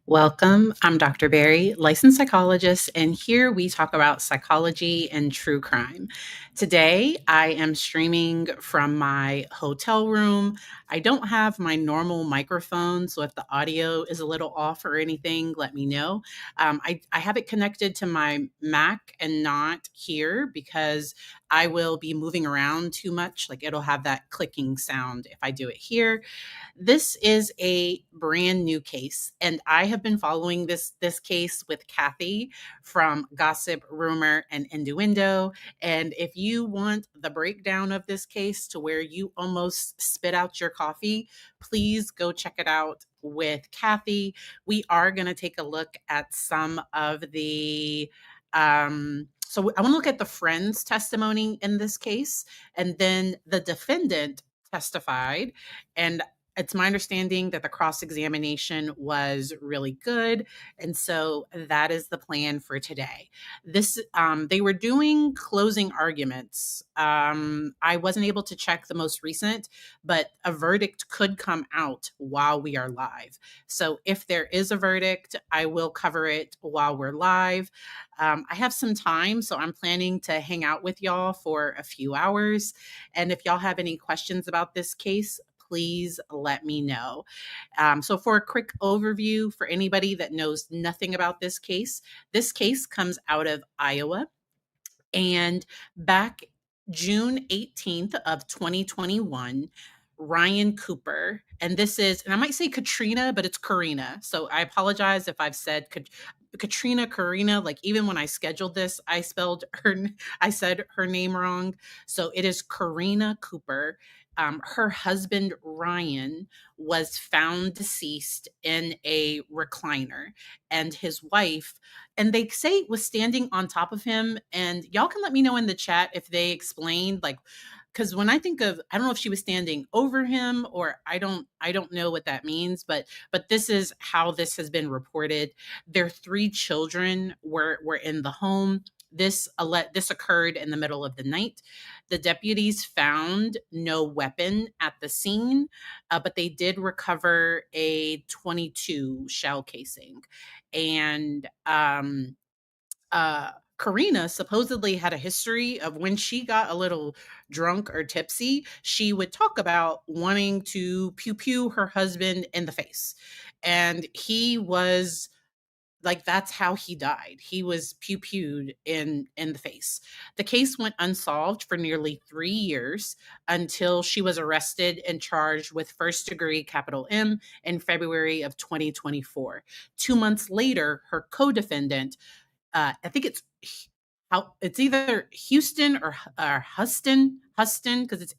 Welcome. I'm Dr. Barry, licensed psychologist, and here we talk about psychology and true crime. Today, I am streaming from my hotel room. I don't have my normal microphone, so if the audio is a little off or anything, let me know. I have it connected to my Mac and not here because I will be moving around too much. Like it'll have that clicking sound if I do it here. This is a brand new case, and I have been following this case with Kathy from Gossip, Rumor, and Innuendo. And if you want the breakdown of this case to where you almost spit out your coffee, please go check it out with Kathy. We are going to take a look at some of the so I want to look at the friend's testimony in this case, and then the defendant testified. And it's my understanding that the cross examination was really good. And so that is the plan for today. They were doing closing arguments. I wasn't able to check the most recent, but a verdict could come out while we are live. So if there is a verdict, I will cover it while we're live. I have some time, so I'm planning to hang out with y'all for a few hours. And if y'all have any questions about this case, please let me know. So, for a quick overview for anybody that knows nothing about this case comes out of Iowa. And back June 18th of 2021, Ryan Cooper, and I might say Katrina, but it's Karina. So I apologize if I've said Katrina, Karina, like even when I scheduled this, I said her name wrong. So it is Karina Cooper. Her husband, Ryan, was found deceased in a recliner, and his wife, and they say was standing on top of him. And y'all can let me know in the chat if they explained, like, because when I think of, I don't know if she was standing over him, or I don't know what that means, but this is how this has been reported. Their three children were in the home. This occurred in the middle of the night. The deputies found no weapon at the scene, but they did recover a 22 shell casing. And Karina supposedly had a history of when she got a little drunk or tipsy, she would talk about wanting to pew pew her husband in the face. And he was like, that's how he died. He was pew pewed in the face. The case went unsolved for nearly 3 years until she was arrested and charged with first degree capital M in February of 2024. 2 months later, her co-defendant, I think it's either Houston or Huston, because it's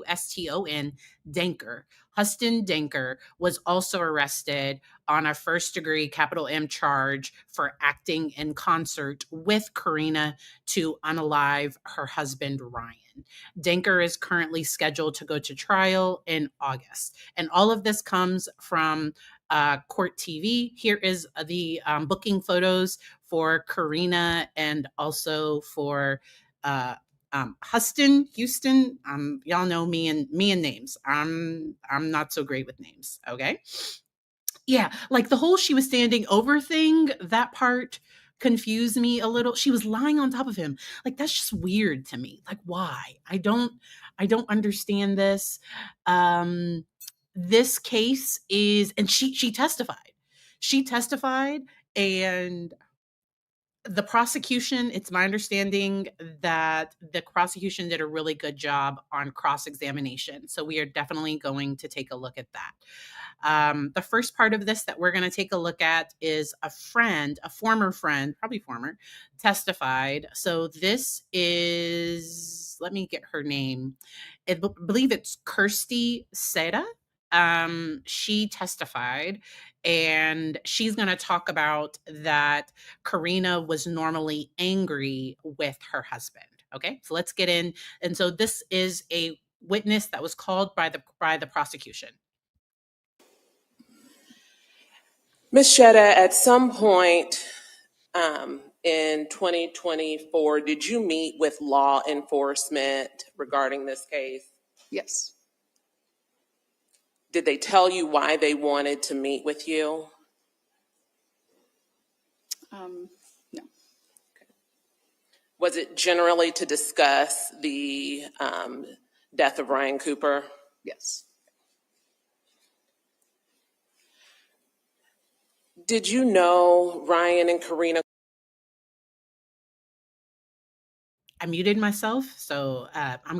Huston Danker. Huston Danker was also arrested on a first degree capital M charge for acting in concert with Karina to unalive her husband, Ryan. Danker is currently scheduled to go to trial in August. And all of this comes from Court TV. Here is the booking photos for Karina and also for Houston. Y'all know me and names. I'm not so great with names. Okay. Yeah, like the whole she was standing over thing, that part confused me a little. She was lying on top of him. Like that's just weird to me. Like why? I don't understand this. This case is, and she testified. She testified, and the prosecution, it's my understanding that the prosecution did a really good job on cross examination. So we are definitely going to take a look at that. The first part of this that we're going to take a look at is a former friend, probably former, testified. So this is, let me get her name. I believe it's Kirsty Seda. She testified, and she's going to talk about that Karina was normally angry with her husband. Okay, so let's get in. And so this is a witness that was called by the prosecution. Ms. Shetta, at some point in 2024, did you meet with law enforcement regarding this case? Yes. Did they tell you why they wanted to meet with you? No. Was it generally to discuss the death of Ryan Cooper? Yes. Did you know Ryan and Karina? I muted myself, so I'm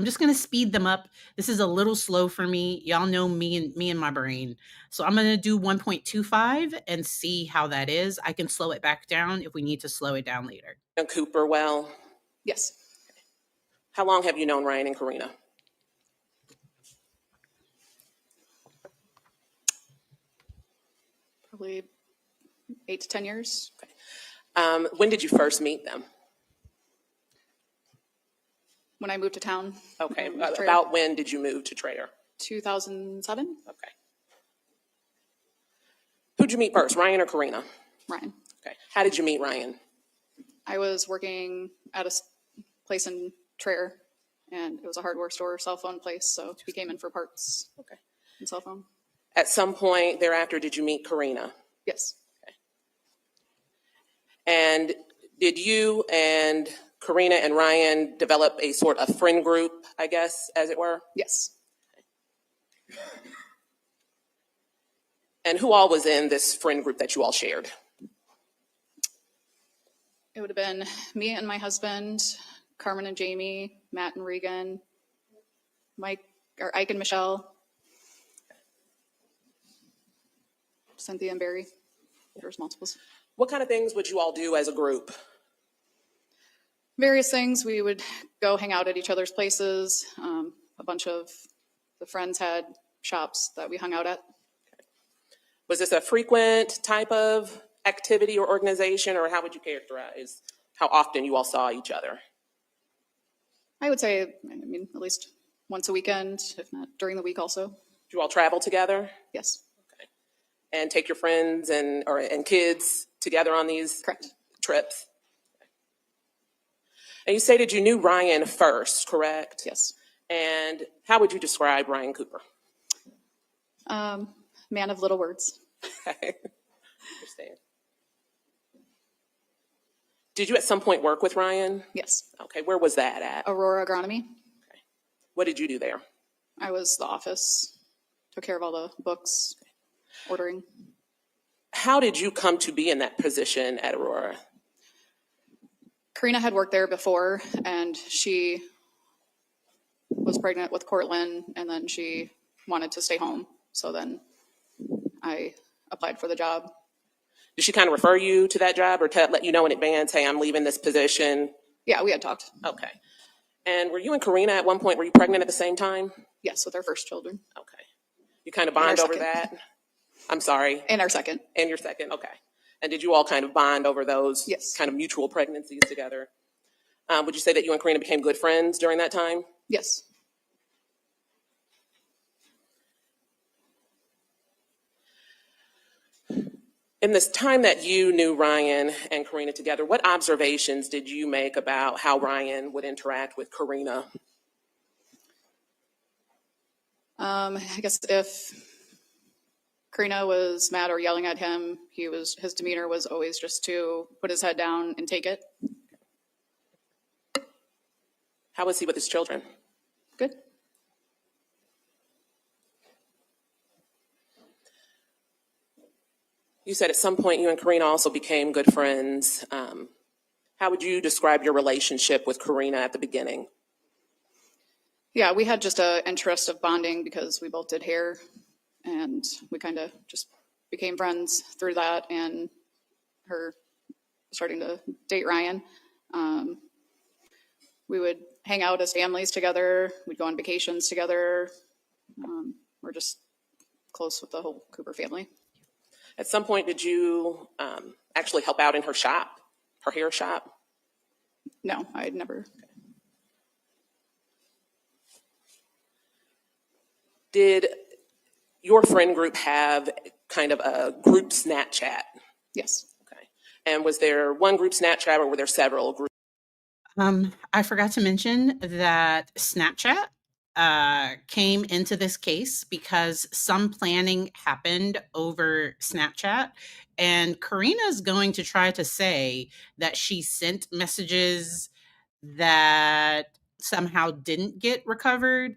just gonna speed them up. This is a little slow for me. Y'all know me and my brain, so I'm gonna do 1.25 and see how that is. I can slow it back down if we need to slow it down later. Cooper well? Yes. How long have you known Ryan and Karina? Probably 8 to 10 years. Okay. When did you first meet them? When I moved to town. Okay. About when did you move to Trader? 2007. Okay. Who'd you meet first, Ryan or Karina? Ryan. Okay. How did you meet Ryan? I was working at a place in Traer, and it was a hardware store, cell phone place, so we came in for parts. Okay. And cell phone. At some point thereafter, did you meet Karina? Yes. Okay. And did you and Karina and Ryan develop a sort of friend group, I guess, as it were? Yes. And who all was in this friend group that you all shared? It would have been me and my husband, Carmen and Jamie, Matt and Regan, Ike and Michelle, Cynthia and Barry. There's multiples. What kind of things would you all do as a group? Various things. We would go hang out at each other's places. A bunch of the friends had shops that we hung out at. Was this a frequent type of activity or organization, or how would you characterize how often you all saw each other? I would say, at least once a weekend, if not during the week also. Did you all travel together? Yes. Okay. And take your friends and kids together on these Correct. trips? And you stated you knew Ryan first, correct? Yes. And how would you describe Ryan Cooper? Man of little words. Okay. Understand. Did you at some point work with Ryan? Yes. Okay. Where was that at? Aurora Agronomy. Okay. What did you do there? I was the office. Took care of all the books, ordering. How did you come to be in that position at Aurora? Karina had worked there before, and she was pregnant with Cortland, and then she wanted to stay home. So then I applied for the job. Did she kind of refer you to that job or let you know in advance, hey, I'm leaving this position? Yeah, we had talked. Okay. And were you and Karina at one point, were you pregnant at the same time? Yes, with our first children. Okay. You kind of bond over that? I'm sorry. And our second. And your second, okay. And did you all kind of bond over those Yes. kind of mutual pregnancies together? Would you say that you and Karina became good friends during that time? Yes. In this time that you knew Ryan and Karina together, what observations did you make about how Ryan would interact with Karina? I guess if Karina was mad or yelling at him, his demeanor was always just to put his head down and take it. How was he with his children? Good. You said at some point you and Karina also became good friends. How would you describe your relationship with Karina at the beginning? Yeah, we had just an interest of bonding because we both did hair, and we kind of just became friends through that and her starting to date Ryan. We would hang out as families together. We'd go on vacations together. We're just close with the whole Cooper family. At some point, did you actually help out in her shop, her hair shop? No, I'd never. Did your friend group have kind of a group Snapchat? Yes. Okay. And was there one group Snapchat or were there several groups? I forgot to mention that Snapchat came into this case because some planning happened over Snapchat. And Karina's going to try to say that she sent messages that somehow didn't get recovered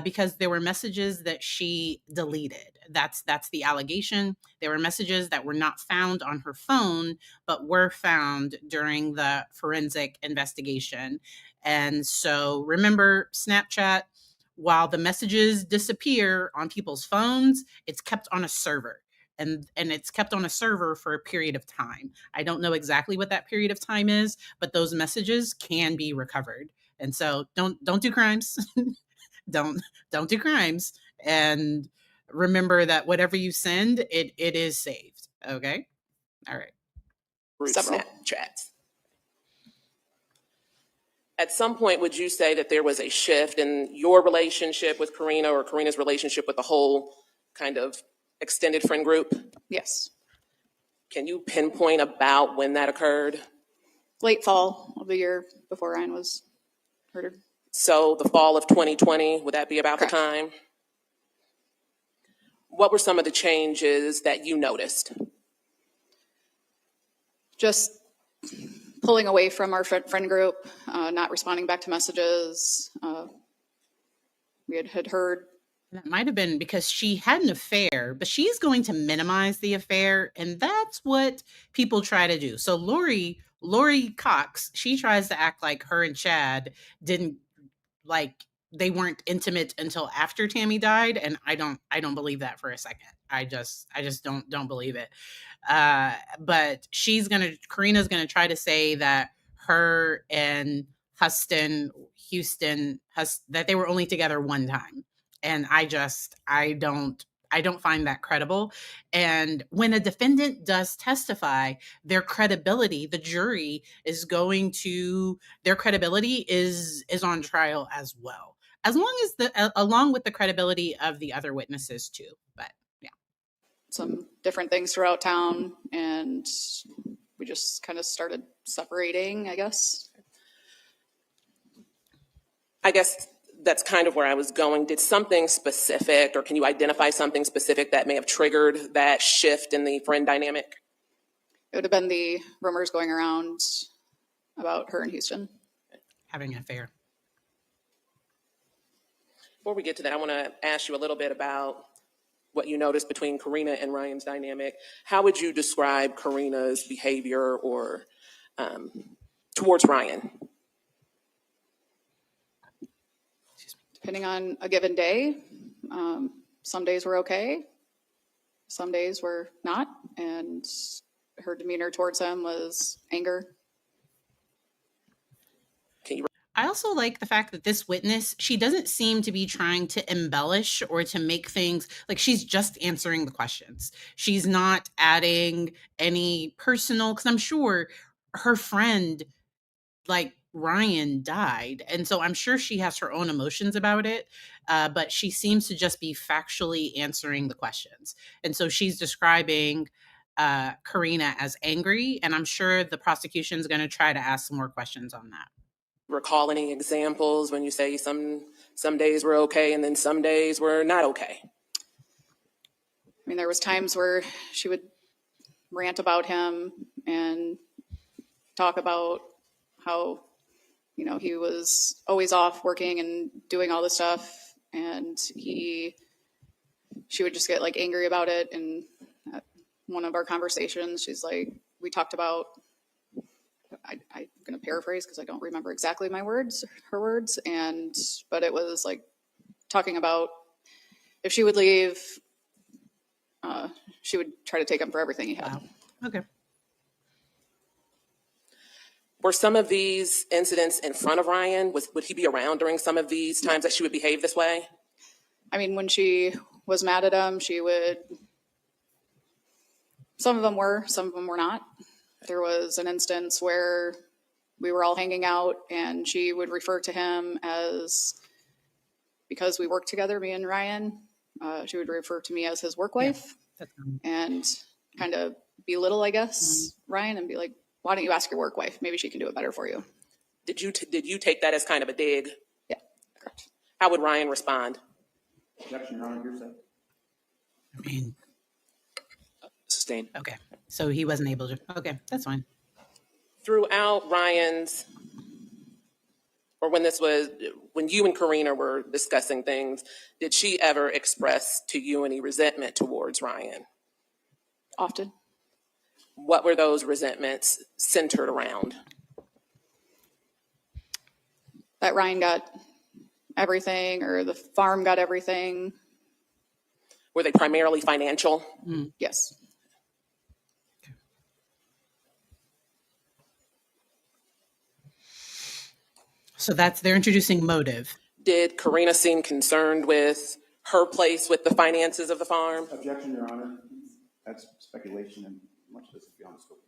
because there were messages that she deleted. That's the allegation. There were messages that were not found on her phone, but were found during the forensic investigation. And so remember, Snapchat, while the messages disappear on people's phones, it's kept on a server. And it's kept on a server for a period of time. I don't know exactly what that period of time is, but those messages can be recovered. And so don't do crimes. don't don't do crimes. And remember that whatever you send, it is saved. Okay? All right. Several. Snapchats. At some point, would you say that there was a shift in your relationship with Karina or Karina's relationship with the whole kind of extended friend group? Yes. Can you pinpoint about when that occurred? Late fall of the year before Ryan was murdered. So the fall of 2020, would that be about Correct. the time? What were some of the changes that you noticed? Just pulling away from our friend group, not responding back to messages. We had heard. That might have been because she had an affair, but she's going to minimize the affair, and that's what people try to do. So Lori Cox, she tries to act like her and Chad didn't, like, they weren't intimate until after Tammy died, and I don't believe that for a second. I just don't believe it. But Karina's gonna try to say that her and Houston, that they were only together one time. And I don't find that credible. And when a defendant does testify, their credibility, the jury is going to, their credibility is on trial as well. As long as along with the credibility of the other witnesses too. But yeah. Some different things throughout town, and we just kind of started separating, I guess. I guess that's kind of where I was going. Did something specific, or can you identify something specific that may have triggered that shift in the friend dynamic? It would have been the rumors going around about her and Houston Having an affair. Before we get to that, I want to ask you a little bit about what you noticed between Karina and Ryan's dynamic. How would you describe Karina's behavior or towards Ryan? depending on a given day. Some days were okay, some days were not, and her demeanor towards him was anger. I also like the fact that this witness, she doesn't seem to be trying to embellish or to make things, like, she's just answering the questions. She's not adding any personal, because I'm sure her friend, like Ryan, died. And so I'm sure she has her own emotions about it. But she seems to just be factually answering the questions. And so she's describing Karina as angry. And I'm sure the prosecution is going to try to ask some more questions on that. Recall any examples when you say some days were okay and then some days were not okay? I mean, there was times where she would rant about him and talk about how, you know, he was always off working and doing all this stuff, and she would just get like angry about it. And at one of our conversations, she's like, we talked about, I'm going to paraphrase because I don't remember exactly her words, but it was like talking about if she would leave, she would try to take him for everything he had. Wow. Okay. Were some of these incidents in front of Ryan? Would he be around during some of these times that she would behave this way? I mean, when she was mad at him, she would, some of them were not. There was an instance where we were all hanging out and she would refer to him as, because we worked together, me and Ryan, she would refer to me as his work wife, and kind of belittle, I guess, Ryan, and be like, why don't you ask your work wife? Maybe she can do it better for you. Did you take that as kind of a dig? Yeah, correct. How would Ryan respond? Objection, Your Honor, hearsay. I mean, Sustained. okay. So he wasn't able to. Okay, that's fine. Throughout Ryan's, or when you and Karina were discussing things, did she ever express to you any resentment towards Ryan? Often. What were those resentments centered around? That Ryan got everything, or the farm got everything. Were they primarily financial? Yes. So they're introducing motive. Did Karina seem concerned with her place with the finances of the farm? Objection, Your Honor. That's speculation, and much of this is beyond the scope of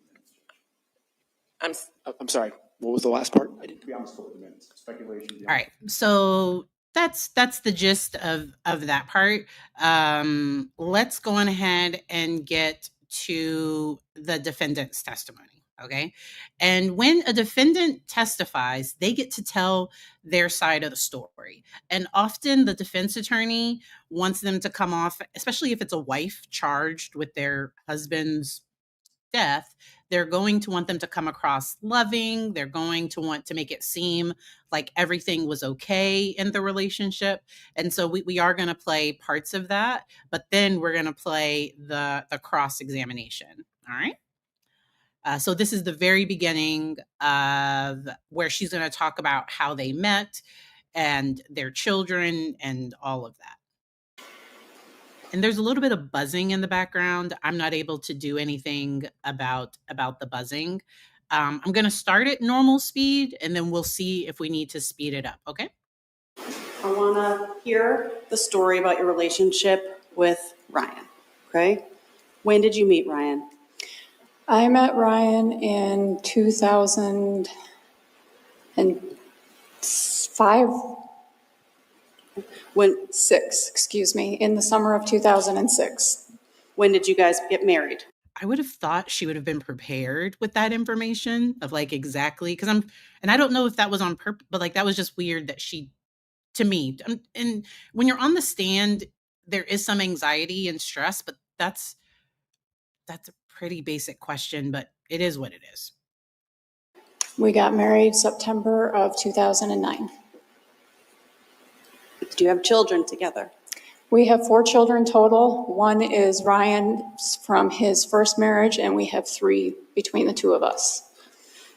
the minutes. I'm sorry. What was the last part? Beyond the scope of the minutes. Speculation. Beyond. All right. So that's the gist of that part. Let's go on ahead and get to the defendant's testimony. Okay. And when a defendant testifies, they get to tell their side of the story. And often the defense attorney wants them to come off, especially if it's a wife charged with their husband's death, they're going to want them to come across loving. They're going to want to make it seem like everything was okay in the relationship. And so we are going to play parts of that, but then we're going to play the cross-examination. All right. So this is the very beginning of where she's going to talk about how they met and their children and all of that. And there's a little bit of buzzing in the background. I'm not able to do anything about the buzzing. I'm going to start at normal speed, and then we'll see if we need to speed it up, okay? I want to hear the story about your relationship with Ryan, okay? When did you meet Ryan? I met Ryan in 2005. In the summer of 2006. When did you guys get married? I would have thought she would have been prepared with that information of like exactly, because I don't know if that was on purpose, but like that was just weird that to me, and when you're on the stand, there is some anxiety and stress, but that's a pretty basic question, but it is what it is. We got married September of 2009. Do you have children together? We have 4 children total. One is Ryan from his first marriage, and we have 3 between the 2 of us.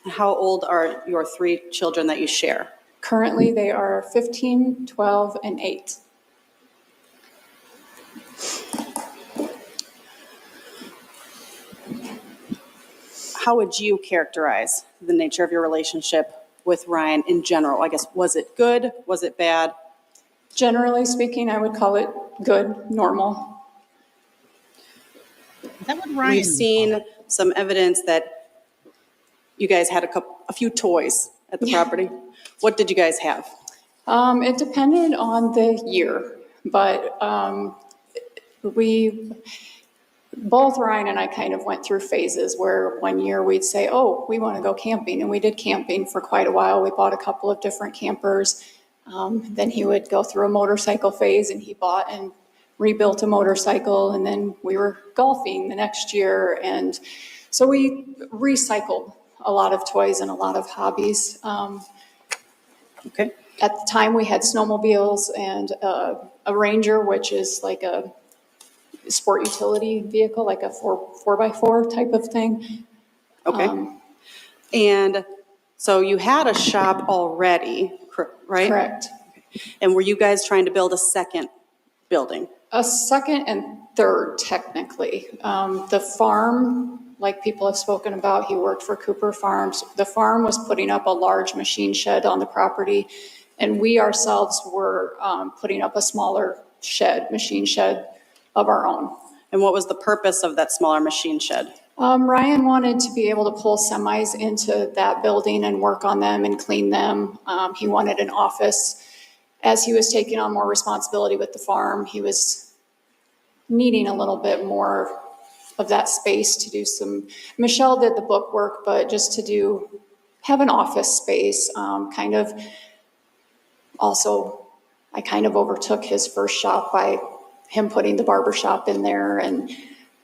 How old are your 3 children that you share? Currently, they are 15, 12, and 8. How would you characterize the nature of your relationship with Ryan in general? I guess, was it good? Was it bad? Generally speaking, I would call it good, normal. That would Ryan. We've seen some evidence that you guys had a few toys at the property. What did you guys have? It depended on the year, but both Ryan and I kind of went through phases where one year we'd say, oh, we want to go camping. And we did camping for quite a while. We bought a couple of different campers. Then he would go through a motorcycle phase, and he bought and rebuilt a motorcycle. And then we were golfing the next year. And so we recycled a lot of toys and a lot of hobbies. Okay. At the time, we had snowmobiles and a Ranger, which is like a sport utility vehicle, like a 4x4 type of thing. Okay. And so you had a shop already, right? Correct. And were you guys trying to build a second building? A second and third, technically. The farm, like people have spoken about, he worked for Cooper Farms. The farm was putting up a large machine shed on the property, and we ourselves were putting up a smaller machine shed of our own. And what was the purpose of that smaller machine shed? Ryan wanted to be able to pull semis into that building and work on them and clean them. He wanted an office. As he was taking on more responsibility with the farm, he was needing a little bit more of that space to do some. Michelle did the book work, but just to have an office space, kind of also I kind of overtook his first shop by him putting the barber shop in there, and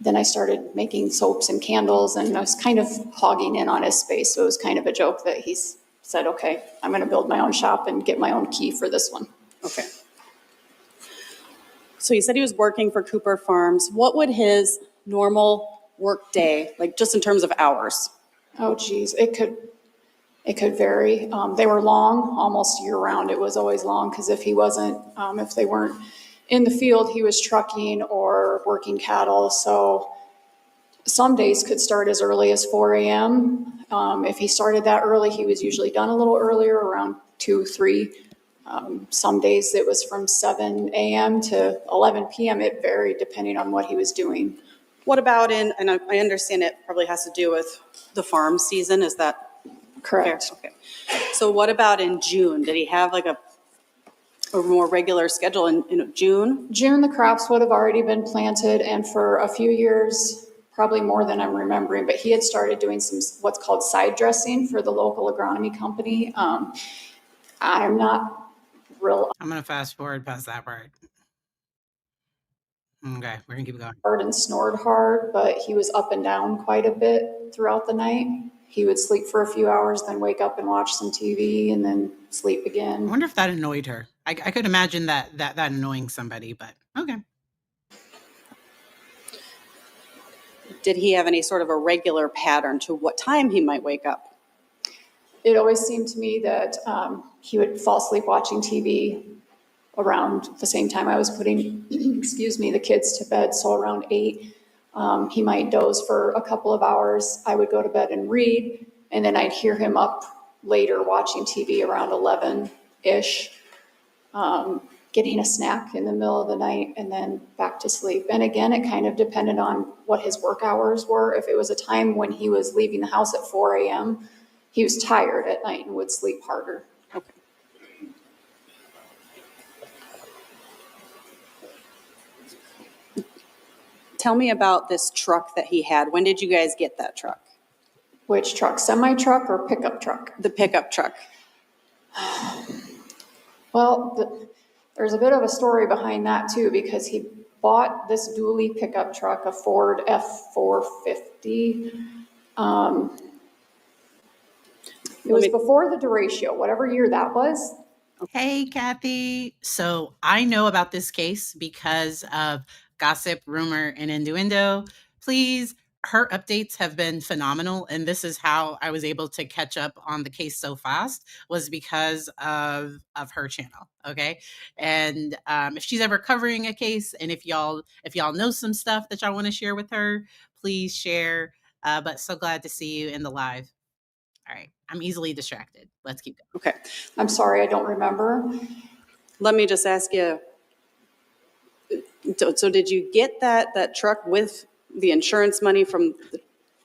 then I started making soaps and candles, and I was kind of hogging in on his space. So it was kind of a joke that he said, okay, I'm going to build my own shop and get my own key for this one. Okay. So you said he was working for Cooper Farms. What would his normal work day, like just in terms of hours? Oh, geez, it could vary. They were long, almost year round. It was always long because if he wasn't, if they weren't in the field, he was trucking or working cattle. So some days could start as early as 4 a.m. If he started that early, he was usually done a little earlier, around 2, 3. Some days it was from 7 a.m. to 11 p.m. It varied depending on what he was doing. What about and I understand it probably has to do with the farm season, is that Correct. fair? Okay. So what about in June? Did he have like a more regular schedule in June? June, the crops would have already been planted, and for a few years, probably more than I'm remembering, but he had started doing some what's called side dressing for the local agronomy company. I'm not real I'm going to fast forward past that part. Okay, we're going to keep going. hard and snored hard, but he was up and down quite a bit throughout the night. He would sleep for a few hours, then wake up and watch some TV, and then sleep I again. wonder if that annoyed her. I could imagine that annoying somebody, but okay. Did he have any sort of a regular pattern to what time he might wake up? It always seemed to me that he would fall asleep watching TV around the same time I was putting, excuse me, the kids to bed, so around 8. He might doze for a couple of hours. I would go to bed and read, and then I'd hear him up later watching TV around 11-ish, getting a snack in the middle of the night, and then back to sleep. And again, it kind of depended on what his work hours were. If it was a time when he was leaving the house at 4 a.m., he was tired at night and would sleep harder. Okay. Tell me about this truck that he had. When did you guys get that truck? Which truck, semi-truck or pickup truck? The pickup truck. Well, there's a bit of a story behind that too, because he bought this dually pickup truck, a Ford F450. It was before the derecho, whatever year that was. Hey, Kathy. So I know about this case because of gossip, rumor, and innuendo. Please, her updates have been phenomenal. And this is how I was able to catch up on the case so fast, was because of her channel. Okay. And if she's ever covering a case, and if y'all know some stuff that y'all want to share with her, please share. But so glad to see you in the live. All right. I'm easily distracted. Let's keep going. Okay. I'm sorry, I don't remember. Let me just ask you, so did you get that truck with the insurance money from,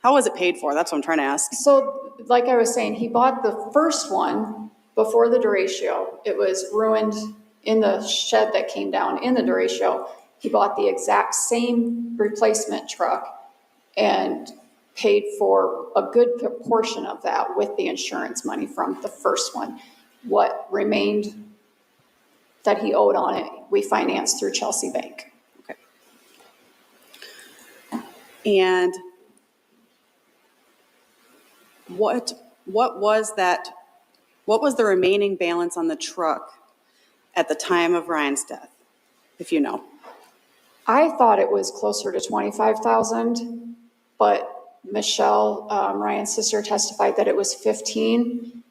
how was it paid for? That's what I'm trying to ask. So, like I was saying, he bought the first one before the derecho. It was ruined in the shed that came down in the derecho. He bought the exact same replacement truck and paid for a good portion of that with the insurance money from the first one. What remained that he owed on it, we financed through Chelsea Bank. Okay. And what was the remaining balance on the truck at the time of Ryan's death, if you know? I thought it was closer to $25,000, but Michelle, Ryan's sister, testified that it was 15.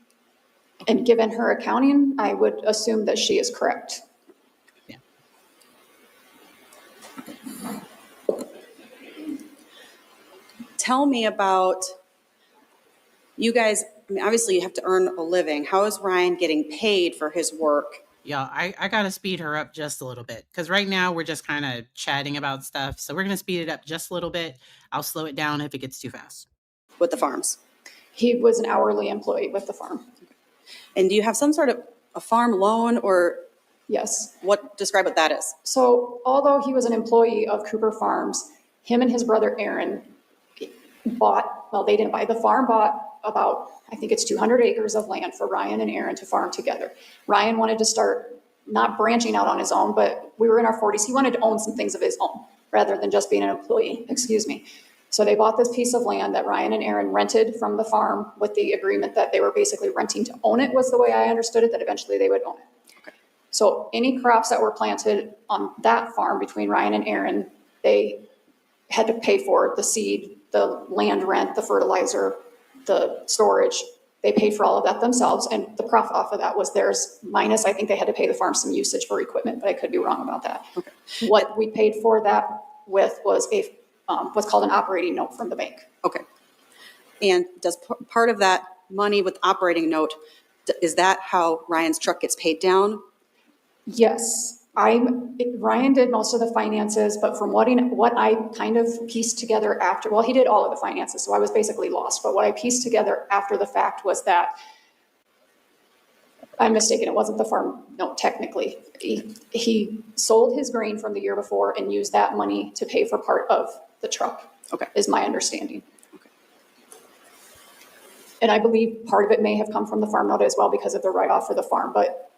And given her accounting, I would assume that she is correct. Yeah. Tell me about you guys. I mean, obviously you have to earn a living. How is Ryan getting paid for his work? Y'all, I got to speed her up just a little bit, because right now we're just kind of chatting about stuff. So we're going to speed it up just a little bit. I'll slow it down if it gets too fast. With the farms? He was an hourly employee with the farm. And do you have some sort of a farm loan, or Yes. describe what that is? So although he was an employee of Cooper Farms, him and his brother Aaron bought, well, they didn't buy, the farm bought about, I think it's 200 acres of land for Ryan and Aaron to farm together. Ryan wanted to start not branching out on his own, but we were in our 40s. He wanted to own some things of his own rather than just being an employee, excuse me. So they bought this piece of land that Ryan and Aaron rented from the farm with the agreement that they were basically renting to own it, was the way I understood it, that eventually they would own it. Okay. So any crops that were planted on that farm between Ryan and Aaron, they had to pay for the seed, the land rent, the fertilizer, the storage. They paid for all of that themselves, and the profit off of that was theirs, minus I think they had to pay the farm some usage for equipment, but I could be wrong about that. Okay. What we paid for that with was a what's called an operating note from the bank. Okay. And does part of that money with operating note, is that how Ryan's truck gets paid down? Yes, Ryan did most of the finances, but from what I kind of pieced together after, well, he did all of the finances, so I was basically lost. But what I pieced together after the fact was that, I'm mistaken, it wasn't the farm, no, technically. He sold his grain from the year before and used that money to pay for part of the truck, Okay. is my understanding. Okay. And I believe part of it may have come from the farm note as well because of the write-off for the farm, but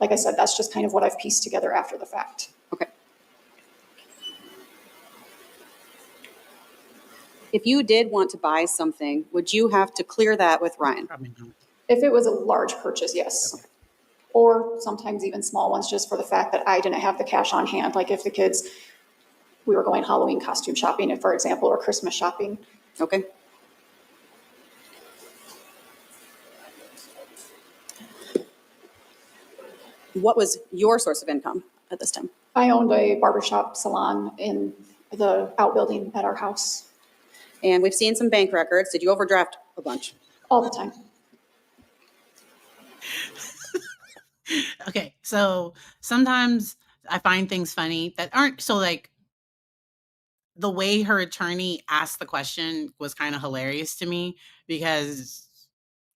like I said, that's just kind of what I've pieced together after the fact. Okay. If you did want to buy something, would you have to clear that with Ryan? Probably not. If it was a large purchase, yes. Okay. Or sometimes even small ones, just for the fact that I didn't have the cash on hand. Like if the kids, we were going Halloween costume shopping, for example, or Christmas shopping. Okay. What was your source of income at this time? I owned a barbershop salon in the outbuilding at our house And we've seen some bank records. Did you overdraft a bunch? all the time. Okay, so sometimes I find things funny that aren't so like the way her attorney asked the question was kind of hilarious to me because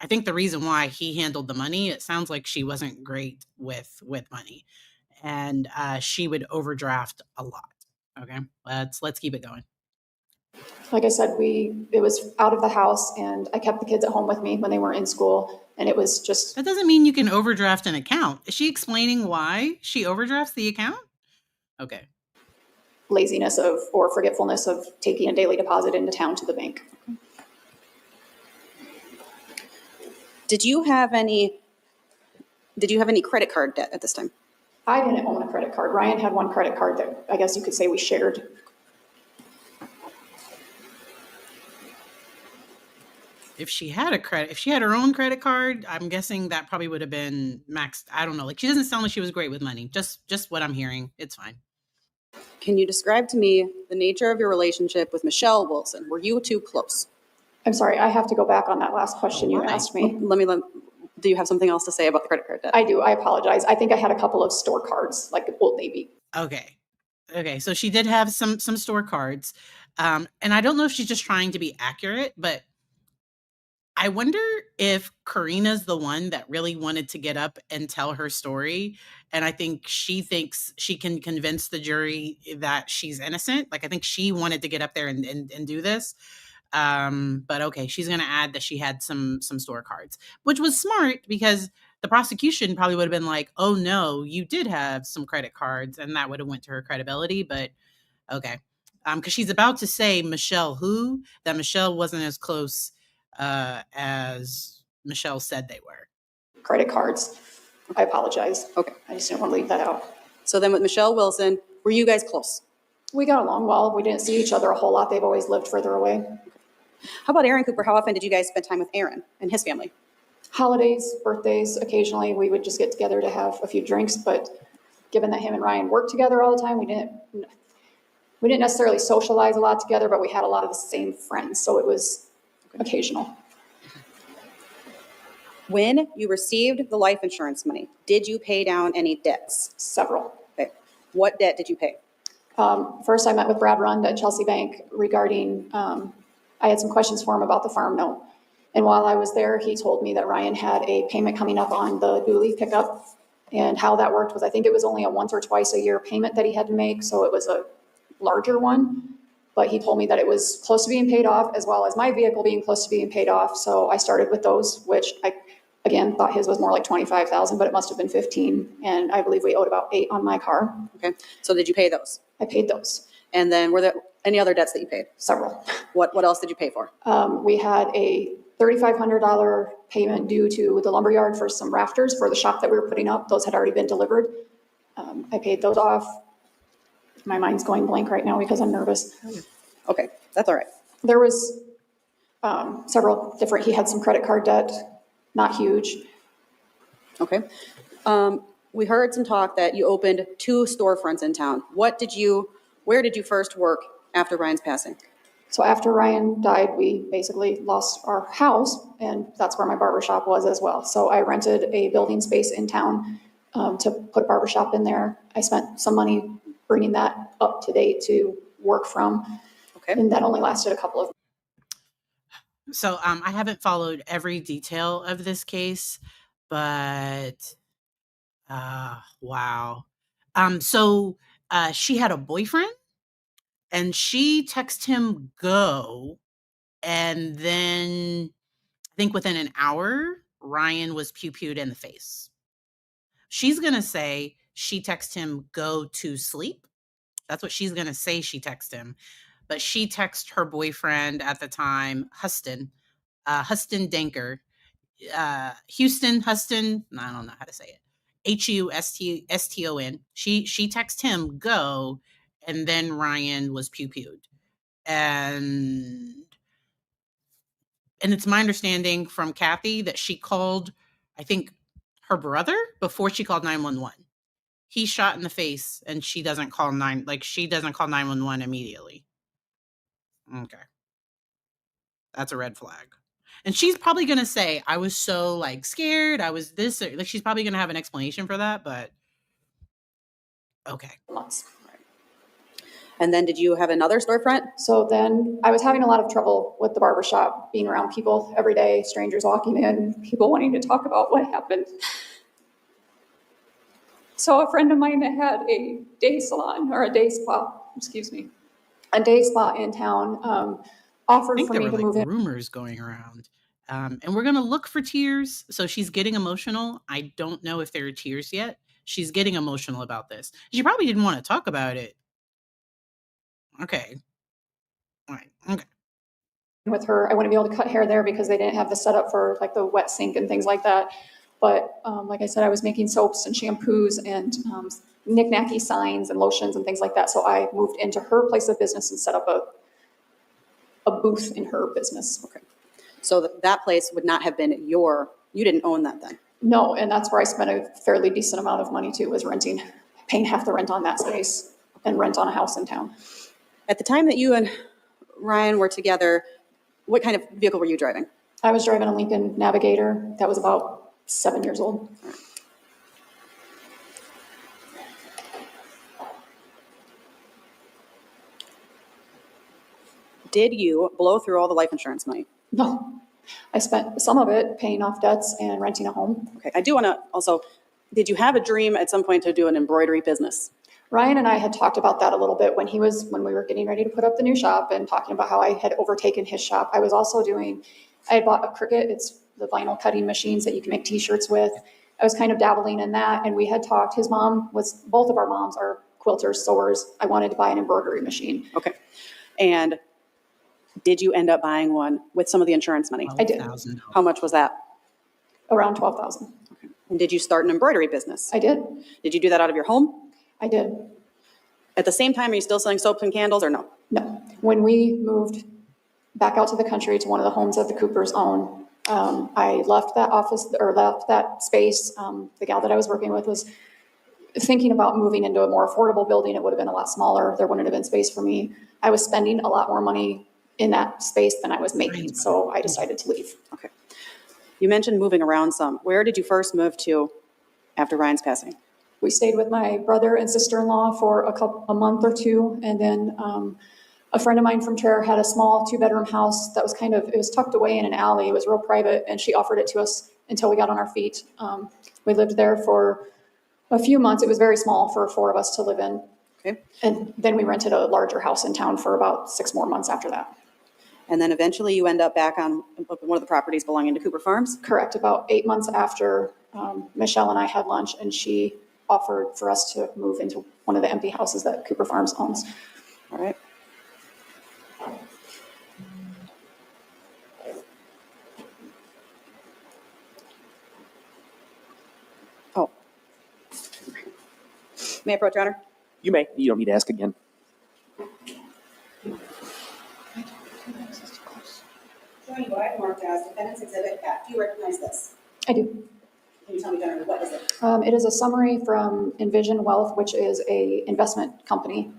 I think the reason why he handled the money, it sounds like she wasn't great with money, and she would overdraft a lot. Okay, let's keep it going. Like I said, it was out of the house and I kept the kids at home with me when they were in school. And it was just, That doesn't mean you can overdraft an account. Is she explaining why she overdrafts the account? Okay. laziness or forgetfulness of taking a daily deposit into town to the bank. Did you have any credit card debt at this time? I didn't own a credit card. Ryan had one credit card that I guess you could say we shared. If she had her own credit card, I'm guessing that probably would have been maxed. I don't know. Like she doesn't sound like she was great with money. Just what I'm hearing. It's fine. Can you describe to me the nature of your relationship with Michelle Wilson? Were you two close? I'm sorry, I have to go back on that last question you Why? asked me. Do you have something else to say about the credit card debt? I do, I apologize. I think I had a couple of store cards, like Old Navy. Okay. So she did have some store cards. And I don't know if she's just trying to be accurate, but I wonder if Karina's the one that really wanted to get up and tell her story. And I think she thinks she can convince the jury that she's innocent. Like, I think she wanted to get up there and do this. But okay, she's going to add that she had some store cards, which was smart because the prosecution probably would have been like, oh no, you did have some credit cards. And that would have went to her credibility. But okay. Because she's about to say that Michelle wasn't as close as Michelle said they were. Credit cards. I apologize. Okay. I just didn't want to leave that out. So then with Michelle Wilson, were you guys close? We got along well. We didn't see each other a whole lot. They've always lived further away. How about Aaron Cooper? How often did you guys spend time with Aaron and his family? Holidays, birthdays, occasionally we would just get together to have a few drinks, but given that him and Ryan worked together all the time, we didn't necessarily socialize a lot together, but we had a lot of the same friends, so it was occasional. When you received the life insurance money, did you pay down any debts? Several. Okay. What debt did you pay? First, I met with Brad Rund at Chelsea Bank regarding, I had some questions for him about the farm note. And while I was there, he told me that Ryan had a payment coming up on the dually pickup. And how that worked was I think it was only a once or twice a year payment that he had to make, so it was a larger one. But he told me that it was close to being paid off, as well as my vehicle being close to being paid off. So I started with those, which I again, thought his was more like 25,000, but it must have been 15. And I believe we owed about 8 on my car. Okay, so did you pay those? I paid those, And then were there any other debts that you paid? several. What else did you pay for? We had a $3,500 payment due to the lumberyard for some rafters for the shop that we were putting up. Those had already been delivered. I paid those off. My mind's going blank right now because I'm nervous. Okay, that's all right. There was several different, he had some credit card debt, not huge. Okay. We heard some talk that you opened 2 storefronts in town. Where did you first work after Ryan's passing? So after Ryan died, we basically lost our house, and that's where my barbershop was as well. So I rented a building space in town to put a barbershop in there. I spent some money bringing that up to date to work from, Okay. and that only lasted a couple of. So I haven't followed every detail of this case, but wow. So she had a boyfriend, and she texted him go, and then I think within an hour, Ryan was pew-pewed in the face. She's gonna say she texted him go to sleep. That's what she's gonna say she texted him. But she texted her boyfriend at the time, Huston Danker, Huston, I don't know how to say it. Huston. She texted him go, and then Ryan was pew-pewed. And it's my understanding from Kathy that she called, I think, her brother before she called 911. He's shot in the face, and she doesn't call 911 immediately. Okay. That's a red flag. And she's probably going to say, I was so scared. I was this, like she's probably going to have an explanation for that, but okay. months. And then did you have another storefront? So then I was having a lot of trouble with the barbershop, being around people every day, strangers walking in, people wanting to talk about what happened. So a friend of mine that had a day salon, or a day spa in town, I offered think for there me were to move in. rumors going around. And we're going to look for tears. So she's getting emotional. I don't know if there are tears yet. She's getting emotional about this. She probably didn't want to talk about it. Okay. All right. Okay. With her. I wouldn't be able to cut hair there because they didn't have the setup for the wet sink and things like that. But like I said, I was making soaps and shampoos and knick-knacky signs and lotions and things like that. So I moved into her place of business and set up a booth in her business. Okay. So that place would not have been you didn't own that then? No, and that's where I spent a fairly decent amount of money too, was paying half the rent on that space and rent on a house in town. At the time that you and Ryan were together, what kind of vehicle were you driving? I was driving a Lincoln Navigator that was about 7 years old. Did you blow through all the life insurance money? No, I spent some of it paying off debts and renting a home. Okay, I do want to also, did you have a dream at some point to do an embroidery business? Ryan and I had talked about that a little bit when we were getting ready to put up the new shop and talking about how I had overtaken his shop. I had bought a Cricut. It's the vinyl cutting machines that you can make t-shirts with. I was kind of dabbling in that, and we had talked. Both of our moms are quilters, sewers. I wanted to buy an embroidery machine. Okay. And did you end up buying one with some of the insurance money? I did. How much was that? Around $12,000. Okay. And did you start an embroidery business? I did. Did you do that out of your home? I did. At the same time, are you still selling soaps and candles or no? No. When we moved back out to the country to one of the homes that the Coopers own, I left that space. The gal that I was working with was thinking about moving into a more affordable building. It would have been a lot smaller. There wouldn't have been space for me. I was spending a lot more money in that space than I was making, so I decided to leave. Okay. You mentioned moving around some. Where did you first move to after Ryan's passing? We stayed with my brother and sister-in-law for a month or two, and then a friend of mine from Traer had a small 2-bedroom house that was it was tucked away in an alley. It was real private, and she offered it to us until we got on our feet. We lived there for a few months. It was very small for 4 of us to live in. Okay. And then we rented a larger house in town for about 6 more months after that. And then eventually you end up back on one of the properties belonging to Cooper Farms? Correct, about 8 months after Michelle and I had lunch, and she offered for us to move into one of the empty houses that Cooper Farms owns. All right. Oh. May I approach, Your Honor? You may. You don't need to ask again. Showing you what I've marked as Defendant's Exhibit F. Do you recognize this? I do. Can you tell me generally what is it? It is a summary from Envision Wealth, which is a investment company.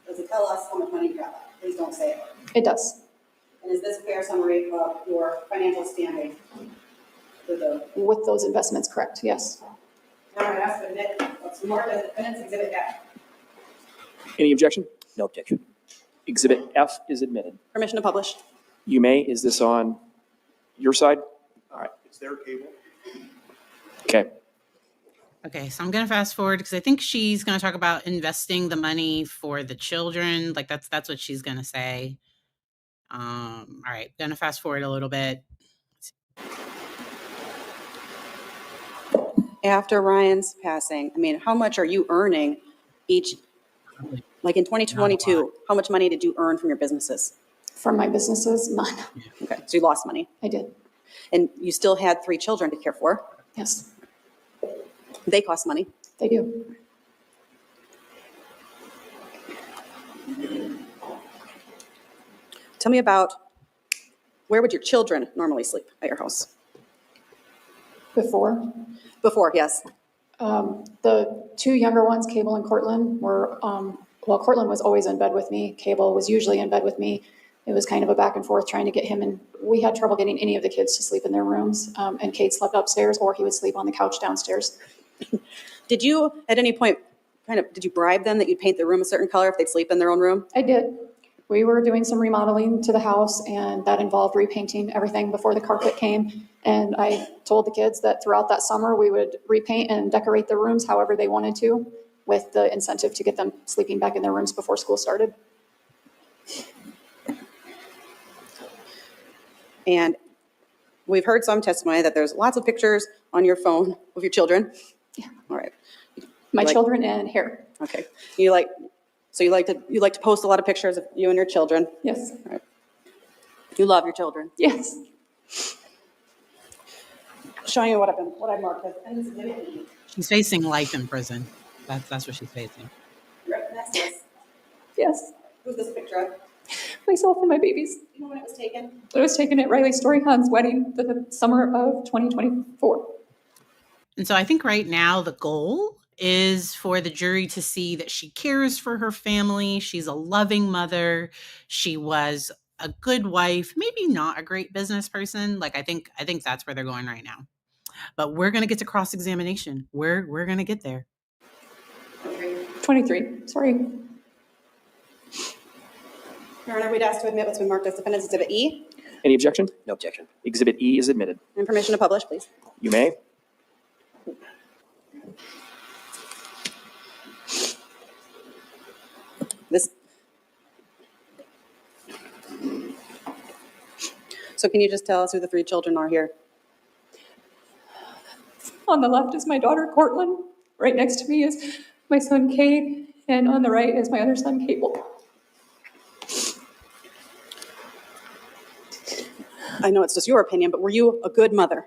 Does it tell us how much money you got left? Please don't say it. It does. And is this a fair summary of your financial standing? With those investments, correct, yes. Now I'm asked to admit what's marked as Defendant's Exhibit F. Any objection? No objection. Exhibit F is admitted. Permission to publish. You may. Is this on your side? All right. It's their cable. Okay. Okay, so I'm going to fast forward because I think she's going to talk about investing the money for the children. Like that's what she's going to say. All right, going to fast forward a little bit. After Ryan's passing, I mean, how much are you earning each, like in 2022, how much money did you earn from your businesses? From my businesses, none. Okay, so you lost money. I did, And you still had 3 children to care for. yes, They cost money. they do. Tell me about, where would your children normally sleep at your house? Before, Before, yes. the 2 younger ones, Cable and Cortland, were, well, Cortland was always in bed with me. Cable was usually in bed with me. It was kind of a back and forth trying to get him in. We had trouble getting any of the kids to sleep in their rooms, and Kate slept upstairs, or he would sleep on the couch downstairs. Did you, at any point, did you bribe them that you'd paint the room a certain color if they'd sleep in their own room? I did. We were doing some remodeling to the house, and that involved repainting everything before the carpet came. And I told the kids that throughout that summer, we would repaint and decorate their rooms however they wanted to, with the incentive to get them sleeping back in their rooms before school started. And we've heard some testimony that there's lots of pictures on your phone of your children. Yeah. All right. My Like- children and hair. Okay. You like to post a lot of pictures of you and your children. Yes. All right. You love your children. Yes. Showing you what I've marked as Defendant's Exhibit E. She's facing life in prison. That's what she's facing. You recognize this? Yes. Who's this a picture of? Myself and my babies. Do you know when it was taken? It was taken at Riley Story Hunt's wedding the summer of 2024. And so I think right now the goal is for the jury to see that she cares for her family. She's a loving mother. She was a good wife, maybe not a great business person. Like I think that's where they're going right now. But we're going to get to cross-examination. We're going to get there. 23. Sorry. Your Honor, we'd ask to admit what's been marked as Defendant's Exhibit E. Any objection? No objection. Exhibit E is admitted. And permission to publish, please. You may. So can you just tell us who the 3 children are here? On the left is my daughter, Cortland. Right next to me is my son, Cade. And on the right is my other son, Cable. I know it's just your opinion, but were you a good mother?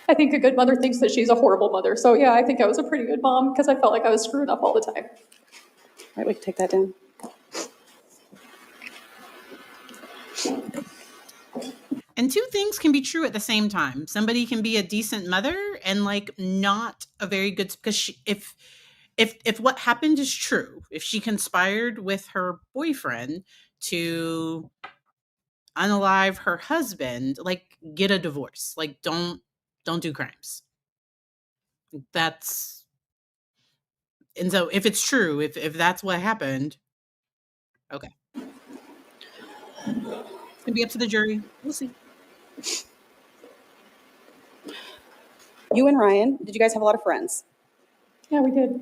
I think a good mother thinks that she's a horrible mother. So yeah, I think I was a pretty good mom because I felt like I was screwing up all the time. All right, we can take that down. And 2 things can be true at the same time. Somebody can be a decent mother and like not a very good, because if what happened is true, if she conspired with her boyfriend to unalive her husband, like get a divorce. Like don't do crimes. And so if it's true, if that's what happened, okay. It's gonna be up to the jury. We'll see. You and Ryan, did you guys have a lot of friends? Yeah, we did.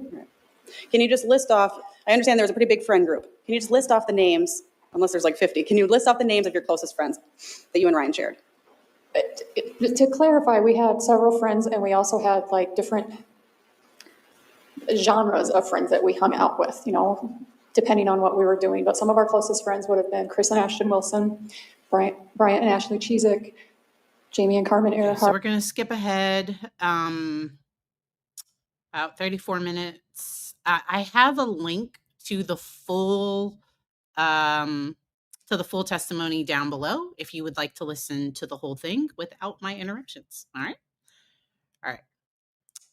Can you just list off I understand there's a pretty big friend group. Can you just list off the names, unless there's like 50, can you list off the names of your closest friends that you and Ryan shared? To clarify, we had several friends, and we also had like different genres of friends that we hung out with, you know, depending on what we were doing. But some of our closest friends would have been Chris and Ashton Wilson, Bryant and Ashley Cheezick, Jamie and Carmen Earhart. So we're going to skip ahead about 34 minutes. I have a link to the full testimony down below if you would like to listen to the whole thing without my interruptions. All right.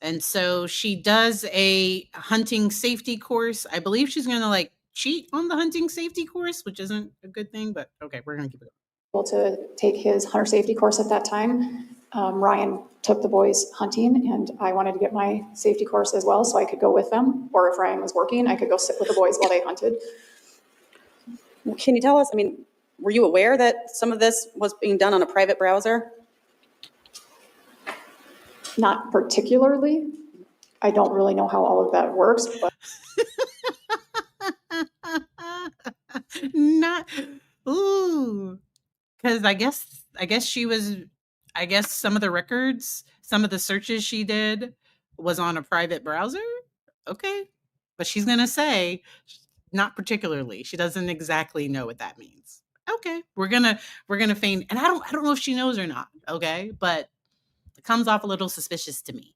And so she does a hunting safety course. I believe she's going to like cheat on the hunting safety course, which isn't a good thing, but okay, we're going to keep it going. To take his hunter safety course at that time. Ryan took the boys hunting, and I wanted to get my safety course as well so I could go with them. Or if Ryan was working, I could go sit with the boys while they hunted. Can you tell us, I mean, were you aware that some of this was being done on a private browser? Not particularly. I don't really know how all of that works, but Not, ooh, because I guess some of the records, some of the searches she did was on a private browser. Okay, but she's gonna say not particularly. She doesn't exactly know what that means. Okay, we're gonna feign, and I don't know if she knows or not. Okay, but it comes off a little suspicious to me.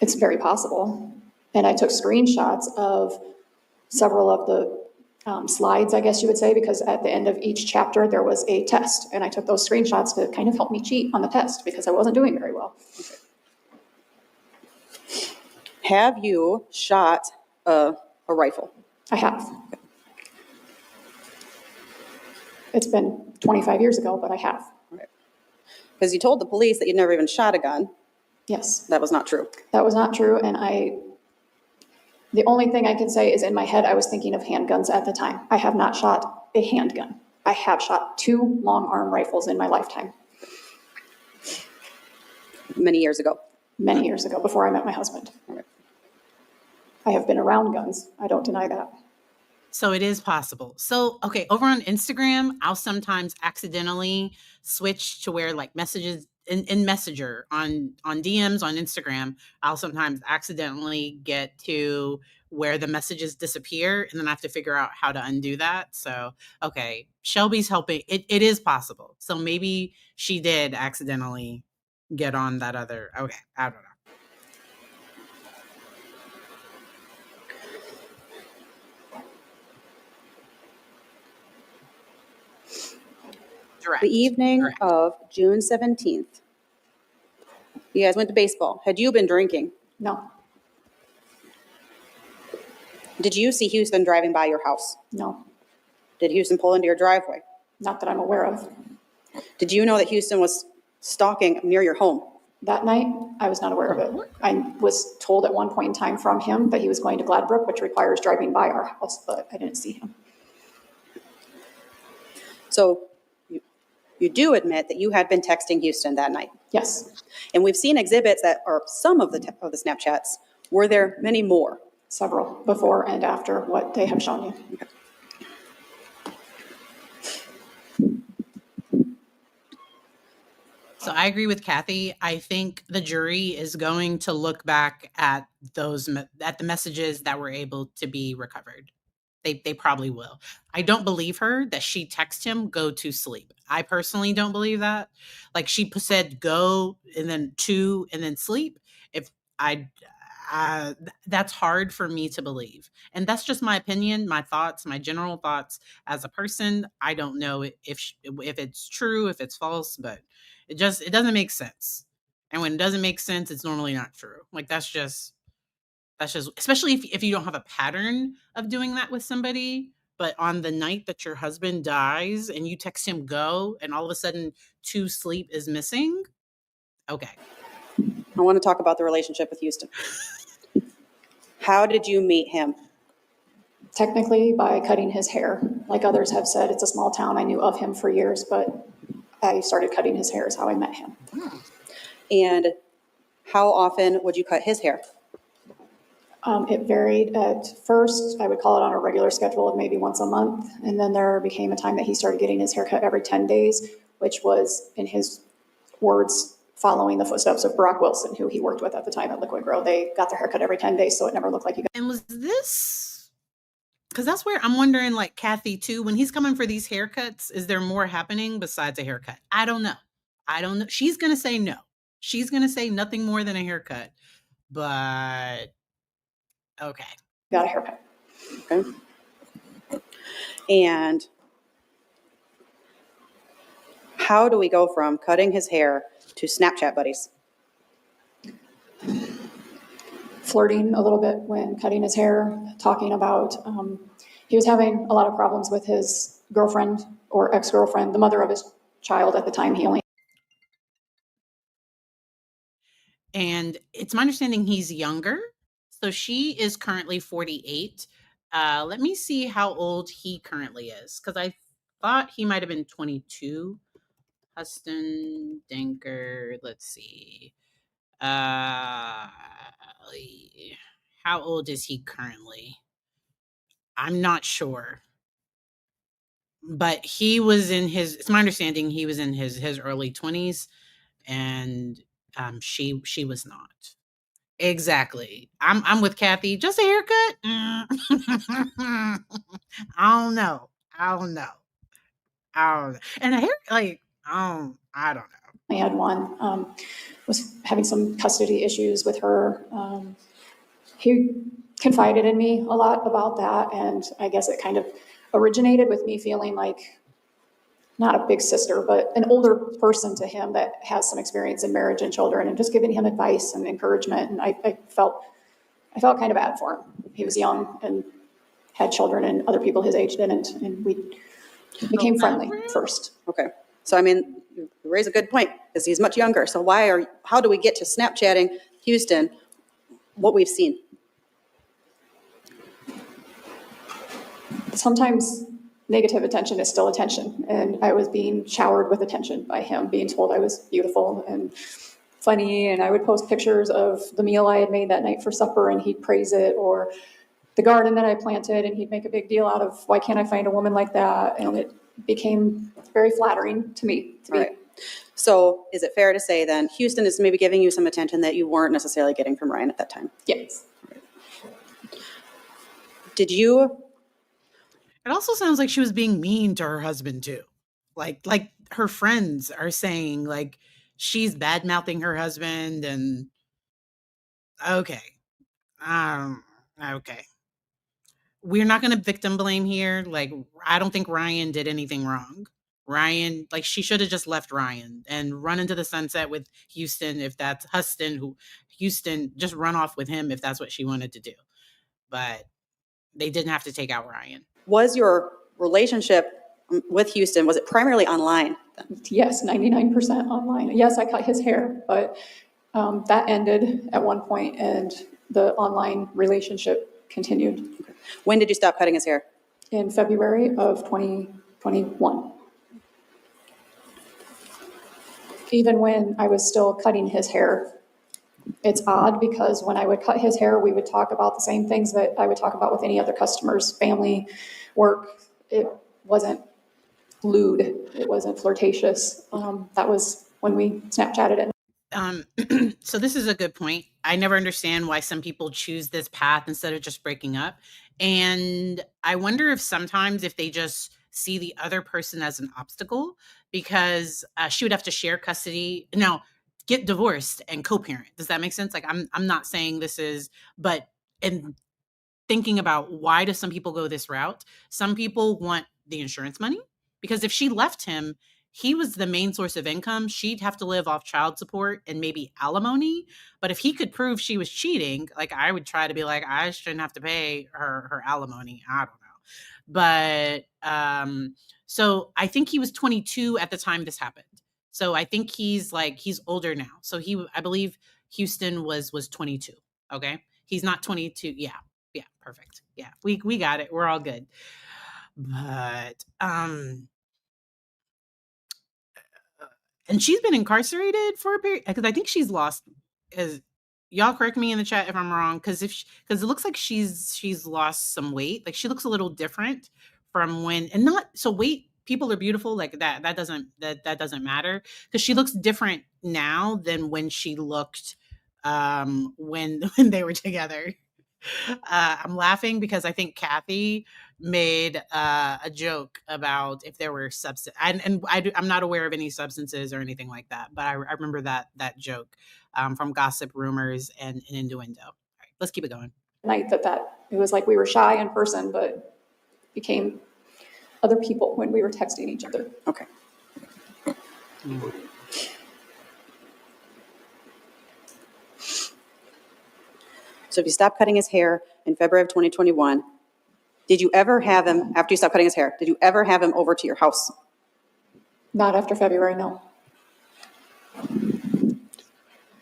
it's very possible. And I took screenshots of several of the slides, I guess you would say, because at the end of each chapter there was a test, and I took those screenshots to kind of help me cheat on the test because I wasn't doing very well. Have you shot a rifle? I have. It's been 25 years ago, but I have. Because you told the police that you'd never even shot a gun. Yes. That was not true. That was not true, and the only thing I can say is in my head I was thinking of handguns at the time. I have not shot a handgun. I have shot 2 long arm rifles in my lifetime. Many years ago. Many years ago, before I met my husband. I have been around guns. I don't deny that. So it is possible. So, okay, over on Instagram, I'll sometimes accidentally switch to where like messages in Messenger on DMs on Instagram, I'll sometimes accidentally get to where the messages disappear, and then I have to figure out how to undo that. So, okay, Shelby's helping. It is possible. So maybe she did accidentally get on that other. Okay, I don't know. Correct. The evening Correct. of June 17th, you guys went to baseball. Had you been drinking? No, Did you see Huston driving by your house? no, Did Huston pull into your driveway? not that I'm aware of. Did you know that Huston was stalking near your home? That night, I was not aware of it. I was told at one point in time from him that he was going to Gladbrook, which requires driving by our house, but I didn't see him. So you do admit that you had been texting Huston that night. Yes, And we've seen exhibits that are some of the Snapchats. Were there many more? several before and after what they have shown you. So I agree with Kathy. I think the jury is going to look back at the messages that were able to be recovered. They probably will. I don't believe her that she texted him, go to sleep. I personally don't believe that. Like she said, go and then to and then sleep. If that's hard for me to believe. And that's just my opinion, my thoughts, my general thoughts as a person. I don't know if it's true, if it's false, but it doesn't make sense. And when it doesn't make sense, it's normally not true. Like that's just especially if you don't have a pattern of doing that with somebody, but on the night that your husband dies and you text him go and all of a sudden to sleep is missing. Okay. I want to talk about the relationship with Huston. How did you meet him? Technically by cutting his hair. Like others have said, it's a small town. I knew of him for years, but I started cutting his hair is how I met him. And how often would you cut his hair? It varied. At first, I would call it on a regular schedule of maybe once a month. And then there became a time that he started getting his haircut every 10 days, which was, in his words, following the footsteps of Brock Wilson, who he worked with at the time at Liquid Grow. They got their haircut every 10 days, so it never looked like you got. And was this, because that's where I'm wondering, like Kathy too, when he's coming for these haircuts, is there more happening besides a haircut? I don't know. She's going to say no. She's going to say nothing more than a haircut. But okay. Got a haircut. Okay. And how do we go from cutting his hair to Snapchat buddies? Flirting a little bit when cutting his hair, talking about he was having a lot of problems with his girlfriend or ex-girlfriend, the mother of his child at the time. He only. And it's my understanding he's younger. So she is currently 48. Let me see how old he currently is, because I thought he might have been 22. Huston Danker, let's see. How old is he currently? I'm not sure. But he was in his, it's my understanding he was in his early 20s, and she was not. Exactly. I'm with Kathy. Just a haircut? I don't know. And a hair, like, I don't know. I had one, was having some custody issues with her. He confided in me a lot about that, and I guess it kind of originated with me feeling like not a big sister, but an older person to him that has some experience in marriage and children, and just giving him advice and encouragement. And I felt kind of bad for him. He was young and had children, and other people his age didn't, and we became friendly first. Okay. So, I mean, you raise a good point, because he's much younger. So how do we get to Snapchatting Huston, what we've seen? Sometimes negative attention is still attention, and I was being showered with attention by him, being told I was beautiful and funny, and I would post pictures of the meal I had made that night for supper, and he'd praise it, or the garden that I planted, and he'd make a big deal out of, why can't I find a woman like that? And it became very flattering to me. All right. So is it fair to say then Huston is maybe giving you some attention that you weren't necessarily getting from Ryan at that time? Yes. Did you? It also sounds like she was being mean to her husband too. Like her friends are saying, like, she's bad mouthing her husband, and okay. Okay. We're not going to victim blame here. Like, I don't think Ryan did anything wrong. Ryan, like, she should have just left Ryan and run into the sunset with Huston, if that's Huston, just run off with him if that's what she wanted to do. But they didn't have to take out Ryan. Was your relationship with Huston, was it primarily online then? Yes, 99% online. Yes, I cut his hair, but that ended at one point, and the online relationship continued. When did you stop cutting his hair? In February of 2021. Even when I was still cutting his hair, it's odd, because when I would cut his hair, we would talk about the same things that I would talk about with any other customers, family, work. It wasn't lewd. It wasn't flirtatious. That was when we Snapchatted it. So this is a good point. I never understand why some people choose this path instead of just breaking up. And I wonder if sometimes if they just see the other person as an obstacle, because she would have to share custody. Now, get divorced and co-parent. Does that make sense? Like, I'm not saying this is, but in thinking about why do some people go this route? Some people want the insurance money, because if she left him, he was the main source of income. She'd have to live off child support and maybe alimony. But if he could prove she was cheating, like, I would try to be like, I shouldn't have to pay her alimony. I don't know. But so I think he was 22 at the time this happened. So I think he's older now. So I believe Huston was 22. Okay. He's not 22. Yeah. Yeah. Perfect. Yeah. We got it. We're all good. But, and she's been incarcerated for a period, because I think she's lost, as y'all correct me in the chat if I'm wrong, because because it looks like she's lost some weight. Like she looks a little different from when, and not so weight. People are beautiful, like that. That doesn't matter because she looks different now than when she looked when when they were together. I'm laughing because I think Kathy made a joke about if there were substance, I'm not aware of any substances or anything like that, but I remember that joke from gossip, rumors, and innuendo. All right, let's keep it going. Night that it was like we were shy in person, but became other people when we were texting each other. Okay. So if you stopped cutting his hair in February of 2021, did you ever have him, after you stopped cutting his hair, did you ever have him over to your house? Not after February, no.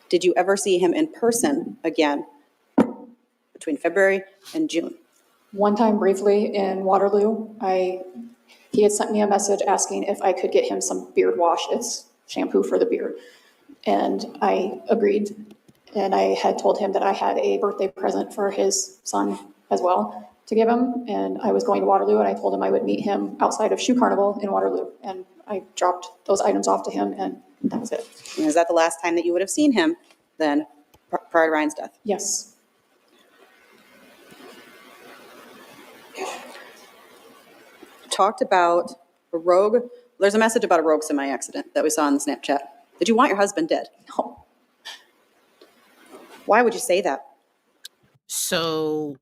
Did you ever see him in person again between February and June? One time briefly in Waterloo, he had sent me a message asking if I could get him some beard wash. It's shampoo for the beard. And I agreed. And I had told him that I had a birthday present for his son as well to give him. And I was going to Waterloo, and I told him I would meet him outside of Shoe Carnival in Waterloo. And I dropped those items off to him, and that was it. And is that the last time that you would have seen him then, prior to Ryan's death? Yes. Talked about a rogue, there's a message about a rogue semi-accident that we saw in the Snapchat. Did you want your husband dead? No. Why would you say that? So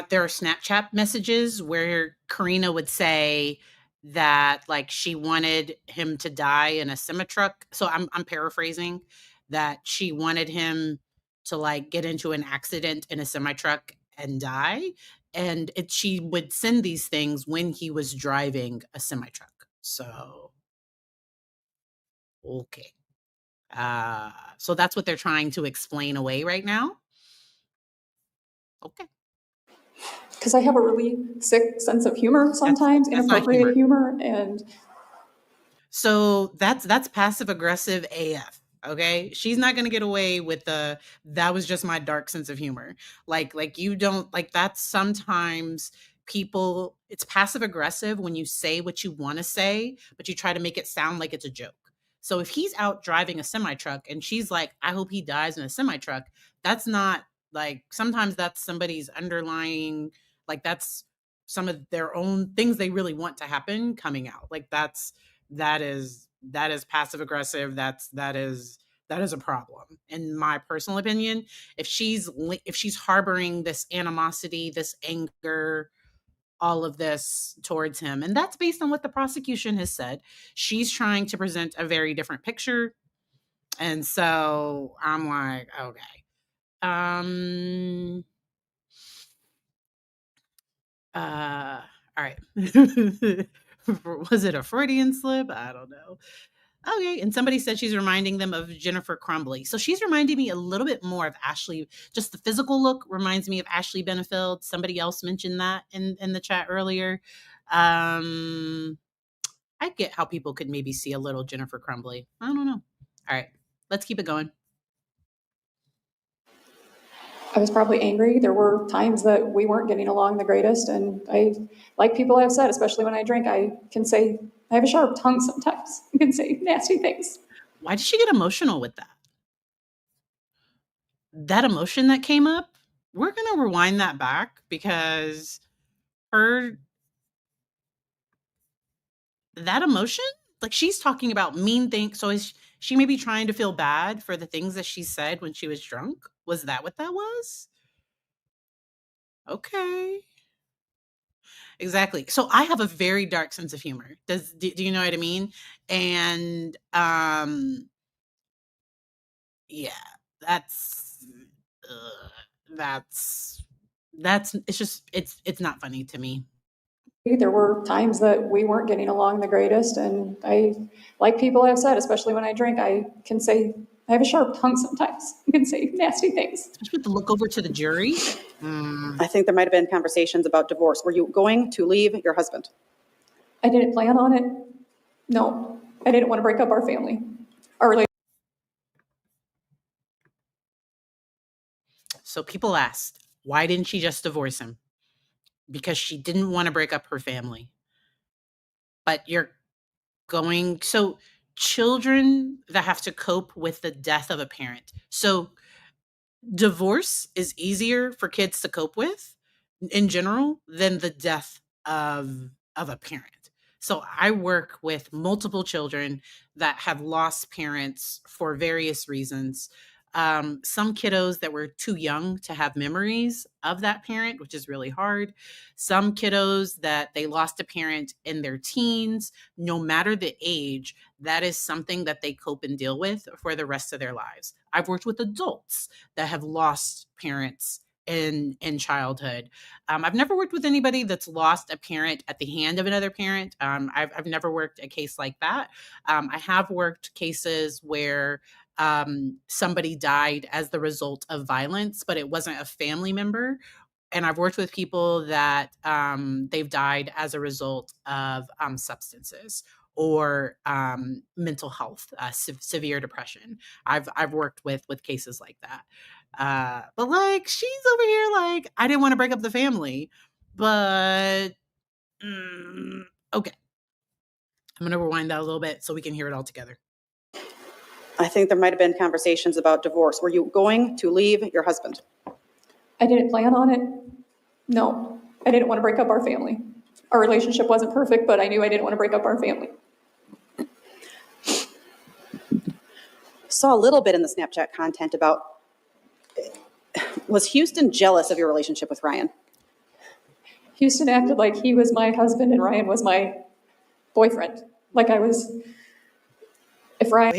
there are Snapchat messages where Karina would say that like she wanted him to die in a semi truck. So I'm paraphrasing that she wanted him to like get into an accident in a semi truck and die, and she would send these things when he was driving a semi truck. So okay, so that's what they're trying to explain away right now. Okay. Because I have a really sick sense of humor sometimes, That's not inappropriate humor, and so that's passive aggressive AF. Okay, she's not gonna get away with that was just my dark sense of humor. Like you don't like that's sometimes people. It's passive aggressive when you say what you want to say, but you try to make it sound like it's a joke. So if he's out driving a semi truck and she's like, "I hope he dies in a semi truck," that's not like sometimes that's somebody's underlying like that's some of their own things they really want to happen coming out. Like that is passive aggressive. That is a problem in my personal opinion. If she's harboring this animosity, this anger, all of this towards him, and that's based on what the prosecution has said, she's trying to present a very different picture. And so I'm like, okay. All right. Was it a Freudian slip? I don't know. Okay, and somebody said she's reminding them of Jennifer Crumbly. So she's reminding me a little bit more of Ashley. Just the physical look reminds me of Ashley Benefield. Somebody else mentioned that in the chat earlier. I get how people could maybe see a little Jennifer Crumbly. I don't know. All right, let's keep it going. I was probably angry. There were times that we weren't getting along the greatest, and like people have said, especially when I drink, I have a sharp tongue sometimes. I can say nasty things. Why did she get emotional with that? That emotion that came up, we're going to rewind that back because that emotion, like she's talking about mean things. So is she maybe trying to feel bad for the things that she said when she was drunk? Was that what that was? Okay. Exactly. So I have a very dark sense of humor. Do you know what I mean? And yeah, that's it's just it's not funny to me. There were times that we weren't getting along the greatest, and like people have said, especially when I drink, I have a sharp tongue sometimes. I can say nasty things. Especially with the look over to the jury. I think there might have been conversations about divorce. Were you going to leave your husband? I didn't plan on it. No, I didn't want to break up our family, our relationship. So people asked, why didn't she just divorce him? Because she didn't want to break up her family. But so children that have to cope with the death of a parent. So divorce is easier for kids to cope with in general than the death of a parent. So I work with multiple children that have lost parents for various reasons. Some kiddos that were too young to have memories of that parent, which is really hard. Some kiddos that they lost a parent in their teens. No matter the age, that is something that they cope and deal with for the rest of their lives. I've worked with adults that have lost parents in childhood. I've never worked with anybody that's lost a parent at the hand of another parent. I've never worked a case like that. I have worked cases where somebody died as the result of violence, but it wasn't a family member. And I've worked with people that they've died as a result of substances or mental health, severe depression. I've worked with cases like that. But like she's over here like I didn't want to break up the family, but okay. I'm gonna rewind that a little bit so we can hear it all together. I think there might have been conversations about divorce. Were you going to leave your husband? I didn't plan on it. No, I didn't want to break up our family. Our relationship wasn't perfect, but I knew I didn't want to break up our family. Saw a little bit in the Snapchat content about, was Huston jealous of your relationship with Ryan? Huston acted like he was my husband and Ryan was my boyfriend. Like I was, if Ryan...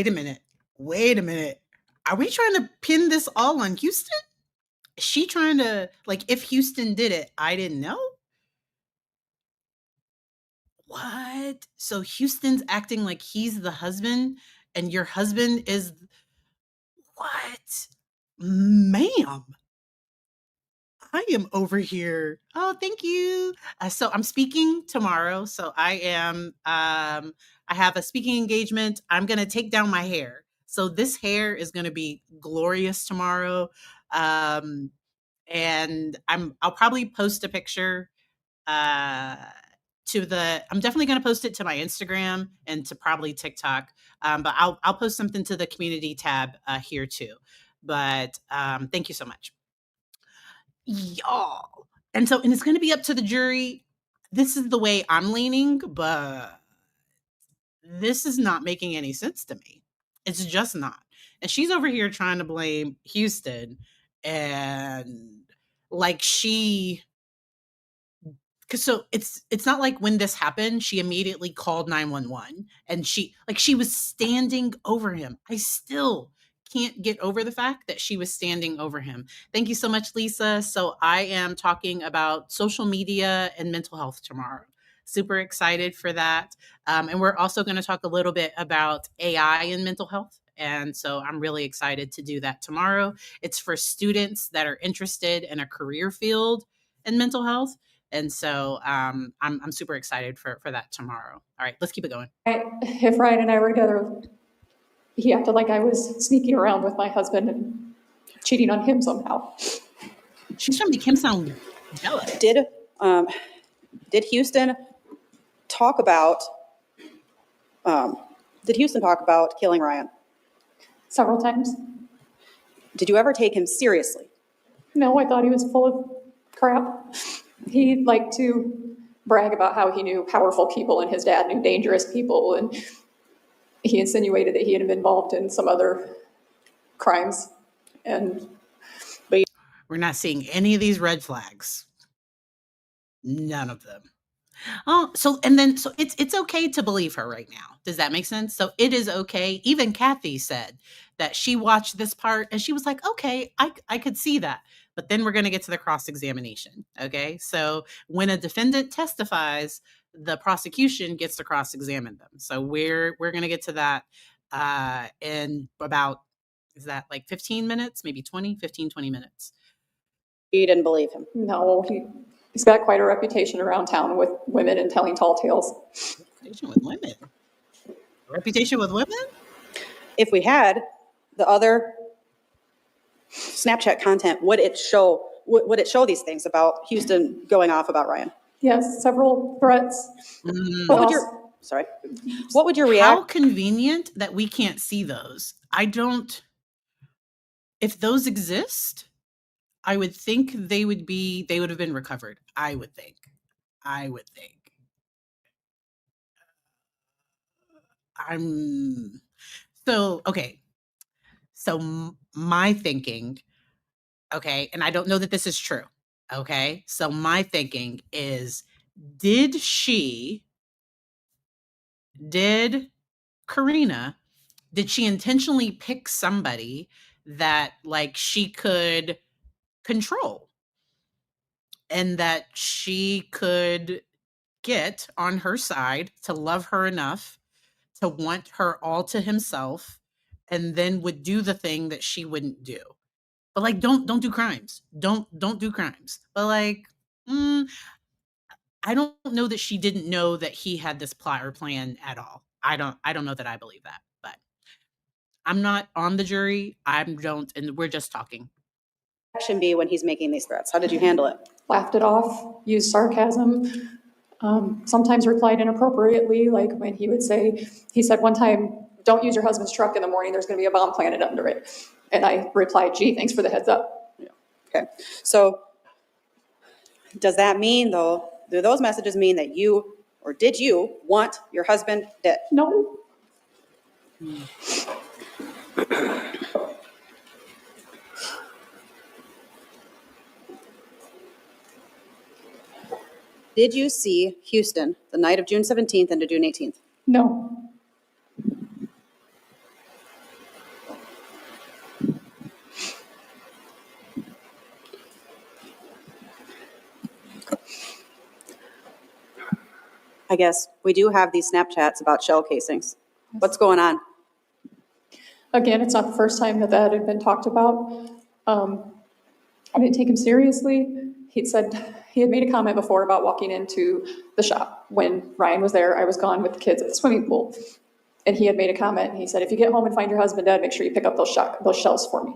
Wait a minute. Are we trying to pin this all on Huston? Is she trying to, like, if Huston did it, I didn't know? What? So Huston's acting like he's the husband and your husband is what? Ma'am. I am over here. Oh, thank you. So I'm speaking tomorrow. So I have a speaking engagement. I'm going to take down my hair. So this hair is going to be glorious tomorrow. And I'll probably post a picture I'm definitely going to post it to my Instagram and to probably TikTok. But I'll post something to the community tab here too. But thank you so much. Y'all. And it's going to be up to the jury. This is the way I'm leaning, but this is not making any sense to me. It's just not. And she's over here trying to blame Huston and like so it's not like when this happened, she immediately called 911 and she was standing over him. I still can't get over the fact that she was standing over him. Thank you so much, Lisa. So I am talking about social media and mental health tomorrow. Super excited for that. And we're also going to talk a little bit about AI and mental health. And so I'm really excited to do that tomorrow. It's for students that are interested in a career field in mental health. And so I'm super excited for that tomorrow. All right, let's keep it going. If Ryan and I were together, he acted like I was sneaking around with my husband and cheating on him somehow. She's trying to make him sound jealous. Did Huston talk about killing Ryan? Several times. Did you ever take him seriously? No, I thought he was full of crap. He liked to brag about how he knew powerful people and his dad knew dangerous people, and he insinuated that he had been involved in some other crimes. But we're not seeing any of these red flags. None of them. Oh, so it's okay to believe her right now. Does that make sense? So it is okay. Even Kathy said that she watched this part and she was like, okay, I could see that. But then we're going to get to the cross-examination. Okay. So when a defendant testifies, the prosecution gets to cross-examine them. So we're going to get to that in about, is that like 15 minutes, maybe 20 minutes. You didn't believe him? No, he's got quite a reputation around town with women and telling tall tales. Reputation with women? Reputation with women? If we had the other Snapchat content, would it show these things about Huston going off about Ryan? Yes, several threats. What But would what would your How reaction? convenient that we can't see those. I don't, if those exist, I would think they would have been recovered. I would think. I'm so okay. So my thinking, okay, and I don't know that this is true. Okay. So my thinking is, did Karina, did she intentionally pick somebody that like she could control and that she could get on her side to love her enough to want her all to himself, and then would do the thing that she wouldn't do? But like, don't do crimes. Don't do crimes. But like, I don't know that she didn't know that he had this plot or plan at all. I don't know that I believe that. But I'm not on the jury. I don't, and we're just talking. Reaction be when he's making these threats? How did you handle it? laughed it off, used sarcasm, sometimes replied inappropriately, like when he would say, he said one time, "Don't use your husband's truck in the morning, there's gonna be a bomb planted under it." And I replied, "Gee, thanks for the heads up." Okay. So does that mean, though, do those messages mean that you, or did you want your husband dead? No, Did you see Huston the night of June 17th into June 18th? no, I guess we do have these Snapchats about shell casings. What's going on? again, it's not the first time that that had been talked about. I didn't take him seriously. He had made a comment before about walking into the shop. When Ryan was there, I was gone with the kids at the swimming pool. And he had made a comment, and he said, "If you get home and find your husband dead, make sure you pick up those shells for me."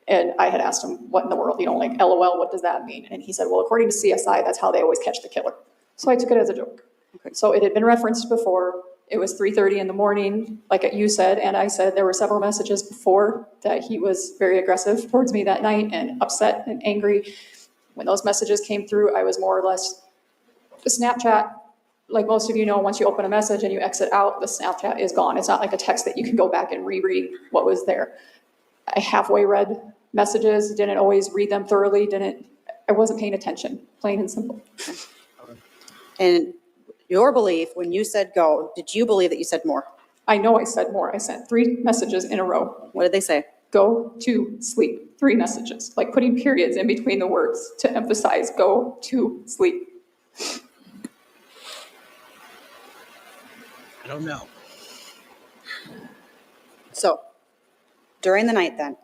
And I had asked him, what in the world, like, LOL, what does that mean? And he said, "Well, according to CSI, that's how they always catch the killer." So I took it as a joke. Okay. So it had been referenced before. It was 3:30 in the morning, like you said, and I said there were several messages before that he was very aggressive towards me that night and upset and angry. When those messages came through, I was more or less, the Snapchat, like most of you know, once you open a message and you exit out, the Snapchat is gone. It's not like a text that you can go back and reread what was there. I halfway read messages, didn't always read them thoroughly, I wasn't paying attention, plain and simple. And your belief, when you said go, did you believe that you said more? I know I said more. I sent 3 messages in a row. What did they say? Go to sleep. 3 messages, like putting periods in between the words to emphasize go to sleep. I don't know. So during the night then,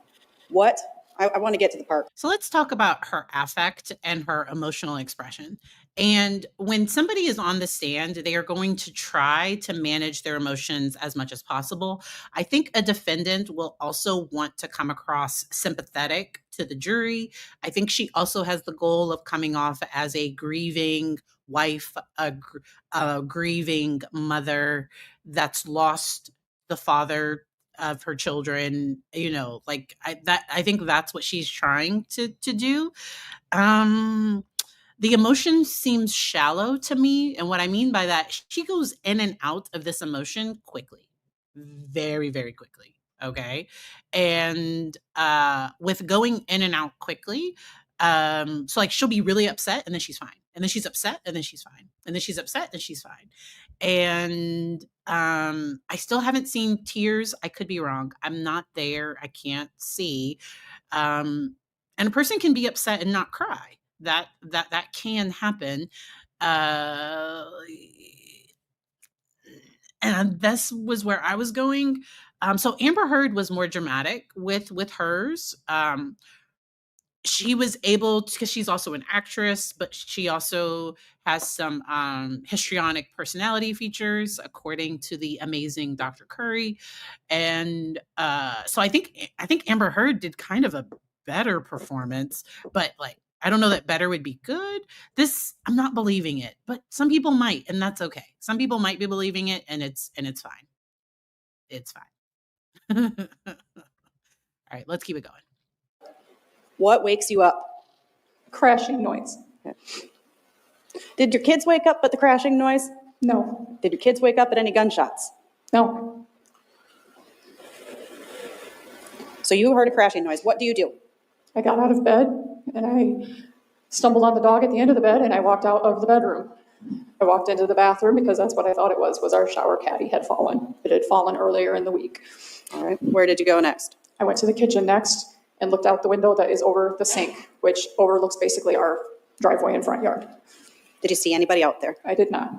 I want to get to the part. So let's talk about her affect and her emotional expression. And when somebody is on the stand, they are going to try to manage their emotions as much as possible. I think a defendant will also want to come across sympathetic to the jury. I think she also has the goal of coming off as a grieving wife, a grieving mother that's lost the father of her children, I think that's what she's trying to do. The emotion seems shallow to me, and what I mean by that, she goes in and out of this emotion quickly, very, very quickly. Okay. And with going in and out quickly, so like she'll be really upset and then she's fine, and then she's upset and then she's fine, and then she's upset and she's fine. And I still haven't seen tears. I could be wrong. I'm not there. I can't see. And a person can be upset and not cry. That can happen. And this was where I was going. So Amber Heard was more dramatic with hers. She was able to, because she's also an actress, but she also has some histrionic personality features, according to the amazing Dr. Curry. And so I think Amber Heard did kind of a better performance, but like, I don't know that better would be good. This, I'm not believing it, but some people might, and that's okay. Some people might be believing it, and it's fine. It's fine. All right, let's keep it going. What wakes you up? Crashing noise. Did your kids wake up at the crashing noise? No, Did your kids wake up at any gunshots? no. So you heard a crashing noise. What do you do? I got out of bed and I stumbled on the dog at the end of the bed and I walked out of the bedroom. I walked into the bathroom because that's what I thought it was our shower caddy had fallen. It had fallen earlier in the week. All right. Where did you go next? I went to the kitchen next and looked out the window that is over the sink, which overlooks basically our driveway and front yard. Did you see anybody out there? I did not.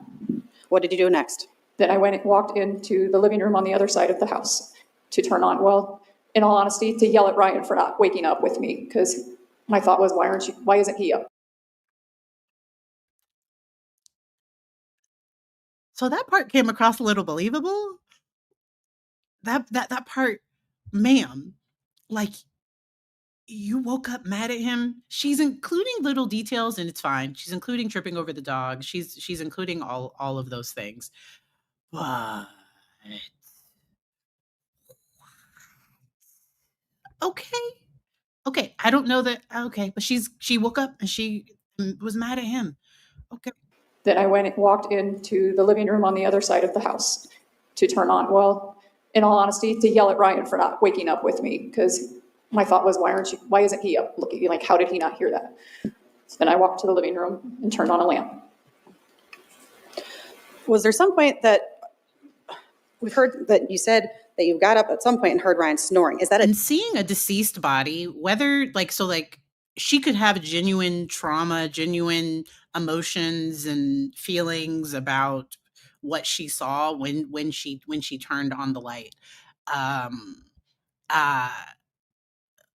What did you do next? Then I went and walked into the living room on the other side of the house to turn on, well, in all honesty, to yell at Ryan for not waking up with me, because my thought was, why isn't he up? So that part came across a little believable. That part, ma'am, like, you woke up mad at him. She's including little details, and it's fine. She's including tripping over the dog. She's including all of those things. But okay, I don't know that. Okay, but she woke up and she was mad at him. Okay. Then I went and walked into the living room on the other side of the house to turn on, well, in all honesty, to yell at Ryan for not waking up with me, because my thought was, why isn't he up? Looking like, how did he not hear that? So then I walked to the living room and turned on a lamp. Was there some point that we've heard that you said that you got up at some point and heard Ryan snoring? Is that And seeing a deceased body, whether like, so like, she could have genuine trauma, genuine emotions and feelings about what she saw when she turned on the light. Uh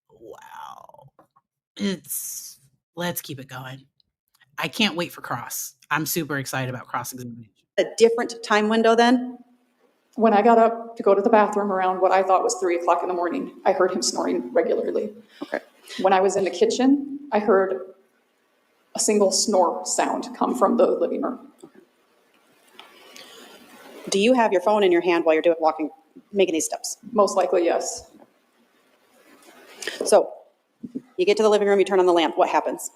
wow. Let's keep it going. I can't wait for Cross. I'm super excited about cross examination. a different time window then? When I got up to go to the bathroom around what I thought was 3 o'clock in the morning, I heard him snoring regularly. Okay. When I was in the kitchen, I heard a single snore sound come from the living room. Do you have your phone in your hand while you're making these steps? Most likely, yes. So you get to the living room, you turn on the lamp. What happens?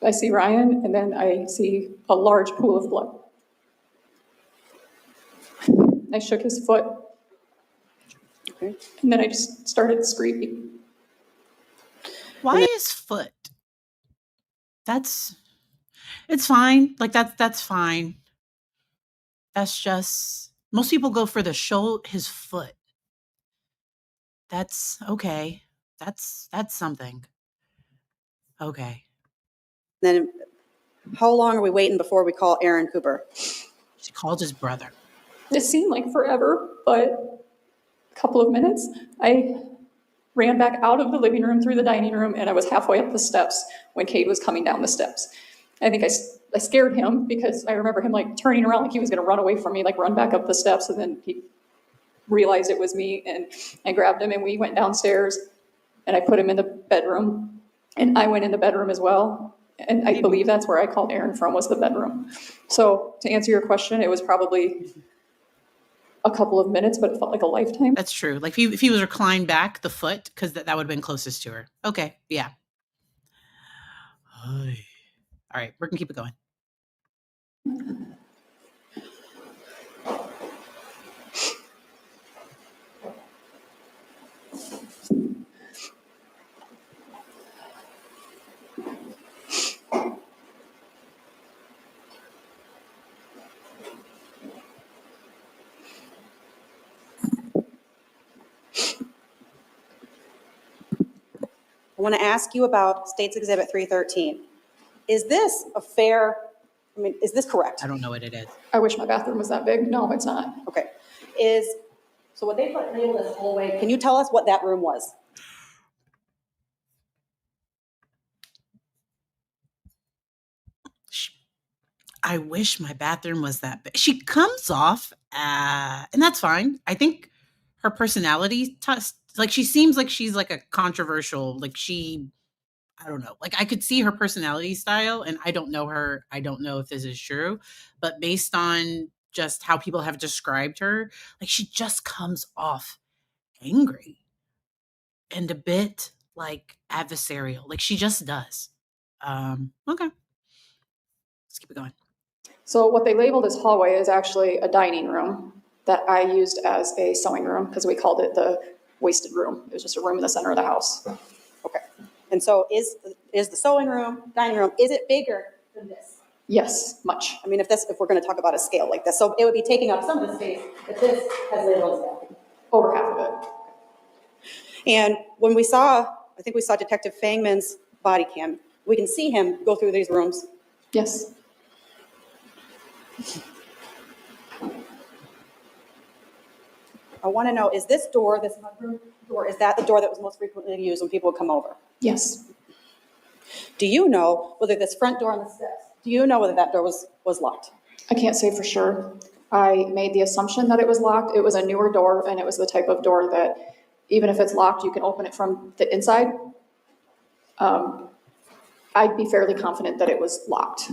I see Ryan, and then I see a large pool of blood. I shook his foot, Okay. and then I just started screaming. Why is foot? It's fine. Like that's fine. That's just, most people go for the shoulder, his foot. That's okay. That's something. Okay. Then how long are we waiting before we call Aaron Cooper? She called his brother. It seemed like forever, but a couple of minutes. I ran back out of the living room through the dining room, and I was halfway up the steps when Cade was coming down the steps. I think I scared him because I remember him like turning around like he was going to run away from me, like run back up the steps, and then he realized it was me, and I grabbed him and we went downstairs, and I put him in the bedroom, and I went in the bedroom as well. And I believe that's where I called Aaron from, was the bedroom. So to answer your question, it was probably a couple of minutes, but it felt like a lifetime. That's true. Like if he was reclined back the foot, because that would have been closest to her. Okay. Yeah. All right. We're gonna keep it going. I want to ask you about State's Exhibit 313. Is this is this correct? I don't know what it is. I wish my bathroom was that big. No, it's not. Okay. So what they put labeled as hallway, can you tell us what that room was? I wish my bathroom was that big. She comes off, and that's fine. I think her personality like she seems like she's like a controversial, like I don't know. Like I could see her personality style and I don't know her. I don't know if this is true, but based on just how people have described her, like she just comes off angry and a bit like adversarial. Like she just does. Okay. Let's keep it going. So what they labeled as hallway is actually a dining room that I used as a sewing room because we called it the wasted room. It was just a room in the center of the house. Okay. And so is the sewing room, dining room, is it bigger than this? Yes, much. I mean, if we're going to talk about a scale like this, so it would be taking up some of the space that this has labeled as. Over half of it. And when we saw, I think we saw Detective Fangman's body cam, we can see him go through these rooms. Yes. I want to know, is this door, this mudroom door, is that the door that was most frequently used when people would come over? Yes. Do you know whether this front door on the steps, do you know whether that door was locked? I can't say for sure. I made the assumption that it was locked. It was a newer door, and it was the type of door that even if it's locked, you can open it from the inside. I'd be fairly confident that it was locked.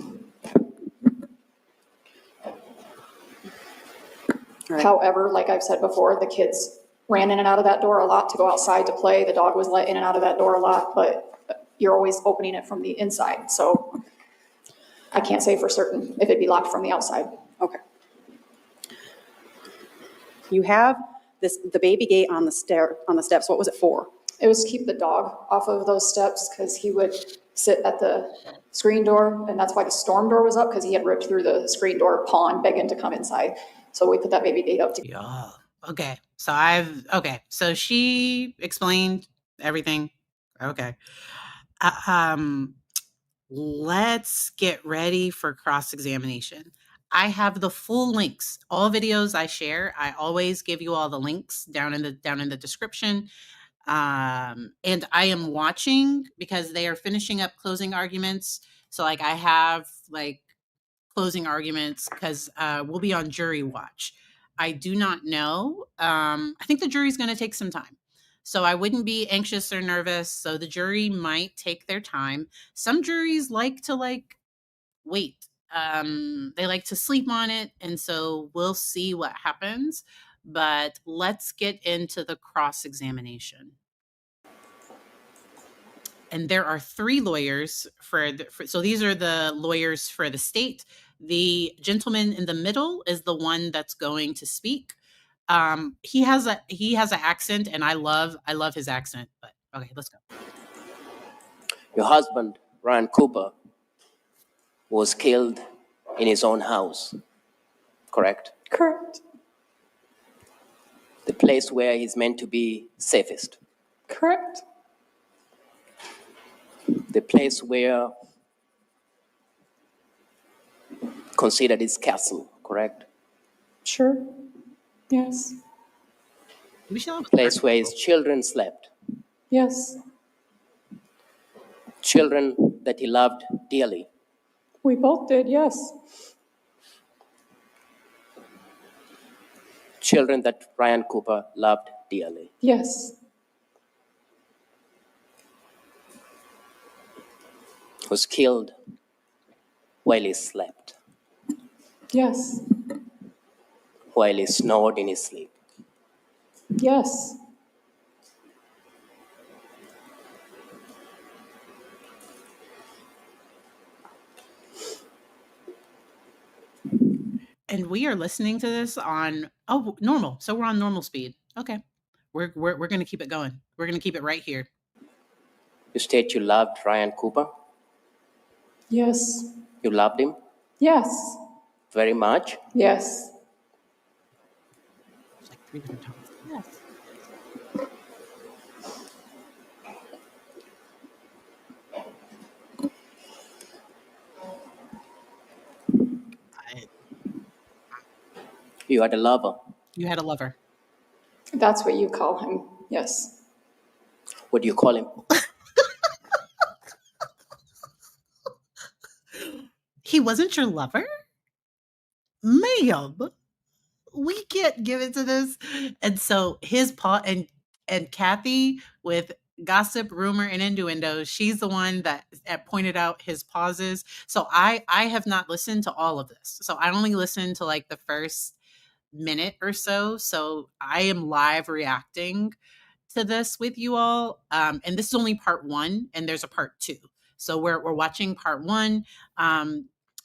Right. However, like I've said before, the kids ran in and out of that door a lot to go outside to play. The dog was let in and out of that door a lot, but you're always opening it from the inside. So I can't say for certain if it'd be locked from the outside. Okay. You have the baby gate on the steps. What was it for? It was to keep the dog off of those steps because he would sit at the screen door, and that's why the storm door was up, because he had ripped through the screen door, pawing, begging to come inside. So we put that baby gate up to. Yeah. Okay. So she explained everything. Okay. Let's get ready for cross-examination. I have the full links. All videos I share, I always give you all the links down in the description. And I am watching because they are finishing up closing arguments. So like I have like closing arguments because we'll be on jury watch. I do not know. I think the jury's going to take some time. So I wouldn't be anxious or nervous. So the jury might take their time. Some juries like to wait. They like to sleep on it. And so we'll see what happens. But let's get into the cross-examination. And there are 3 lawyers so these are the lawyers for the state. The gentleman in the middle is the one that's going to speak. He has an accent, and I love his accent. But okay, let's go. Your husband, Ryan Cooper, was killed in his own house, correct? Correct. The place where he's meant to be safest. Correct. The place where considered his castle, correct? Sure. Yes. We should have a Place where his children slept. Yes. Children that he loved dearly. We both did, yes. Children that Ryan Cooper loved dearly. Yes. Was killed while he slept, Yes. while he snored in his sleep. Yes. And we are listening to this on normal. So we're on normal speed. Okay. We're going to keep it going. We're going to keep it right here. You state you loved Ryan Cooper. Yes. You loved him Yes. very much. Yes. It's like 3 different tones. Yes. You had a lover. You had a lover. That's what you call him. Yes. What do you call him? He wasn't your lover? Ma'am, we can't give it to this. And so his paw and Kathy with gossip, rumor, and innuendo, she's the one that pointed out his pauses. So I have not listened to all of this. So I only listened to like the first minute or so. So I am live reacting to this with you all. And this is only part one, and there's a part two. So we're watching part one.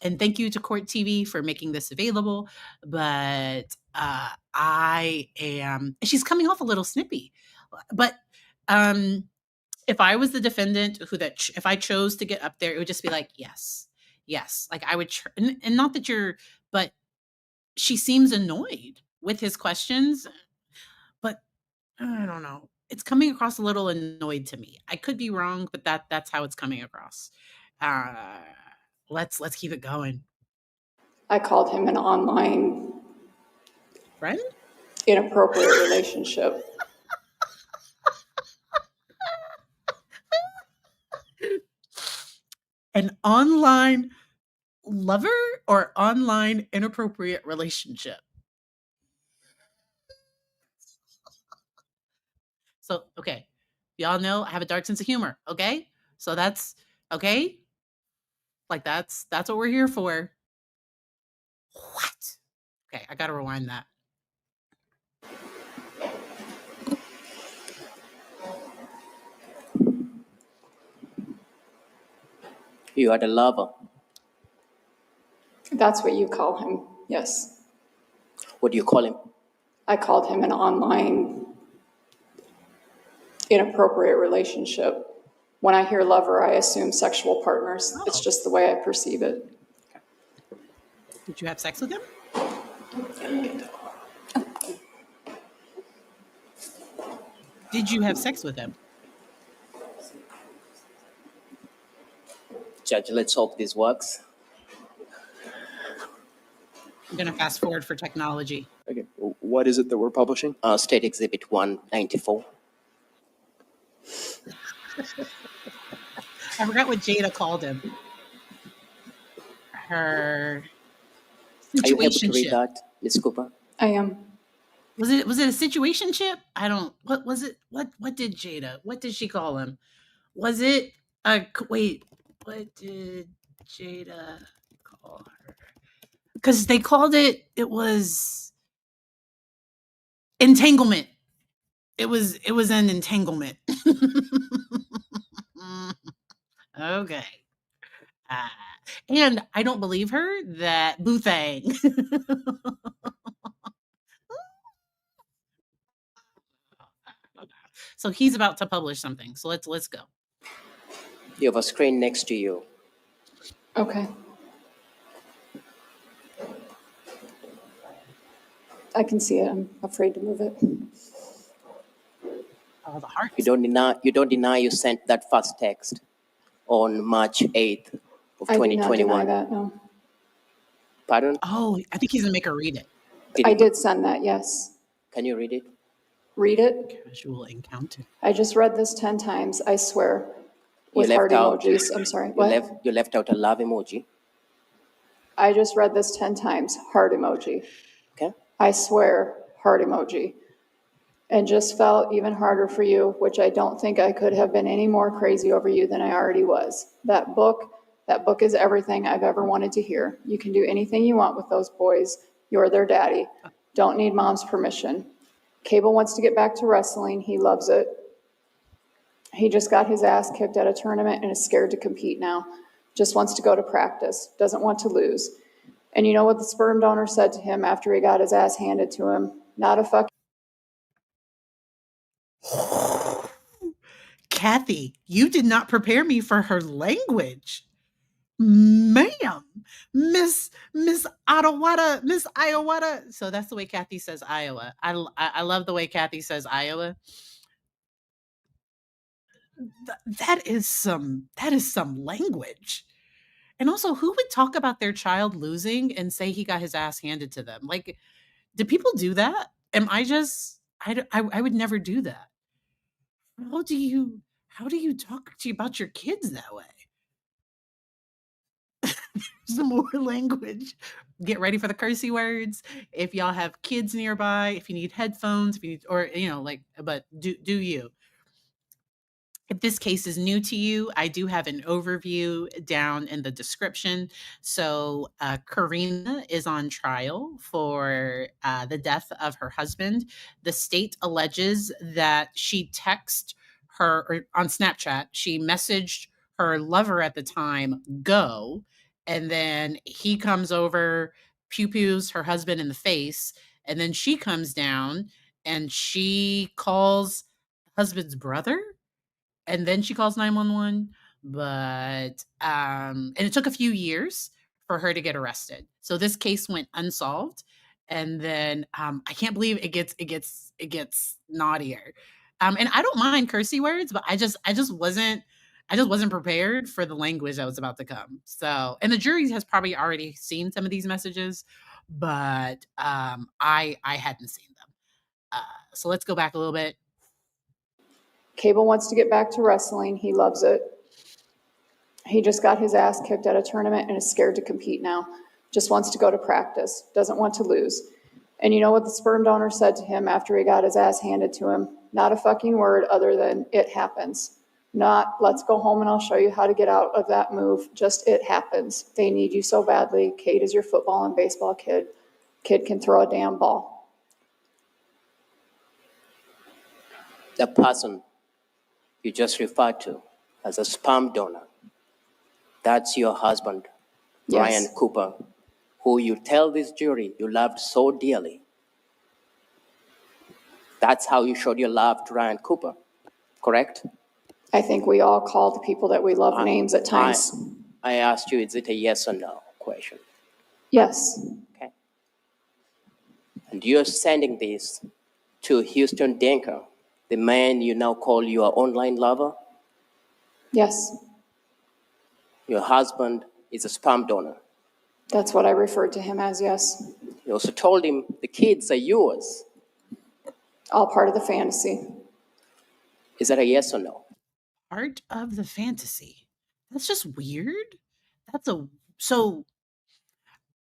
And thank you to Court TV for making this available. But I am, she's coming off a little snippy. But if I was the defendant if I chose to get up there, it would just be like, yes, yes. Like I would, and not that but she seems annoyed with his questions, but I don't know. It's coming across a little annoyed to me. I could be wrong, but that's how it's coming across. Uh, let's keep it going. I called him an online Friend? inappropriate relationship. An online lover or online inappropriate relationship? So, okay. Y'all know I have a dark sense of humor, okay? So that's okay? Like that's what we're here for. What? Okay, I got to rewind that. You are the lover. That's what you call him, yes. What do you call him? I called him an online inappropriate relationship. When I hear lover, I assume sexual partners. It's Oh. just the way I perceive it. Did you have sex with him? Did you have sex with him? Judge, let's hope this works. I'm going to fast forward for technology. Okay, what is it that we're publishing? State Exhibit 194. I forgot what Jada called him. Her Are you able to read situationship. that, Ms. Cooper? I am. Was it a situationship? I don't. What was it? What did Jada? What did she call him? Was it a wait? What did Jada call her? Because they called it. It was entanglement. It was an entanglement. Okay. And I don't believe her that boo thing. So he's about to publish something. So let's go. You have a screen next to you. Okay. I can see it. I'm afraid to move it. Oh, the heart. You don't deny you sent that first text on March 8th of I do not deny 2021. that, no. Pardon? Oh, I think he's gonna make her read it. I did send that, yes. Can you read it? Read it. Casual encounter. I just read this 10 times, I swear. With left heart out- emojis. I'm sorry. You What? you left out a love emoji. I just read this 10 times, heart emoji. Okay. I swear, heart emoji. And just felt even harder for you, which I don't think I could have been any more crazy over you than I already was. That book is everything I've ever wanted to hear. You can do anything you want with those boys. You're their daddy. Don't need mom's permission. Cable wants to get back to wrestling. He loves it. He just got his ass kicked at a tournament and is scared to compete now. Just wants to go to practice. Doesn't want to lose. And you know what the sperm donor said to him after he got his ass handed to him? Not a fuck. Kathy, you did not prepare me for her language. Ma'am, Miss Iowa. So that's the way Kathy says Iowa. I love the way Kathy says Iowa. That is some language. And also, who would talk about their child losing and say he got his ass handed to them? Like, do people do that? Am I just I would never do that. How do you talk to you about your kids that way? some more language. Get ready for the cursey words. If y'all have kids nearby, if you need headphones, if you need, or like, but do you? If this case is new to you, I do have an overview down in the description. So, Karina is on trial for the death of her husband. The state alleges that she texted her or on Snapchat, she messaged her lover at the time, go, and then he comes over, pew pews her husband in the face, and then she comes down and she calls husband's brother, and then she calls 911. But and it took a few years for her to get arrested. So this case went unsolved. And then I can't believe it gets naughtier. And I don't mind cursey words, but I just wasn't prepared for the language that was about to come. So, and the jury has probably already seen some of these messages, but I hadn't seen them. So let's go back a little bit. Cable wants to get back to wrestling. He loves it. He just got his ass kicked at a tournament and is scared to compete now. Just wants to go to practice. Doesn't want to lose. And you know what the sperm donor said to him after he got his ass handed to him? Not a fucking word other than it happens. Not let's go home and I'll show you how to get out of that move. Just it happens. They need you so badly. Kate is your football and baseball kid. Kid can throw a damn ball. The person you just referred to as a sperm donor, that's your husband, Yes. Ryan Cooper, who you tell this jury you loved so dearly. That's how you showed your love to Ryan Cooper, correct? I think we all call the people that we love names at times. I asked you, is it a yes or no question? Yes. Okay. And you're sending this to Huston Danker, the man you now call your online lover? Yes. Your husband is a sperm donor. That's what I referred to him as, yes. You also told him the kids are yours. All part of the fantasy. Is that a yes or no? Part of the fantasy. That's just weird. So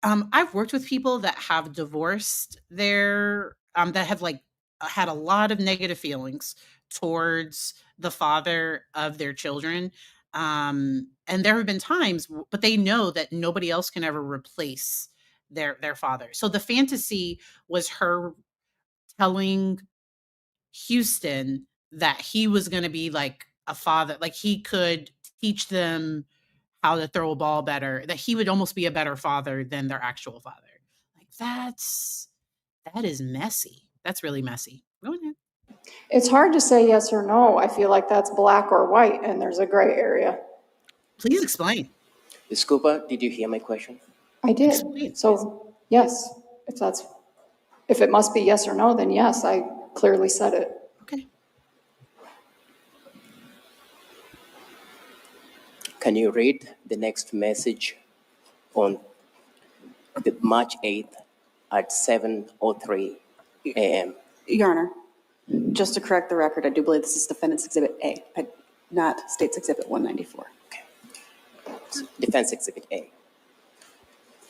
I've worked with people that have divorced their that have like had a lot of negative feelings towards the father of their children. And there have been times, but they know that nobody else can ever replace their father. So the fantasy was her telling Houston that he was going to be like a father, like he could teach them how to throw a ball better, that he would almost be a better father than their actual father. Like that is messy. That's really messy. Go ahead. It's hard to say yes or no. I feel like that's black or white, and there's a gray area. Please explain. Ms. Cooper, did you hear my question? I did. Explain. So, yes, if it must be yes or no, then yes, I clearly said it. Okay. Can you read the next message on the March 8th at 7:03 a.m.? Your Honor, just to correct the record, I do believe this is Defendant's Exhibit A, not State's Exhibit 194. Defense Exhibit A. Do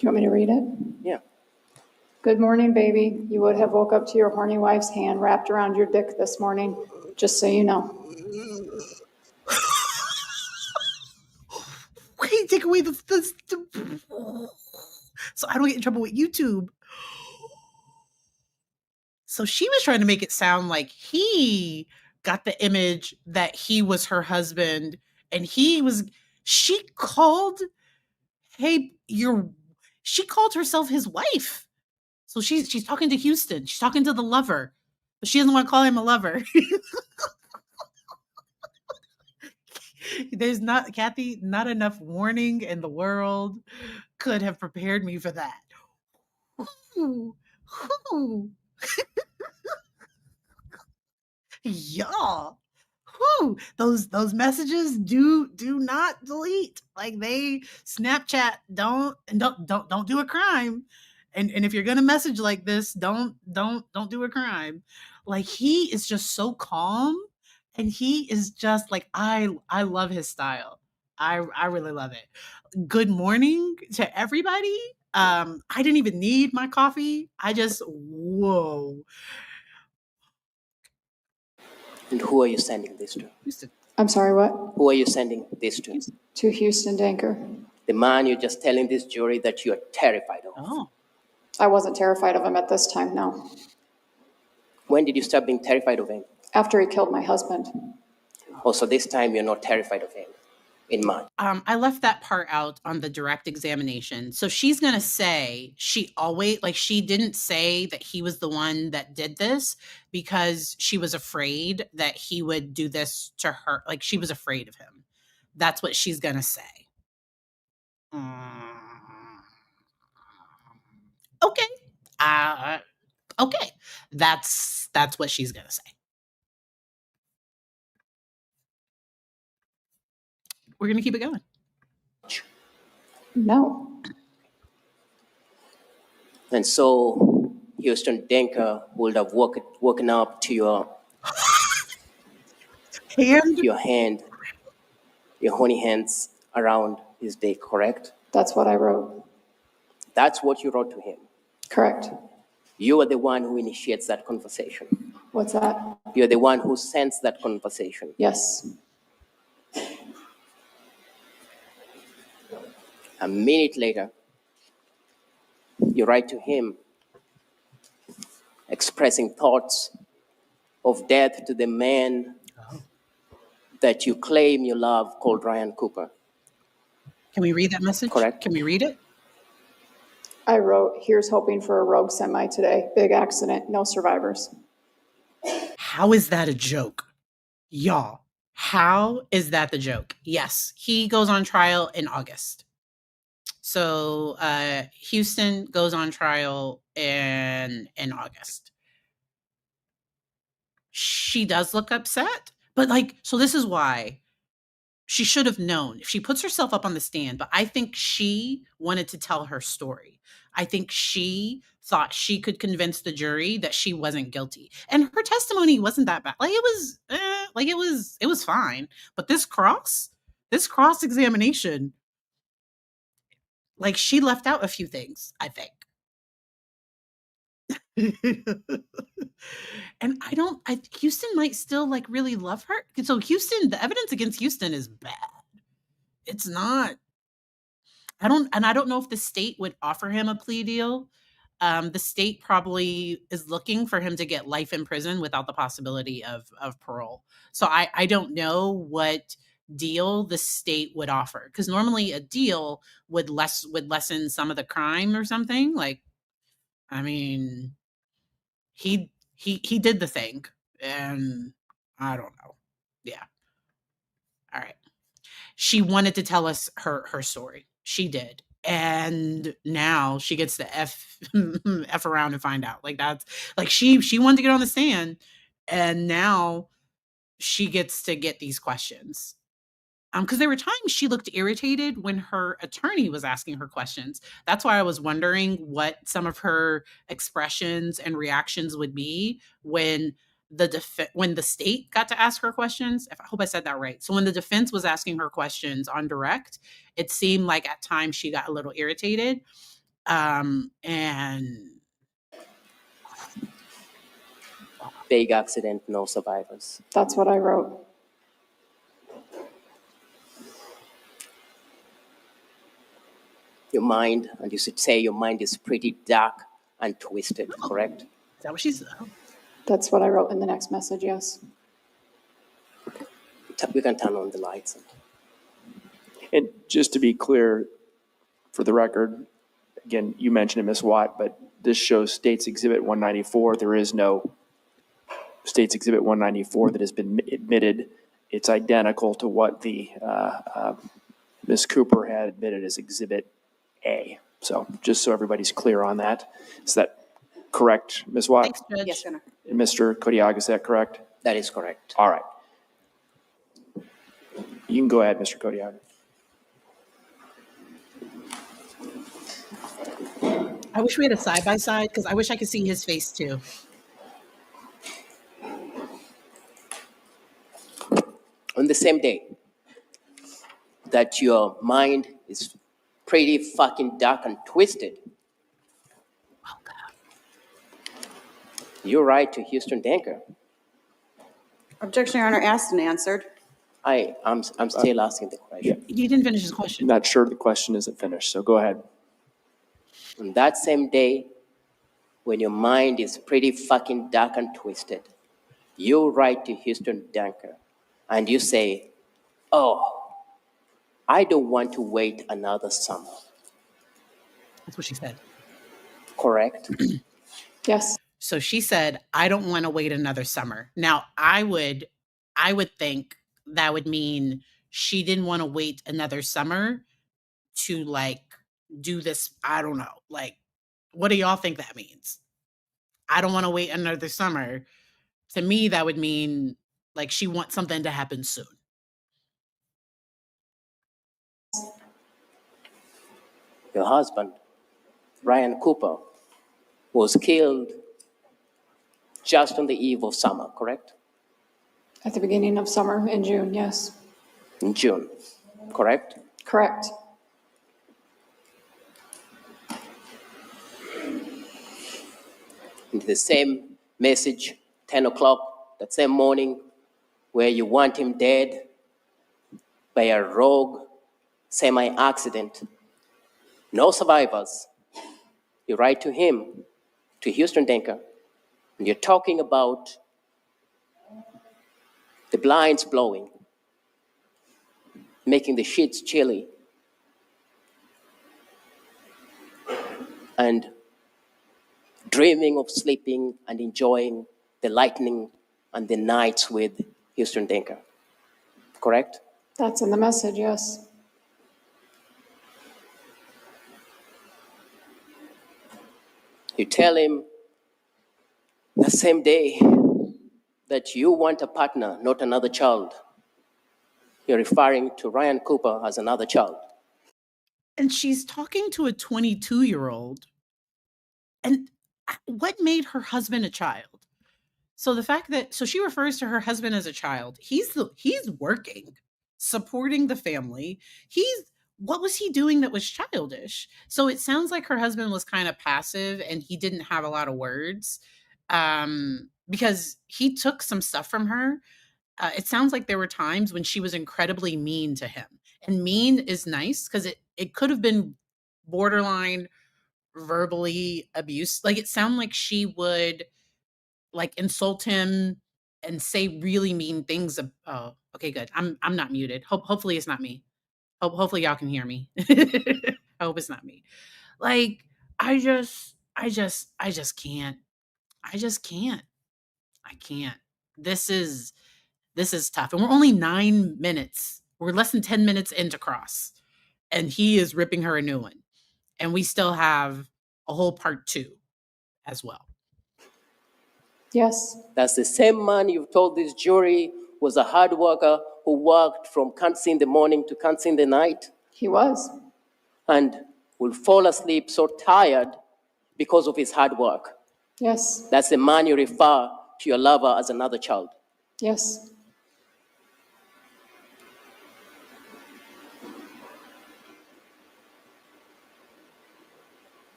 you want me to read it? Yeah. Good morning, baby. You would have woke up to your horny wife's hand wrapped around your dick this morning, just so you know. Wait, take away the so I don't get in trouble with YouTube. So she was trying to make it sound like he got the image that he was her husband, and she called, she called herself his wife. So she's talking to Houston. She's talking to the lover, but she doesn't want to call him a lover. There's not, Kathy, not enough warning in the world could have prepared me for that. Ooh, ooh. Yeah. Whew, those messages do not delete. Like they Snapchat don't do a crime. And if you're gonna message like this, don't do a crime. Like he is just so calm, and he is just like I love his style. I really love it. Good morning to everybody. I didn't even need my coffee. I just, whoa. And who are you sending this to? Houston, I'm sorry, what? Who are you sending this to? Houston. To Huston Danker. The man you're just telling this jury that you are terrified of. Oh, I wasn't terrified of him at this time, no. When did you start being terrified of him? After he killed my husband. Oh, so this time you're not terrified of him in March. I left that part out on the direct examination. So she's going to say she always, like, she didn't say that he was the one that did this because she was afraid that he would do this to her. Like, she was afraid of him. That's what she's going to say. Okay. Okay. That's what she's going to say. We're going to keep it going. No. And so Huston Danker would have woken up to your Hand. your hand, your honey hands around his dick, correct? That's what I wrote. That's what you wrote to him. Correct. You are the one who initiates that conversation. What's that? You're the one who sends that conversation. Yes. A minute later, you write to him expressing thoughts of death to the man that you claim you love called Ryan Cooper. Can we read that message? Correct. Can we read it? I wrote, here's hoping for a rogue semi today. Big accident, no survivors. How is that a joke? Y'all, how is that the joke? Yes, he goes on trial in August. So Huston goes on trial in August. She does look upset, but like, so this is why she should have known. She puts herself up on the stand, but I think she wanted to tell her story. I think she thought she could convince the jury that she wasn't guilty. And her testimony wasn't that bad. Like it was fine. But this cross examination, like she left out a few things, I think. And Huston might still like really love her. So Huston, the evidence against Huston is bad. It's not. I don't know if the state would offer him a plea deal. The state probably is looking for him to get life in prison without the possibility of parole. So I don't know what deal the state would offer, because normally a deal would lessen some of the crime or something. Like, I mean, he did the thing, and I don't know. Yeah. All right. She wanted to tell us her story. She did. And now she gets to F around and find out. Like, that's like she wanted to get on the stand, and now she gets to get these questions. Because there were times she looked irritated when her attorney was asking her questions. That's why I was wondering what some of her expressions and reactions would be when the state got to ask her questions. I hope I said that right. So when the defense was asking her questions on direct, it seemed like at times she got a little irritated. And Big accident, no survivors. That's what I wrote. Your mind, and you should say your mind is pretty dark and twisted, correct? is that what she said? That's what I wrote in the next message, yes. We can turn on the lights. And just to be clear, for the record, again, you mentioned it, Ms. Watt, but this shows State's Exhibit 194. There is no State's Exhibit 194 that has been admitted. It's identical to what the Ms. Cooper had admitted as Exhibit A. So just so everybody's clear on that. Is that correct, Ms. Watt? Thanks, Judge. Yes, Your Honor. And Mr. Kodiak, is that correct? That is correct. All right. You can go ahead, Mr. Kodiak. I wish we had a side-by-side, because I wish I could see his face too. On the same day that your mind is pretty fucking dark and twisted. You're right to Huston Danker. Objection, Your Honor, asked and answered. I'm still asking the question. He didn't finish his question. I'm not sure the question isn't finished, so go ahead. On that same day, when your mind is pretty fucking dark and twisted, you write to Huston Danker and you say, oh, I don't want to wait another summer. That's what she said. Correct? Yes. So she said, I don't want to wait another summer. Now, I would think that would mean she didn't want to wait another summer to like do this. I don't know. Like, what do y'all think that means? I don't want to wait another summer. To me, that would mean like she wants something to happen soon. Your husband, Ryan Cooper, was killed just on the eve of summer, correct? At the beginning of summer in June, yes. In June, correct? Correct. And the same message, 10 o'clock, that same morning, where you want him dead by a rogue semi-accident. No survivors. You write to him, to Huston Danker, and you're talking about the blinds blowing, making the sheets chilly, and dreaming of sleeping and enjoying the lightning and the nights with Huston Danker. Correct? That's in the message, yes. You tell him the same day that you want a partner, not another child. You're referring to Ryan Cooper as another child. And she's talking to a 22-year-old. And what made her husband a child? So the fact that she refers to her husband as a child. He's working, supporting the family. What was he doing that was childish? So it sounds like her husband was kind of passive and he didn't have a lot of words because he took some stuff from her. It sounds like there were times when she was incredibly mean to him. And mean is nice because it could have been borderline verbally abuse. Like it sounded like she would like insult him and say really mean things. Oh, okay, good. I'm not muted. Hopefully it's not me. Hopefully y'all can hear me. I hope it's not me. Like I just can't. I can't. This is tough. And we're only 9 minutes. We're less than 10 minutes into Cross. And he is ripping her a new one. And we still have a whole part 2 as well. Yes. That's the same man you've told this jury was a hard worker who worked from can't see in the morning to can't see in the night. He was. And will fall asleep so tired because of his hard work. Yes. That's the man you refer to your lover as another child. Yes.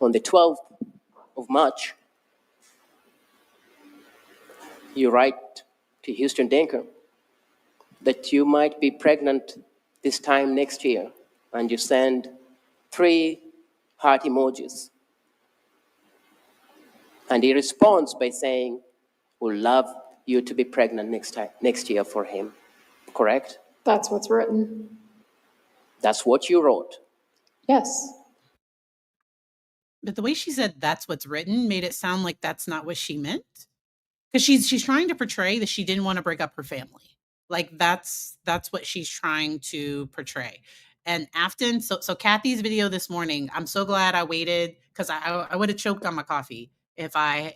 On the 12th of March, you write to Huston Danker that you might be pregnant this time next year, and you send 3 heart emojis. And he responds by saying, "Would love you to be pregnant next year for him." Correct? That's what's written. That's what you wrote. Yes. But the way she said that's what's written made it sound like that's not what she meant. Because she's trying to portray that she didn't want to break up her family. Like that's what she's trying to portray. And Afton, so Kathy's video this morning, I'm so glad I waited because I would have choked on my coffee if I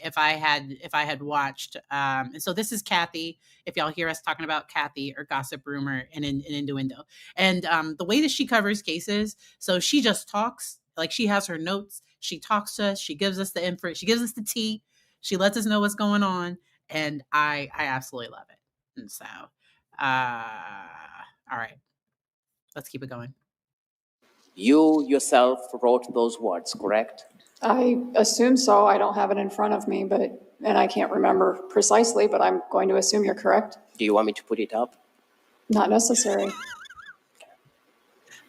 had watched. And so this is Kathy. If y'all hear us talking about Kathy or gossip, rumor, and innuendo, and the way that she covers cases, so she just talks like she has her notes. She talks to us. She gives us the info. She gives us the tea. She lets us know what's going on. and I absolutely love it. And so, all right, let's keep it going. You yourself wrote those words, correct? I assume so. I don't have it in front of me, and I can't remember precisely, but I'm going to assume you're correct. Do you want me to put it up? Not necessary.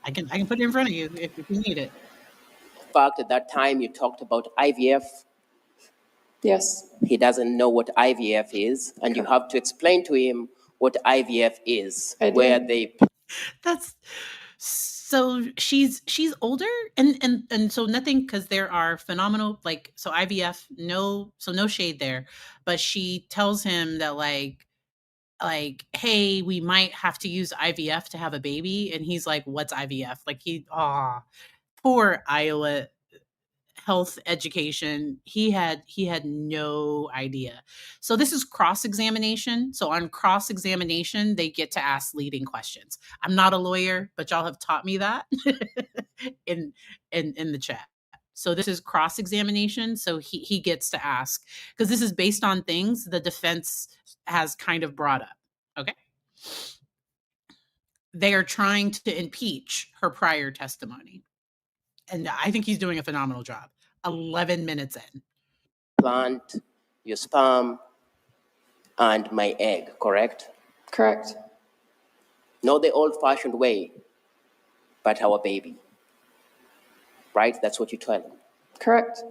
I can put it in front of you if you need it. In fact, at that time you talked about IVF. Yes. He doesn't know what IVF is, and you have to explain to him what IVF is, I did. where they That's so she's older and so nothing, because there are phenomenal, like, so IVF, no shade there, but she tells him that like, hey, we might have to use IVF to have a baby, and he's like, what's IVF? Like, poor Iowa health education, he had no idea. So this is cross examination. So on cross examination they get to ask leading questions. I'm not a lawyer, but y'all have taught me that in the chat. So this is cross examination, so he gets to ask, because this is based on things the defense has kind of brought up. Okay, they are trying to impeach her prior testimony, and I think he's doing a phenomenal job. 11 minutes in. plant your sperm and my egg, correct? Correct. Not the old-fashioned way, but our baby. Right? That's what you tell him. Correct.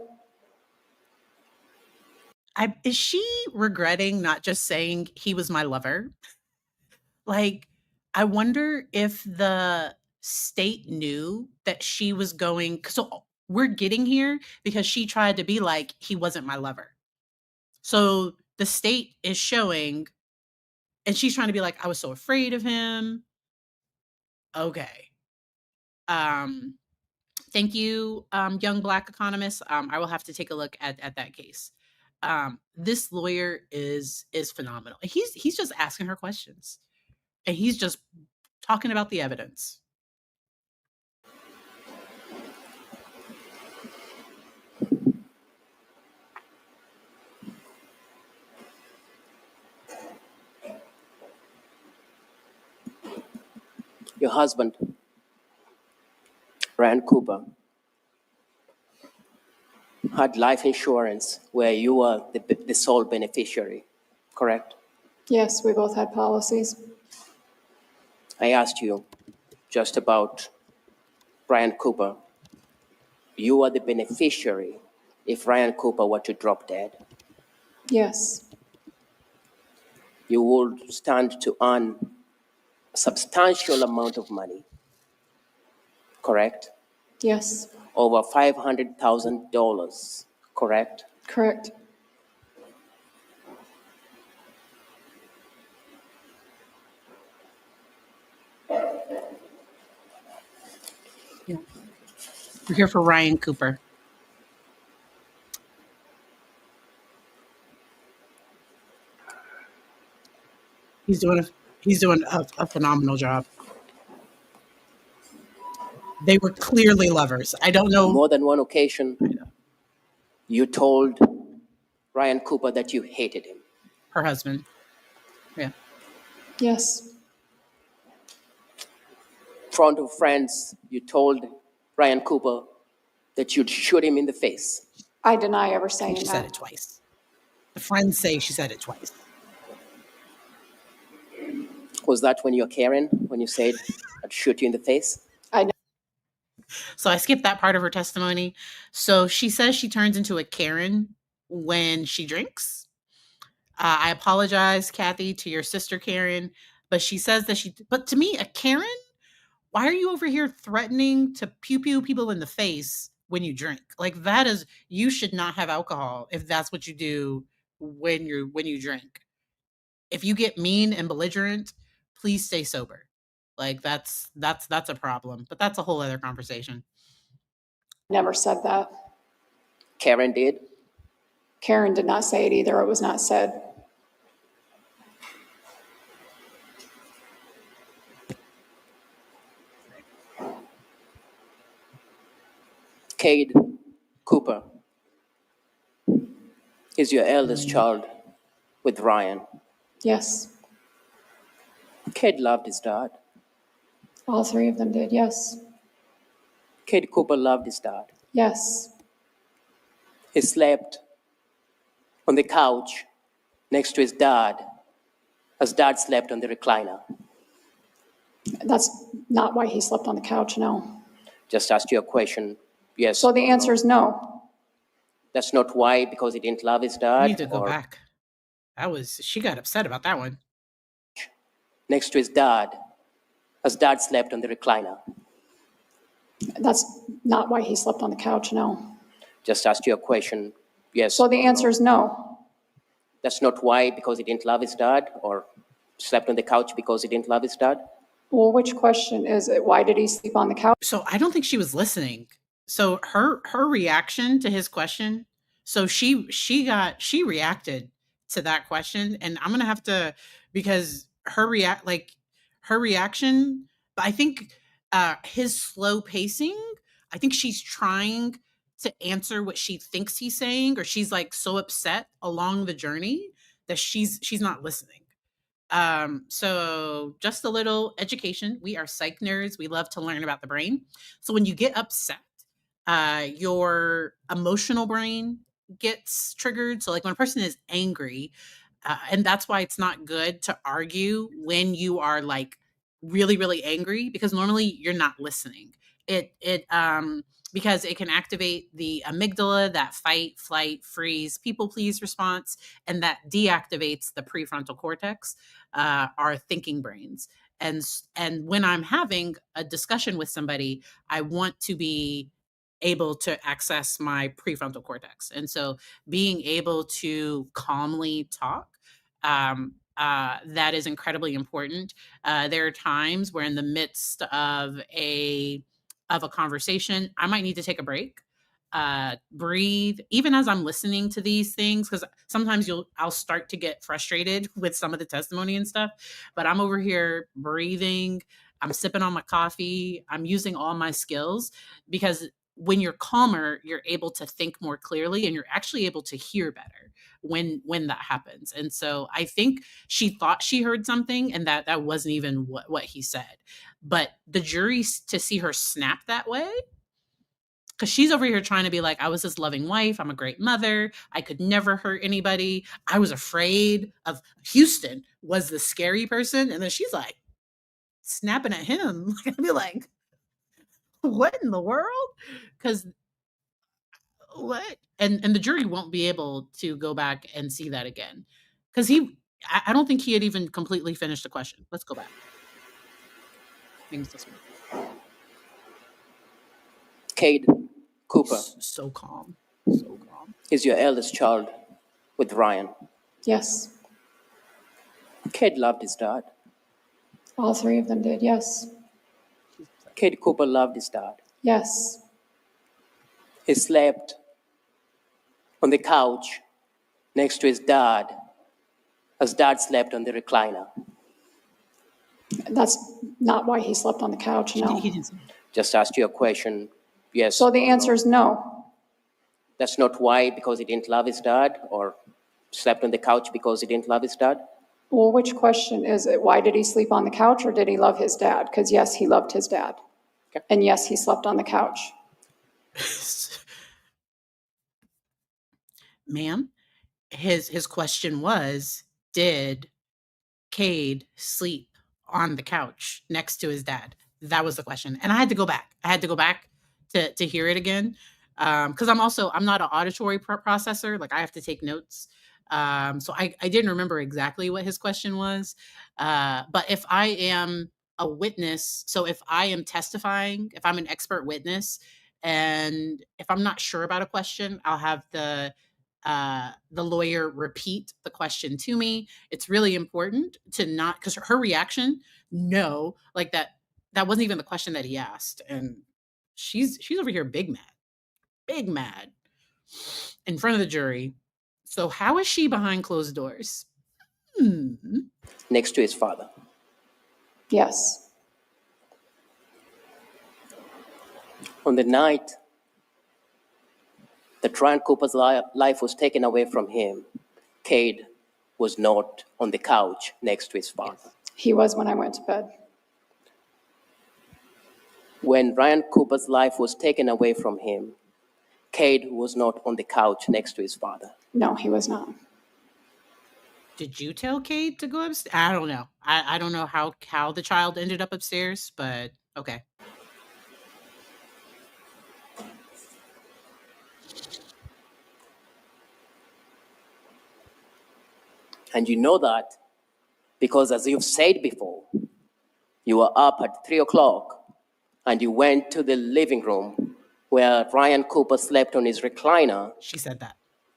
Is she regretting not just saying he was my lover? Like, I wonder if the state knew that she was going. So we're getting here because she tried to be like, he wasn't my lover. So the state is showing, and she's trying to be like, I was so afraid of him. Okay. Thank you, young Black economist. I will have to take a look at that case. This lawyer is phenomenal. He's just asking her questions, and he's just talking about the evidence. Your husband, Ryan Cooper, had life insurance where you were the sole beneficiary, correct? Yes, we both had policies. I asked you just about Ryan Cooper. You are the beneficiary if Ryan Cooper were to drop dead. Yes. You would stand to earn a substantial amount of money, correct? Yes. Over $500,000, correct? Correct. Yeah. We're here for Ryan Cooper. He's doing a phenomenal job. They were clearly lovers. I don't know. More than one occasion, you told Ryan Cooper that you hated him. Her husband. Yeah. Yes. In front of friends, you told Ryan Cooper that you'd shoot him in the face. I deny ever saying She that. said it twice. The friends say she said it twice. Was that when you're Karen, when you said I'd shoot you in the face? So I skipped that part of her testimony. So she says she turns into a Karen when she drinks. I apologize, Kathy, to your sister Karen, but she says that but to me, a Karen, why are you over here threatening to pew pew people in the face when you drink? Like, you should not have alcohol if that's what you do when you drink. If you get mean and belligerent, please stay sober. Like, that's a problem, but that's a whole other conversation. Never said that. Karen did? Karen did not say it either. It was not said. Cade Cooper is your eldest child. with Ryan? Yes. Kid loved his dad. All three of them did. Yes. Kid Cooper loved his dad. Yes. He slept on the couch next to his dad as dad slept on the recliner. That's not why he slept on the couch, no. Just asked you a question. Yes. So the or answer no. is no. That's not why, because he didn't love his You dad? need to go or back. She got upset about that one. Next to his dad as dad slept on the recliner. That's not why he slept on the couch, no. Just asked you a question. Yes. So the or answer no. is no. That's not why, because he didn't love his dad? Or slept on the couch because he didn't love his dad? Well, which question is it? Why did he sleep on the couch? So I don't think she was listening. So her reaction to his question, so she reacted to that question, and I'm gonna have to, because her reaction, I think his slow pacing, I think she's trying to answer what she thinks he's saying, or she's like so upset along the journey that she's not listening. So just a little education. We are psych nerds. We love to learn about the brain. So when you get upset, your emotional brain gets triggered. So like when a person is angry, and that's why it's not good to argue when you are like really, really angry, because normally you're not listening. It because it can activate the amygdala, that fight, flight, freeze, people please response, and that deactivates the prefrontal cortex, our thinking brains. And when I'm having a discussion with somebody, I want to be able to access my prefrontal cortex. And so being able to calmly talk, that is incredibly important. There are times where in the midst of a conversation, I might need to take a break, breathe, even as I'm listening to these things, because sometimes I'll start to get frustrated with some of the testimony and stuff, but I'm over here breathing, I'm sipping on my coffee, I'm using all my skills, because when you're calmer, you're able to think more clearly, and you're actually able to hear better when that happens. And so I think she thought she heard something, and that wasn't even what he said. But the jury, to see her snap that way, because she's over here trying to be like, I was this loving wife, I'm a great mother, I could never hurt anybody, I was afraid of Huston was the scary person, and then she's like snapping at him. I'd be like, what in the world? Because what? And the jury won't be able to go back and see that again, because I don't think he had even completely finished the question. Let's go back. I think it's this one. Cade Cooper So calm, so calm. is your eldest child with Ryan. Yes. Cade loved his dad. All three of them did. Yes. Cade Cooper loved his dad. Yes. He slept on the couch next to his dad as dad slept on the recliner. That's not why he slept on the couch, no. He didn't say. Just asked you a question. Yes. So the or answer no. is no. That's not why, because he didn't love his dad? Or slept on the couch because he didn't love his dad? Well, which question is it? Why did he sleep on the couch, or did he love his dad? Because yes, he loved his dad. Okay. And yes, he slept on the couch. Ma'am, his question was, did Cade sleep on the couch next to his dad? That was the question. And I had to go back. To hear it again. Because I'm not an auditory processor. Like I have to take notes. So I didn't remember exactly what his question was. But if I am a witness, so if I am testifying, if I'm an expert witness, and if I'm not sure about a question, I'll have the lawyer repeat the question to me. It's really important to not, because her reaction, no, like that wasn't even the question that he asked, and she's over here big mad in front of the jury. So how is she behind closed doors? Next to his father. Yes. On the night that Ryan Cooper's life was taken away from him, Cade was not on the couch next to his father. He was when I went to bed. When Ryan Cooper's life was taken away from him, Cade was not on the couch next to his father. No, he was not. Did you tell Kate to go upstairs? I don't know. I don't know how the child ended up upstairs, but okay. And you know that because, as you've said before, you were up at 3 o'clock and you went to the living room where Ryan Cooper slept on his recliner, She said that.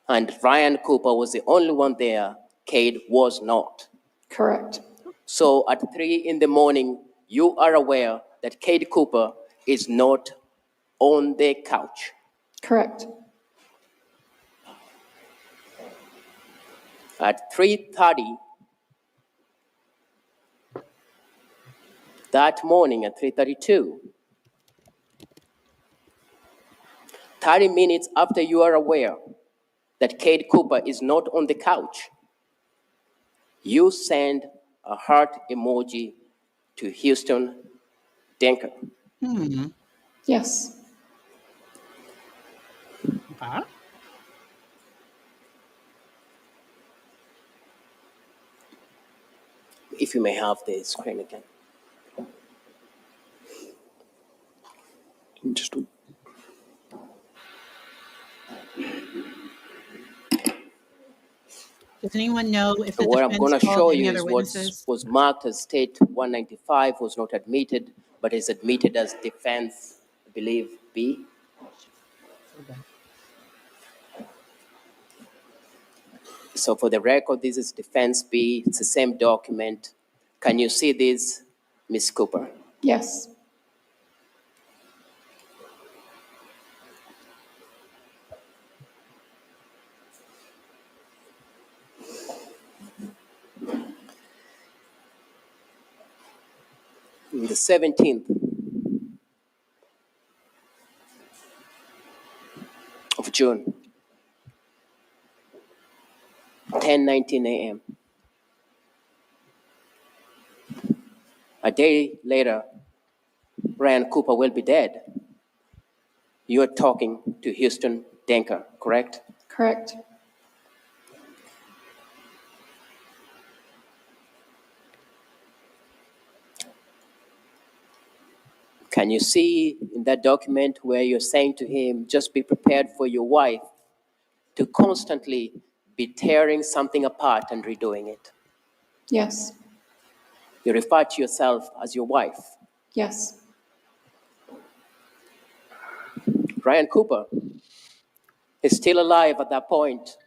and Ryan Cooper was the only one there. Cade was not. Correct. So at 3 in the morning, you are aware that Cade Cooper is not on the couch. Correct. At 3:30 that morning, at 3:32, 30 minutes after you are aware that Cade Cooper is not on the couch, you send a heart emoji to Huston Danker. Yes. Okay. If you may have the screen again. Just Does anyone know if the What I'm defense going to called show any you other is what witnesses? was marked as State 195 was not admitted, but is admitted as Defense, I believe, B. Okay. So for the record, this is Defense B. It's the same document. Can you see this, Ms. Cooper? Yes. On the 17th of June, 10:19 a.m. A day later, Ryan Cooper will be dead. You're talking to Huston Danker, correct? Correct. Can you see in that document where you're saying to him, just be prepared for your wife to constantly be tearing something apart and redoing it? Yes. You refer to yourself as your wife. Yes. Ryan Cooper is still alive at that point,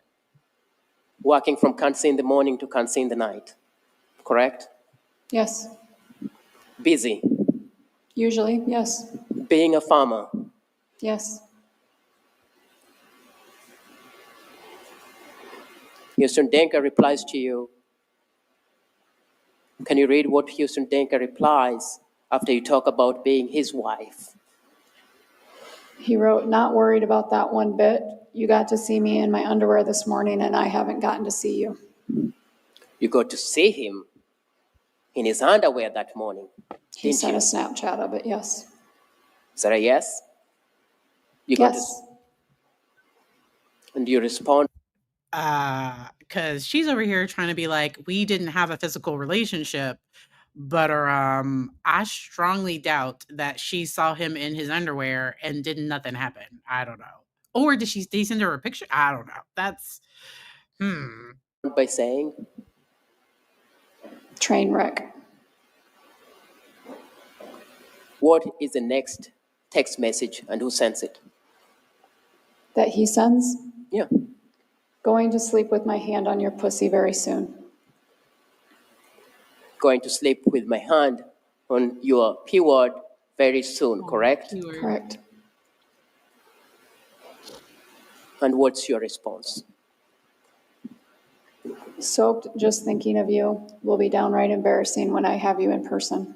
working from Kansas in the morning to Kansas in the night, correct? Yes. Busy, Usually, yes. being a farmer. Yes. Huston Danker replies to you. Can you read what Huston Danker replies after you talk about being his wife? He wrote, not worried about that one bit. You got to see me in my underwear this morning, and I haven't gotten to see you. You got to see him in his underwear that morning. He didn't sent you? a Snapchat of it, yes. Is that a yes? You got Yes. and you respond, Because she's over here trying to be like, we didn't have a physical relationship, but I strongly doubt that she saw him in his underwear and didn't nothing happen. I don't know. Or did they send her a picture? I don't know. That's by saying, Train wreck. what is the next text message and who sends it? That he sends? Yeah. Going to sleep with my hand on your pussy very soon. Going to sleep with my hand on your P-word very soon, correct? keyword. Correct. And what's your response? Soaked just thinking of you will be downright embarrassing when I have you in person.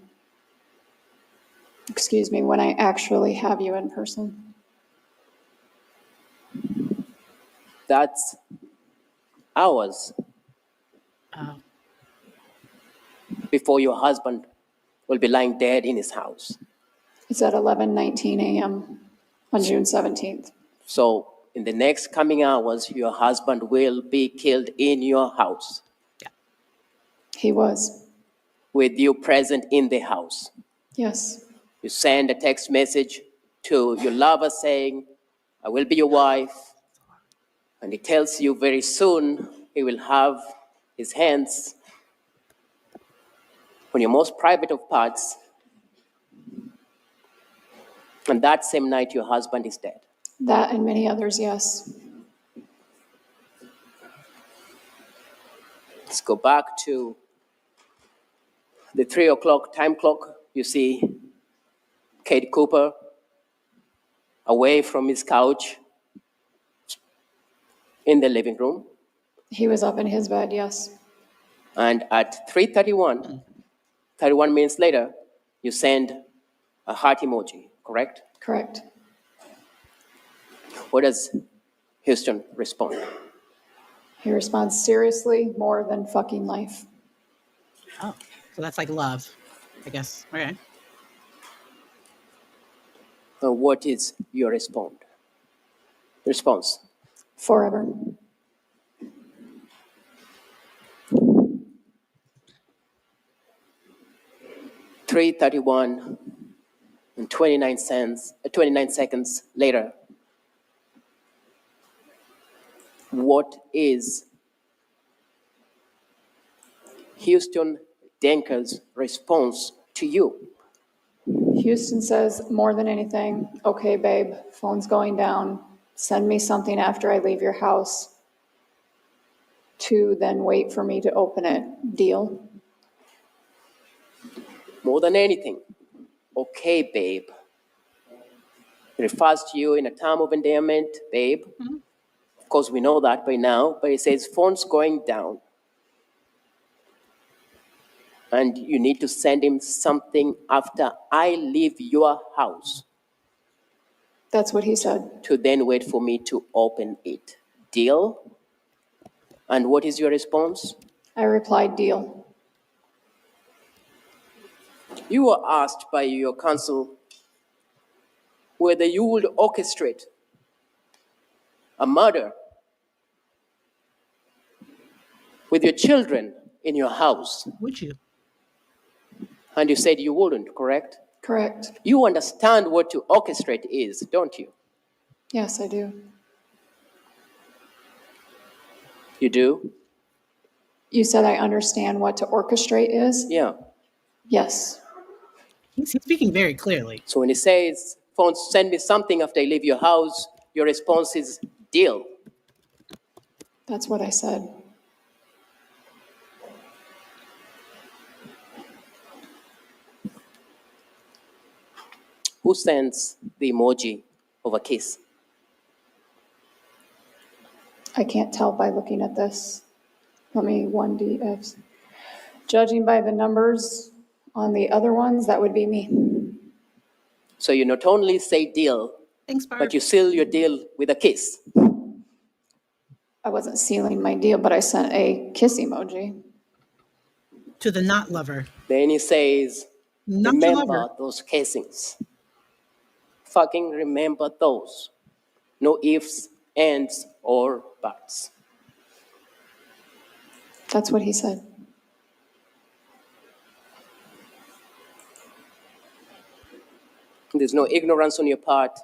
Excuse me, when I actually have you in person. That's hours Oh, before your husband will be lying dead in his house. It's at 11:19 a.m. on June 17th. So in the next coming hours, your husband will be killed in your house He was. with you present in the house. Yes. You send a text message to your lover saying, I will be your wife. And he tells you very soon he will have his hands on your most private of parts. And that same night, your husband is dead. That and many others, yes. Let's go back to the 3 o'clock time clock. You see Karina Cooper away from his couch in the living room. He was up in his bed, yes. And at 3:31, 31 minutes later, you send a heart emoji, correct? Correct. What does Huston respond? He responds, seriously, more than fucking life. oh, so that's like love, I guess. Okay. What is your response? Forever. $3:31 and 29 seconds later. What is Huston Danker's response to you? Huston says, more than anything, okay, babe, phone's going down. Send me something after I leave your house. 2, then wait for me to open it. Deal? More than anything, okay, babe. It refers to you in a term of endearment, babe. Mm-hmm. Of course, we know that by now, but it says phone's going down. And you need to send him something after I leave your house That's what he said. to then wait for me to open it. Deal? And what is your response? I replied, deal. You were asked by your counsel whether you would orchestrate a murder with your children in your house. Would you? And you said you wouldn't, correct? Correct. You understand what to orchestrate is, don't you? Yes, I do. You do? You said I understand what to orchestrate is? Yeah. Yes. He's speaking very clearly. So when he says, phone, send me something after I leave your house, your response is, deal. That's what I said. Who sends the emoji of a kiss? I can't tell by looking at this. Let me 1DF. Judging by the numbers on the other ones, that would be me. So you not only say deal, Thanks, Barb. but you seal your deal with a kiss. I wasn't sealing my deal, but I sent a kiss emoji. To the not lover. Then he says, Not your remember lover. those kissings. Fucking remember those. No ifs, ands, or buts. That's what he said. There's no ignorance on your part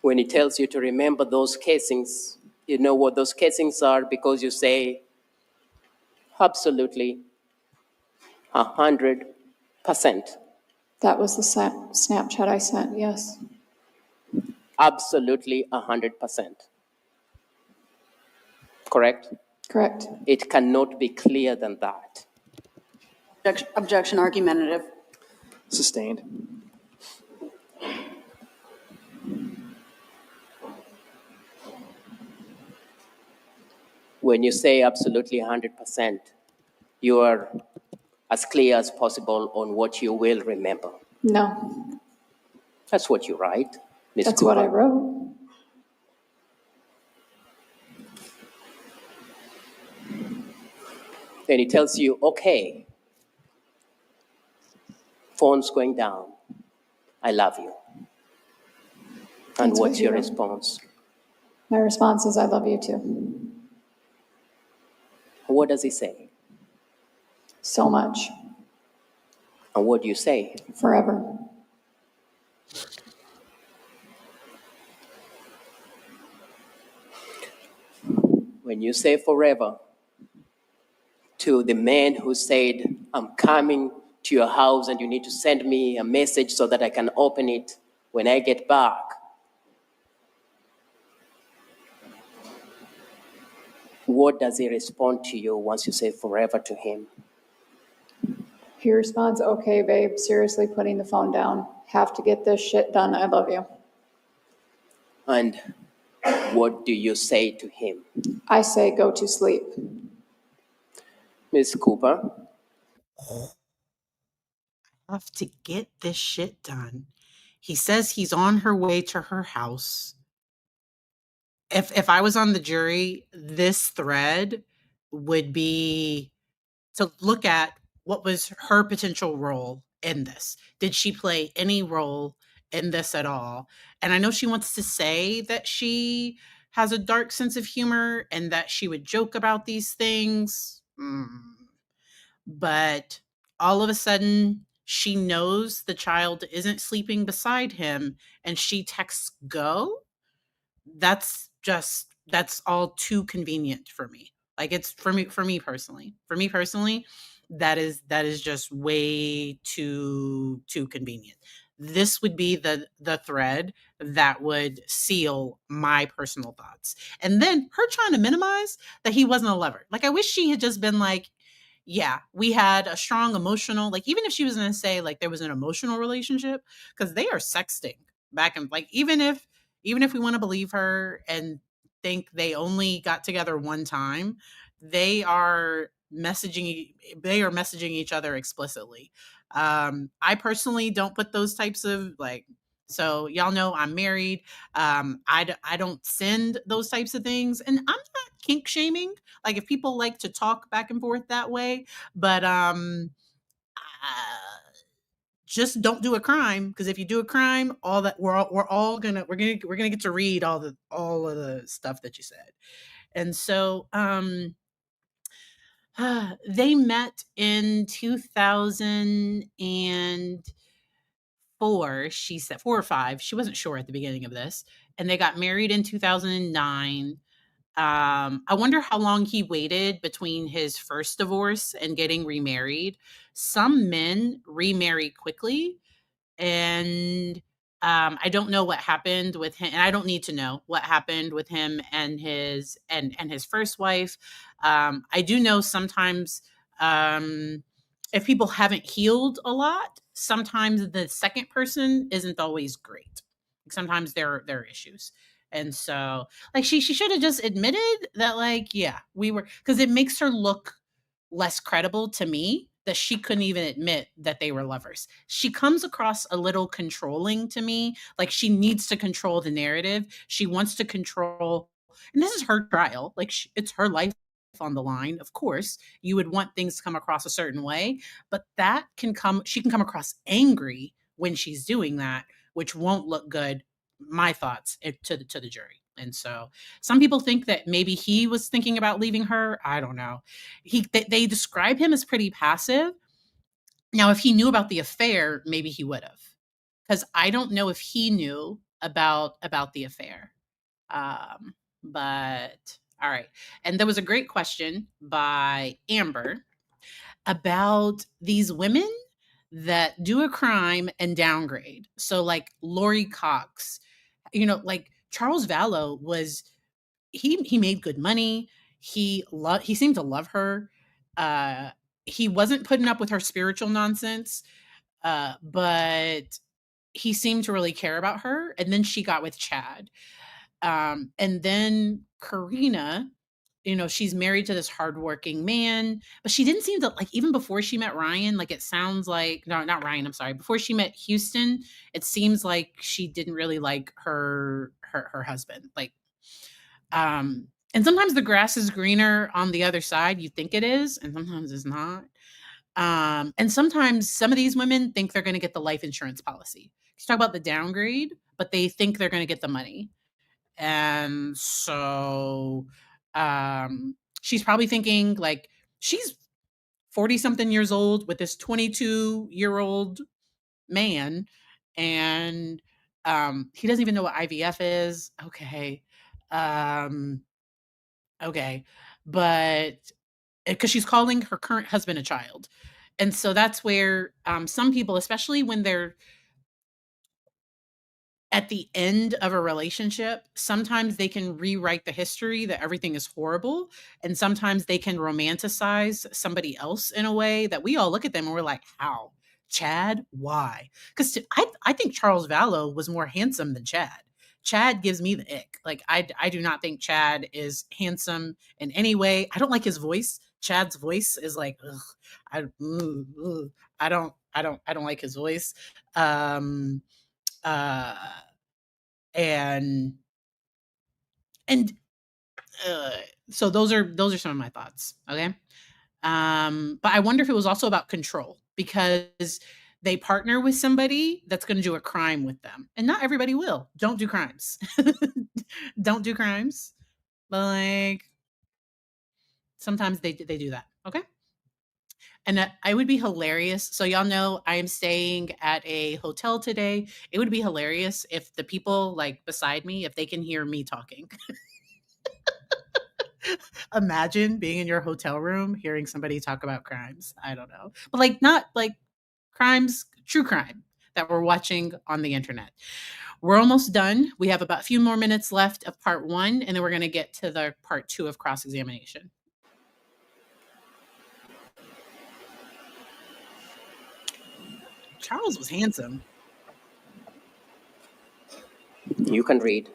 when he tells you to remember those casings. You know what those casings are because you say, absolutely, 100%. That was the Snapchat I sent, yes. Absolutely 100%. Correct? Correct. It cannot be clearer than that. Objection argumentative. Sustained. When you say absolutely 100%, you are as clear as possible on what you will remember. No, That's what you write, Ms. that's Cooper. what I wrote. and he tells you, okay, phone's going down. I love you. And That's what what's he your wrote. response? My response is, I love you too. What does he say? So much. And what do you say? Forever. When you say forever to the man who said, I'm coming to your house and you need to send me a message so that I can open it when I get back, what does he respond to you once you say forever to him? He responds, okay, babe, seriously putting the phone down. Have to get this shit done. I love you. And what do you say to him? I say, go to sleep. Ms. Cooper, Have to get this shit done. He says he's on her way to her house. If I was on the jury, this thread would be to look at what was her potential role in this. Did she play any role in this at all? And I know she wants to say that she has a dark sense of humor and that she would joke about these things. But all of a sudden, she knows the child isn't sleeping beside him and she texts go. That's all too convenient for me. Like it's for me personally, that is just way too convenient. This would be the thread that would seal my personal thoughts. And then her trying to minimize that he wasn't a lover. Like I wish she had just been like, yeah, we had a strong emotional, like even if she was going to say like there was an emotional relationship, because they are sexting back and like even if we want to believe her and think they only got together one time, they are messaging each other explicitly. I personally don't put those types of like, so y'all know I'm married. I don't send those types of things, and I'm not kink shaming. Like if people like to talk back and forth that way, but just don't do a crime, because if you do a crime, all that we're all gonna get to read all of the stuff that you said. And so they met in 2004. She said 4 or 5. She wasn't sure at the beginning of this, and they got married in 2009. I wonder how long he waited between his first divorce and getting remarried. Some men remarry quickly, and I don't know what happened with him, and I don't need to know what happened with him and his first wife. I do know sometimes um, if people haven't healed a lot, sometimes the second person isn't always great. Sometimes there are issues, and so like she should have just admitted that like yeah we were, because it makes her look less credible to me that she couldn't even admit that they were lovers. She comes across a little controlling to me, like she needs to control the narrative. She wants to control, and this is her trial. Like it's her life on the line. Of course, you would want things to come across a certain way, but she can come across angry when she's doing that, which won't look good. My thoughts to the jury. And so some people think that maybe he was thinking about leaving her. I don't know. They describe him as pretty passive. Now, if he knew about the affair, maybe he would have, because I don't know if he knew about the affair. But all right. And there was a great question by Amber about these women that do a crime and downgrade. So like Lori Cox, like Charles Vallow was, he made good money. He seemed to love her. Uh he wasn't putting up with her spiritual nonsense, but he seemed to really care about her. And then she got with Chad. And then Karina, she's married to this hardworking man, but she didn't seem to like, even before she met Ryan, like it sounds like, no, not Ryan, I'm sorry. Before she met Huston, it seems like she didn't really like her husband. Like, And sometimes the grass is greener on the other side. You think it is, and sometimes it's not. And sometimes some of these women think they're going to get the life insurance policy. You talk about the downgrade, but they think they're going to get the money. And so she's probably thinking like she's 40 something years old with this 22-year-old man, and he doesn't even know what IVF is. Okay. Um, okay. But because she's calling her current husband a child. And so that's where some people, especially when they're at the end of a relationship, sometimes they can rewrite the history that everything is horrible. And sometimes they can romanticize somebody else in a way that we all look at them and we're like, how? Chad? Why? Because I think Charles Vallow was more handsome than Chad. Chad gives me the ick. Like I do not think Chad is handsome in any way. I don't like his voice. Chad's voice is like, ugh, I don't like his voice. Um, uh, and and uh, so those are some of my thoughts. Okay, but I wonder if it was also about control because they partner with somebody that's going to do a crime with them, and not everybody will. Don't do crimes. Don't do crimes, but like sometimes they do that. Okay. And that I would be hilarious. So y'all know I am staying at a hotel today. It would be hilarious if the people like beside me, if they can hear me talking. Imagine being in your hotel room hearing somebody talk about crimes. I don't know. But like not like crimes, true crime that we're watching on the internet. We're almost done. We have about a few more minutes left of part 1 and then we're going to get to the part 2 of cross-examination. Charles was handsome. You can read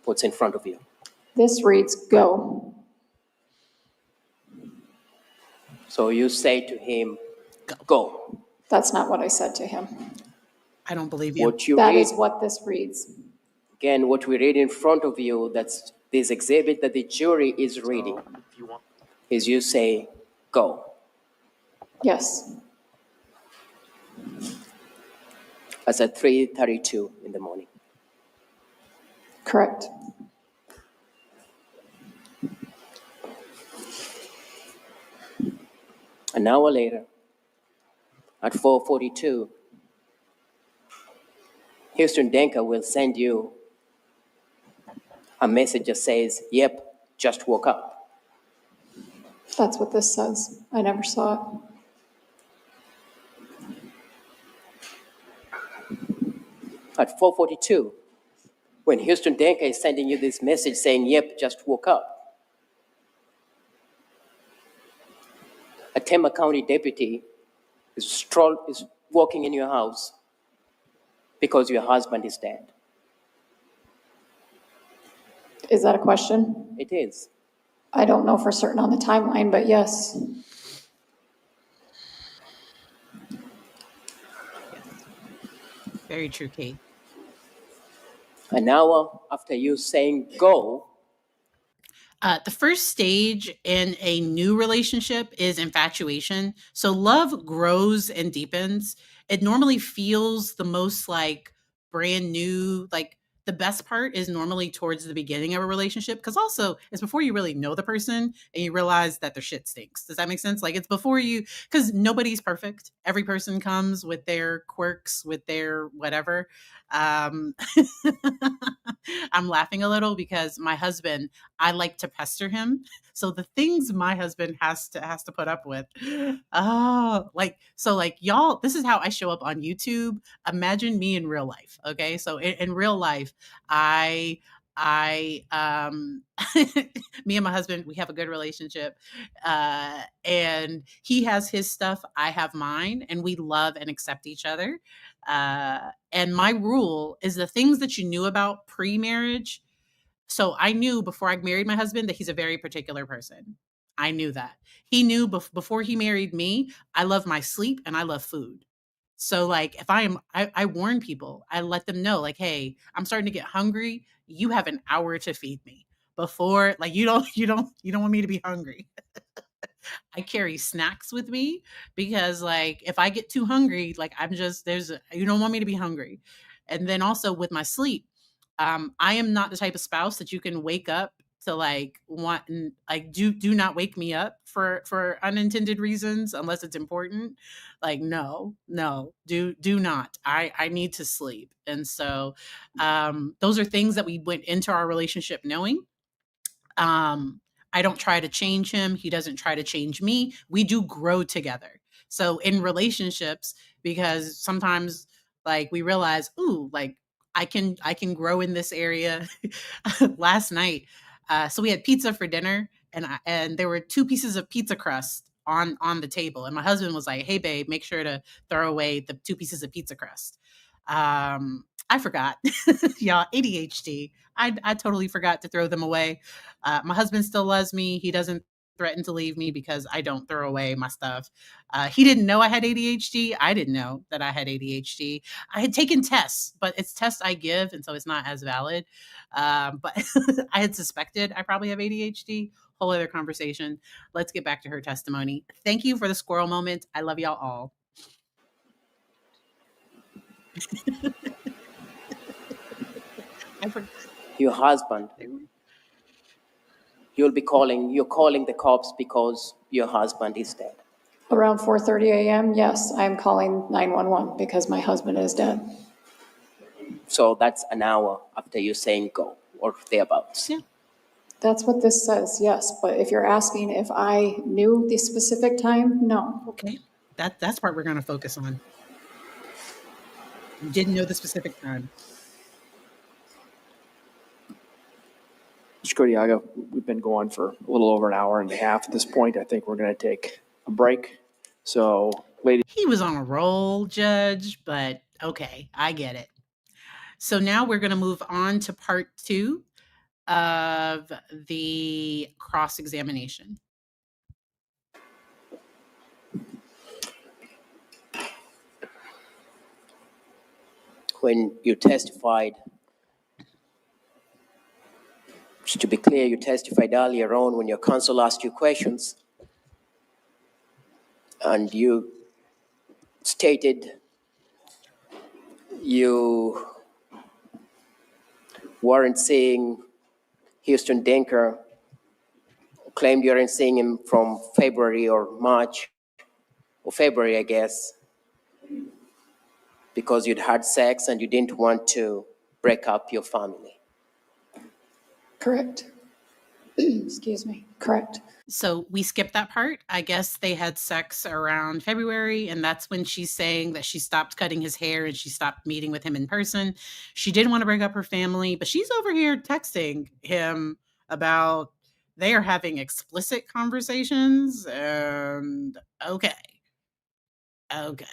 what's in front of you. This reads, go. So you say to him, go. That's not what I said to him. I don't believe you. What you That read, is what this reads. again, what we read in front of you, that's this exhibit that the jury is reading, is you say, go. Yes. That's at 3:32 in the morning. Correct. An hour later, at 4:42, Huston Danker will send you a message that says, yep, just woke up. That's what this says. I never saw it. At 4:42, when Huston Danker is sending you this message saying, yep, just woke up, a Tama County deputy is walking in your house because your husband is dead. Is that a question? It is. I don't know for certain on the timeline, but yes. Very true, Kate. An hour after you saying go, The first stage in a new relationship is infatuation. So love grows and deepens. It normally feels the most like brand new, like the best part is normally towards the beginning of a relationship because also it's before you really know the person and you realize that their shit stinks. Does that make sense? Like it's before you, because nobody's perfect. Every person comes with their quirks, with their whatever. Um, I'm laughing a little because my husband, I like to pester him. So the things my husband has to put up with. Oh, like so like y'all, this is how I show up on YouTube. Imagine me in real life. Okay. So in real life, I me and my husband, we have a good relationship. And he has his stuff, I have mine, and we love and accept each other. And my rule is the things that you knew about pre-marriage. So I knew before I married my husband that he's a very particular person. I knew that. He knew before he married me, I love my sleep and I love food. So like if I warn people, I let them know like, hey, I'm starting to get hungry. You have an hour to feed me. before, like, you don't want me to be hungry. I carry snacks with me because, like, if I get too hungry, like, you don't want me to be hungry. And then also with my sleep, I am not the type of spouse that you can wake up to, like, like, do not wake me up for unintended reasons unless it's important. Like, no, do not. I need to sleep. And so those are things that we went into our relationship knowing. um I don't try to change him, he doesn't try to change me. We do grow together. So in relationships, because sometimes, like, we realize, ooh, like, I can grow in this area. Last night, so we had pizza for dinner, and there were two pieces of pizza crust on the table, and my husband was like, hey babe, make sure to throw away the two pieces of pizza crust. I forgot. Y'all, ADHD. I totally forgot to throw them away. My husband still loves me. He doesn't threaten to leave me because I don't throw away my stuff. He didn't know I had ADHD. I didn't know that I had ADHD. I had taken tests, but it's tests I give, and so it's not as valid. But I had suspected I probably have ADHD. Whole other conversation. Let's get back to her testimony. Thank you for the squirrel moment. I love y'all all. I forgot. Your husband, you're calling the cops because your husband is dead. Around 4:30 a.m., yes, I'm calling 911 because my husband is dead. So that's an hour after you saying go or thereabouts. Yeah. That's what this says, yes. But if you're asking if I knew the specific time, no. Okay. That's part we're going to focus on. You didn't know the specific time. Mr. Kodiaga, we've been going for a little over an hour and a half at this point. I think we're going to take a break. So, ladies. He was on a roll, Judge, but okay, I get it. So now we're going to move on to part 2 of the cross-examination. When you testified, just to be clear, you testified earlier on when your counsel asked you questions, and you stated you weren't seeing Huston Danker, claimed you weren't seeing him from February or March, or February, I guess, because you'd had sex and you didn't want to break up your family. Correct. Excuse me. Correct. So we skipped that part. I guess they had sex around February, and that's when she's saying that she stopped cutting his hair and she stopped meeting with him in person. She didn't want to break up her family, but she's over here texting him about they are having explicit conversations. And okay. Okay.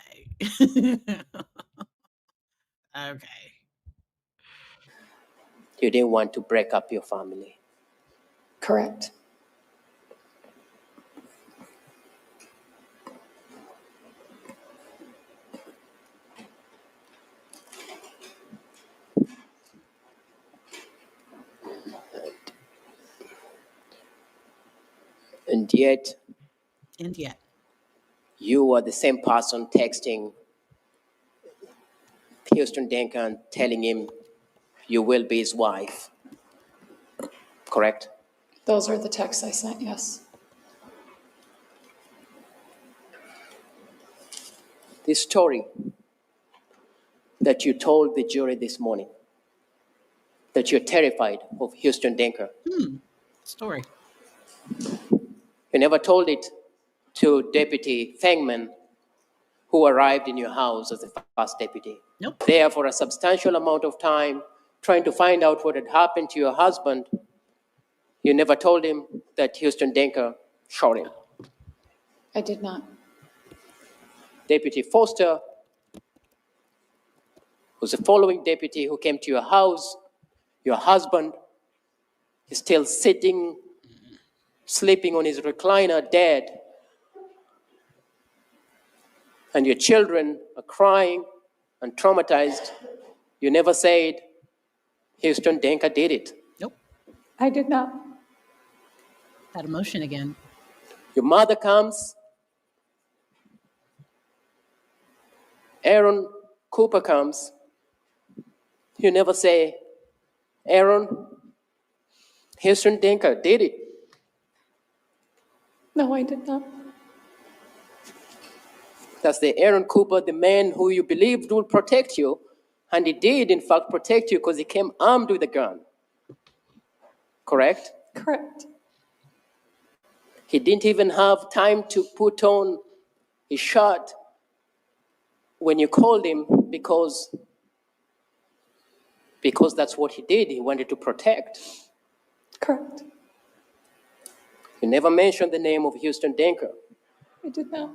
You didn't want to break up your family. Correct. And yet, you are the same person texting Huston Danker and telling him you will be his wife. Correct? Those are the texts I sent, yes. This story that you told the jury this morning, that you're terrified of Huston Danker. Story. You never told it to Deputy Fangman, who arrived in your house as the first deputy. Nope. There for a substantial amount of time, trying to find out what had happened to your husband. You never told him that Huston Danker shot him. I did not. Deputy Foster, who's the following deputy who came to your house, your husband is still sitting, sleeping on his recliner, dead. And your children are crying and traumatized. You never said Huston Danker did it. Nope. I did not. That emotion again. Your mother comes, Aaron Cooper comes. You never say, Aaron, Huston Danker did it. No, I did not. That's the Aaron Cooper, the man who you believed would protect you, and he did, in fact, protect you because he came armed with a gun. Correct? Correct. He didn't even have time to put on his shirt when you called him because that's what he did. He wanted to protect. Correct. You never mentioned the name of Huston Danker. I did not.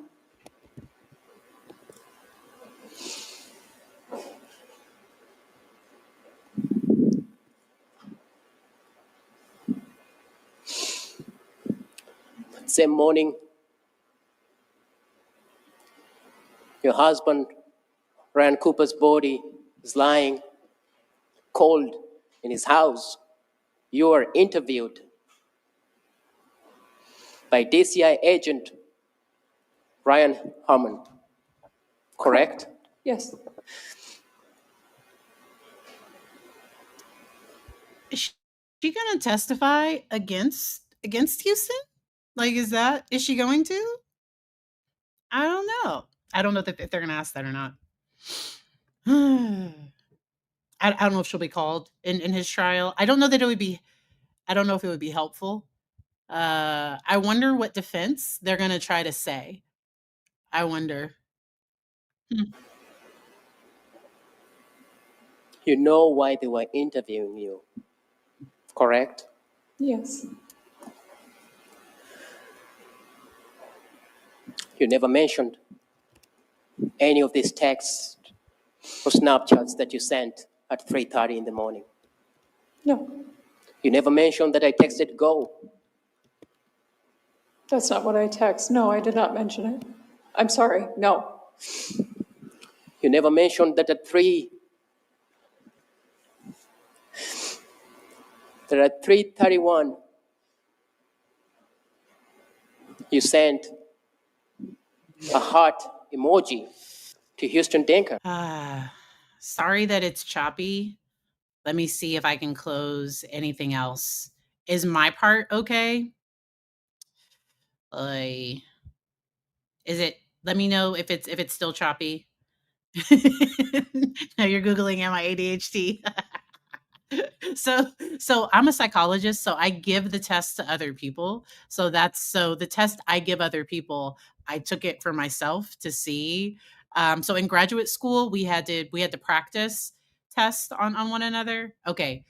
Same morning, your husband, Ryan Cooper's body is lying cold in his house. You are interviewed by DCI agent Ryan Harmon. Correct? Yes. Is she going to testify against Houston? Like, is she going to? I don't know. I don't know if they're going to ask that or not. I don't know if she'll be called in his trial. I don't know that it would be. I don't know if it would be helpful. I wonder what defense they're going to try to say. I wonder. You know why they were interviewing you. Correct? Yes. You never mentioned any of these texts or Snapchats that you sent at 3:30 in the morning. No, You never mentioned that I texted go. that's not what I text. No, I did not mention it. I'm sorry. No. You never mentioned that at 3:31 you sent a heart emoji to Huston Danker. Sorry that it's choppy. Let me see if I can close anything else. Is my part okay? Is it? Let me know if it's still choppy. Now you're googling am I ADHD? So I'm a psychologist, so I give the test to other people. So the test I give other people, I took it for myself to see. So in graduate school, we had to practice test on one another. Okay,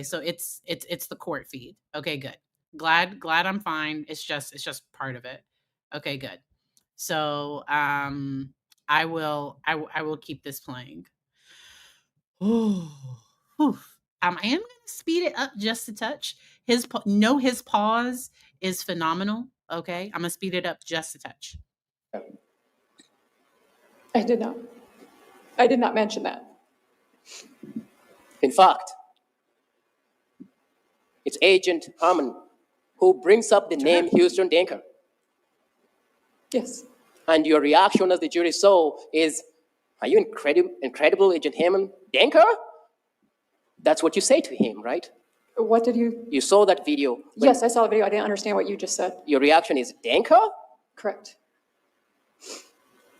so it's the court feed. Okay, good. Glad I'm fine. It's just part of it. Okay, good. So I will keep this playing. Ooh. Whew. I am going to speed it up just a touch. His pause is phenomenal. Okay, I'm gonna speed it up just a touch. I did not. I did not mention that. In fact, it's Agent Harmon who brings up the name Huston Danker. Yes. And your reaction, as the jury saw, is, are you incredible Agent Harmon Danker? That's what you say to him, right? What did you? You saw that video. Yes, I saw the video. I didn't understand what you just said. Your reaction is Danker? Correct.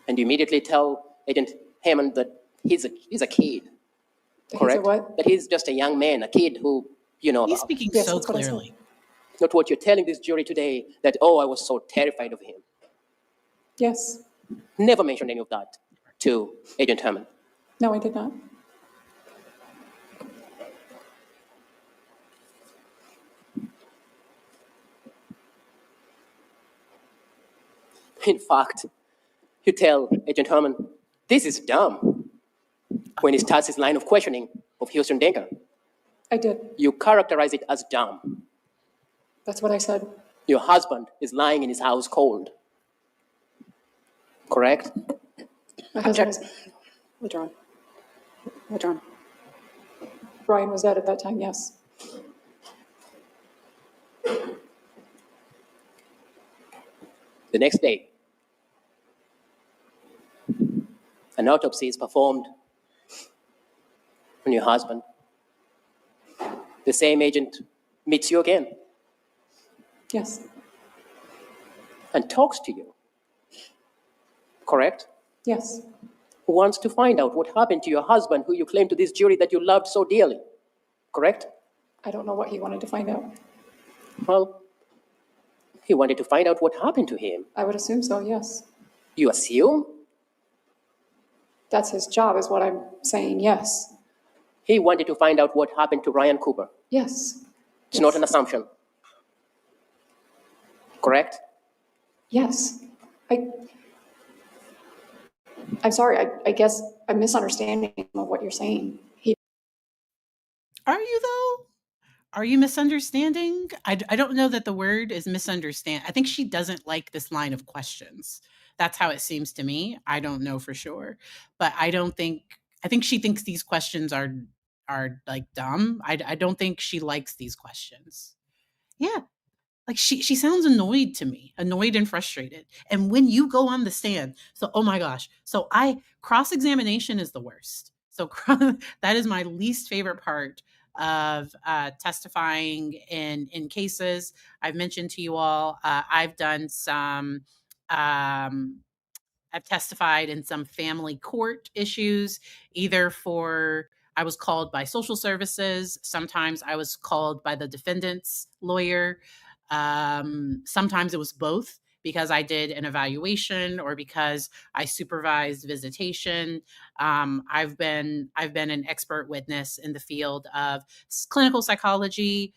And you immediately tell Agent Hammond that he's a kid. Correct? He's a what? That he's just a young man, a kid who, He's speaking Yes, so that's what I said. clearly. not what you're telling this jury today, that, oh, I was so terrified of him. Yes. Never mentioned any of that to Agent Hammond. No, I did not. In fact, you tell Agent Hammond, this is dumb, when he starts his line of questioning of Huston Danker. I did. You characterize it as dumb. That's what I said. Your husband is lying in his house cold. Correct? My husband was, Withdrawn. Withdrawn. Brian was dead at that time, yes. The next day, an autopsy is performed on your husband. The same agent meets you again Yes, and talks to you, correct? yes. Who wants to find out what happened to your husband, who you claim to this jury that you loved so dearly, correct? I don't know what he wanted to find out. Well, he wanted to find out what happened to him. I would assume so, yes. You assume? That's his job, is what I'm saying, yes. He wanted to find out what happened to Ryan Cooper. Yes. It's not an assumption, correct? Yes. I'm sorry, I guess I'm misunderstanding of what you're saying. Are you though? Are you misunderstanding? I don't know that the word is misunderstand. I think she doesn't like this line of questions. That's how it seems to me. I don't know for sure, but I think she thinks these questions are like dumb. I don't think she likes these questions. Yeah. Like she sounds annoyed to me, annoyed and frustrated. And when you go on the stand, so oh my gosh. So cross-examination is the worst. So that is my least favorite part of testifying in cases. I've mentioned to you all, I've done some I've testified in some family court issues, either for I was called by social services. Sometimes I was called by the defendant's lawyer. Sometimes it was both because I did an evaluation or because I supervised visitation. I've been an expert witness in the field of clinical psychology,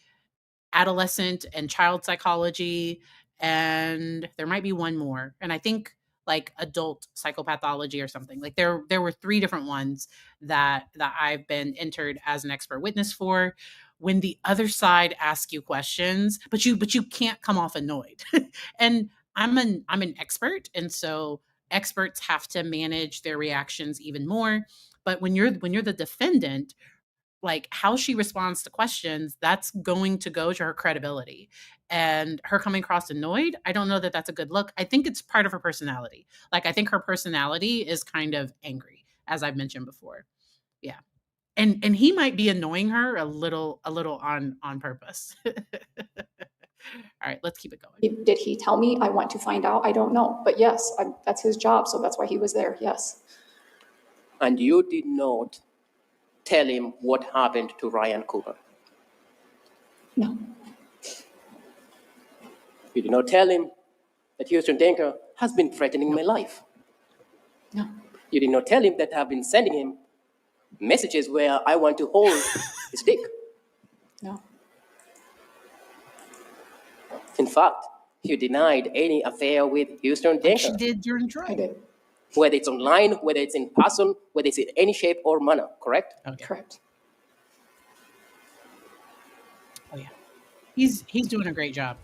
adolescent and child psychology, and there might be one more. And I think like adult psychopathology or something. Like there were 3 different ones that I've been entered as an expert witness for. When the other side asks you questions, but you can't come off annoyed. And I'm an expert, and so experts have to manage their reactions even more. But when you're the defendant, like how she responds to questions, that's going to go to her credibility. And her coming across annoyed, I don't know that that's a good look. I think it's part of her personality. Like I think her personality is kind of angry, as I've mentioned before. Yeah. And he might be annoying her a little on purpose. All right, let's keep it going. Did he tell me I want to find out? I don't know. But yes, that's his job, so that's why he was there, yes. And you did not tell him what happened to Ryan Cooper. No. You did not tell him that Huston Danker has been threatening my life. No. You did not tell him that I've been sending him messages where I want to hold his dick. No. In fact, you denied any affair with Huston Like she Danker, did during trial. I did. whether it's online, whether it's in person, whether it's in any shape or manner, correct? Okay. Correct. Oh yeah. He's doing a great job.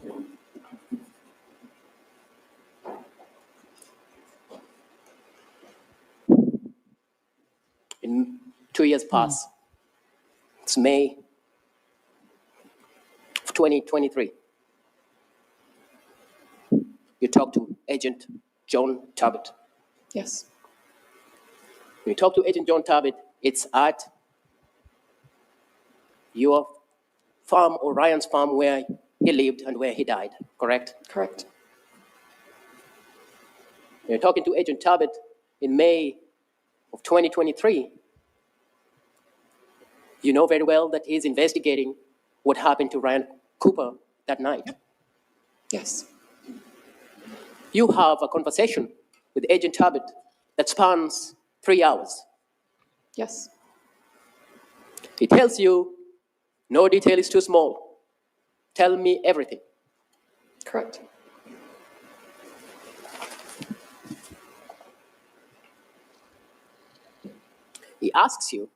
In 2 years past, it's May of 2023. You talk to Agent John Talbot. Yes. When you talk to Agent John Talbot, it's at your farm or Ryan's farm where he lived and where he died, correct? Correct. When you're talking to Agent Talbot in May of 2023, you know very well that he's investigating what happened to Ryan Cooper that night. Yes. You have a conversation with Agent Talbot that spans 3 hours. Yes. He tells you, no detail is too small. Tell me everything. Correct. He asks you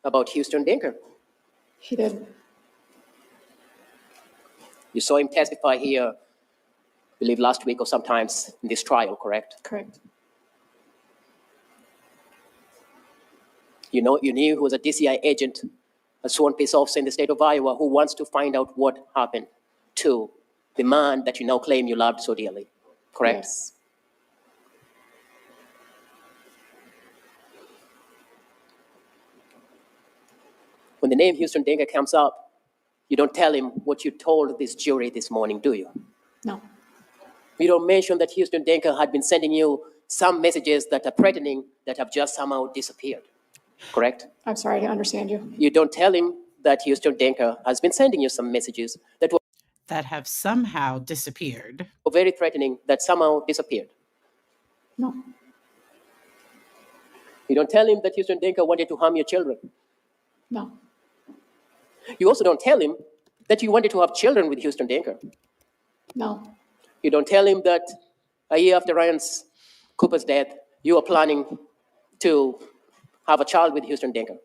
about Huston Danker. He did. You saw him testify here, I believe last week or sometimes in this trial, correct? Correct. You knew he was a DCI agent, a sworn peace officer in the state of Iowa who wants to find out what happened to the man that you now claim you loved so dearly. correct? Yes. When the name Huston Danker comes up, you don't tell him what you told this jury this morning, do you? No. You don't mention that Huston Danker had been sending you some messages that are threatening that have just somehow disappeared, correct? I'm sorry, I didn't understand you. You don't tell him that Huston Danker has been sending you some messages that were That have somehow disappeared. very threatening that somehow disappeared. No. You don't tell him that Huston Danker wanted to harm your children. No. You also don't tell him that you wanted to have children with Huston Danker. No. You don't tell him that a year after Ryan Cooper's death, you are planning to have a child with Huston Danker.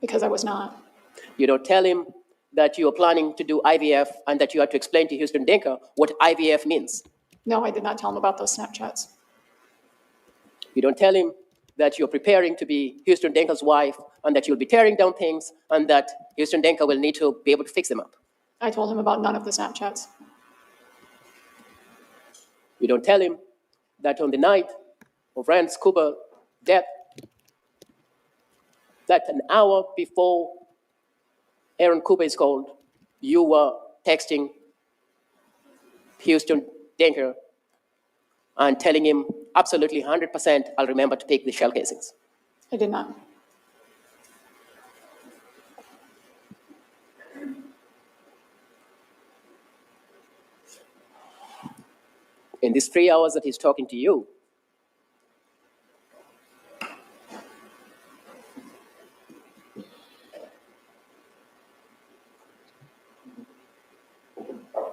Because I was not. You don't tell him that you are planning to do IVF and that you have to explain to Huston Danker what IVF means. No, I did not tell him about those Snapchats. You don't tell him that you're preparing to be Huston Danker's wife and that you'll be tearing down things and that Huston Danker will need to be able to fix them up. I told him about none of the Snapchats. You don't tell him that on the night of Ryan Cooper's death, that an hour before Aaron Cooper is called, you were texting Huston Danker and telling him absolutely 100%, I'll remember to pick the shell casings. I did not. In these 3 hours that he's talking to you,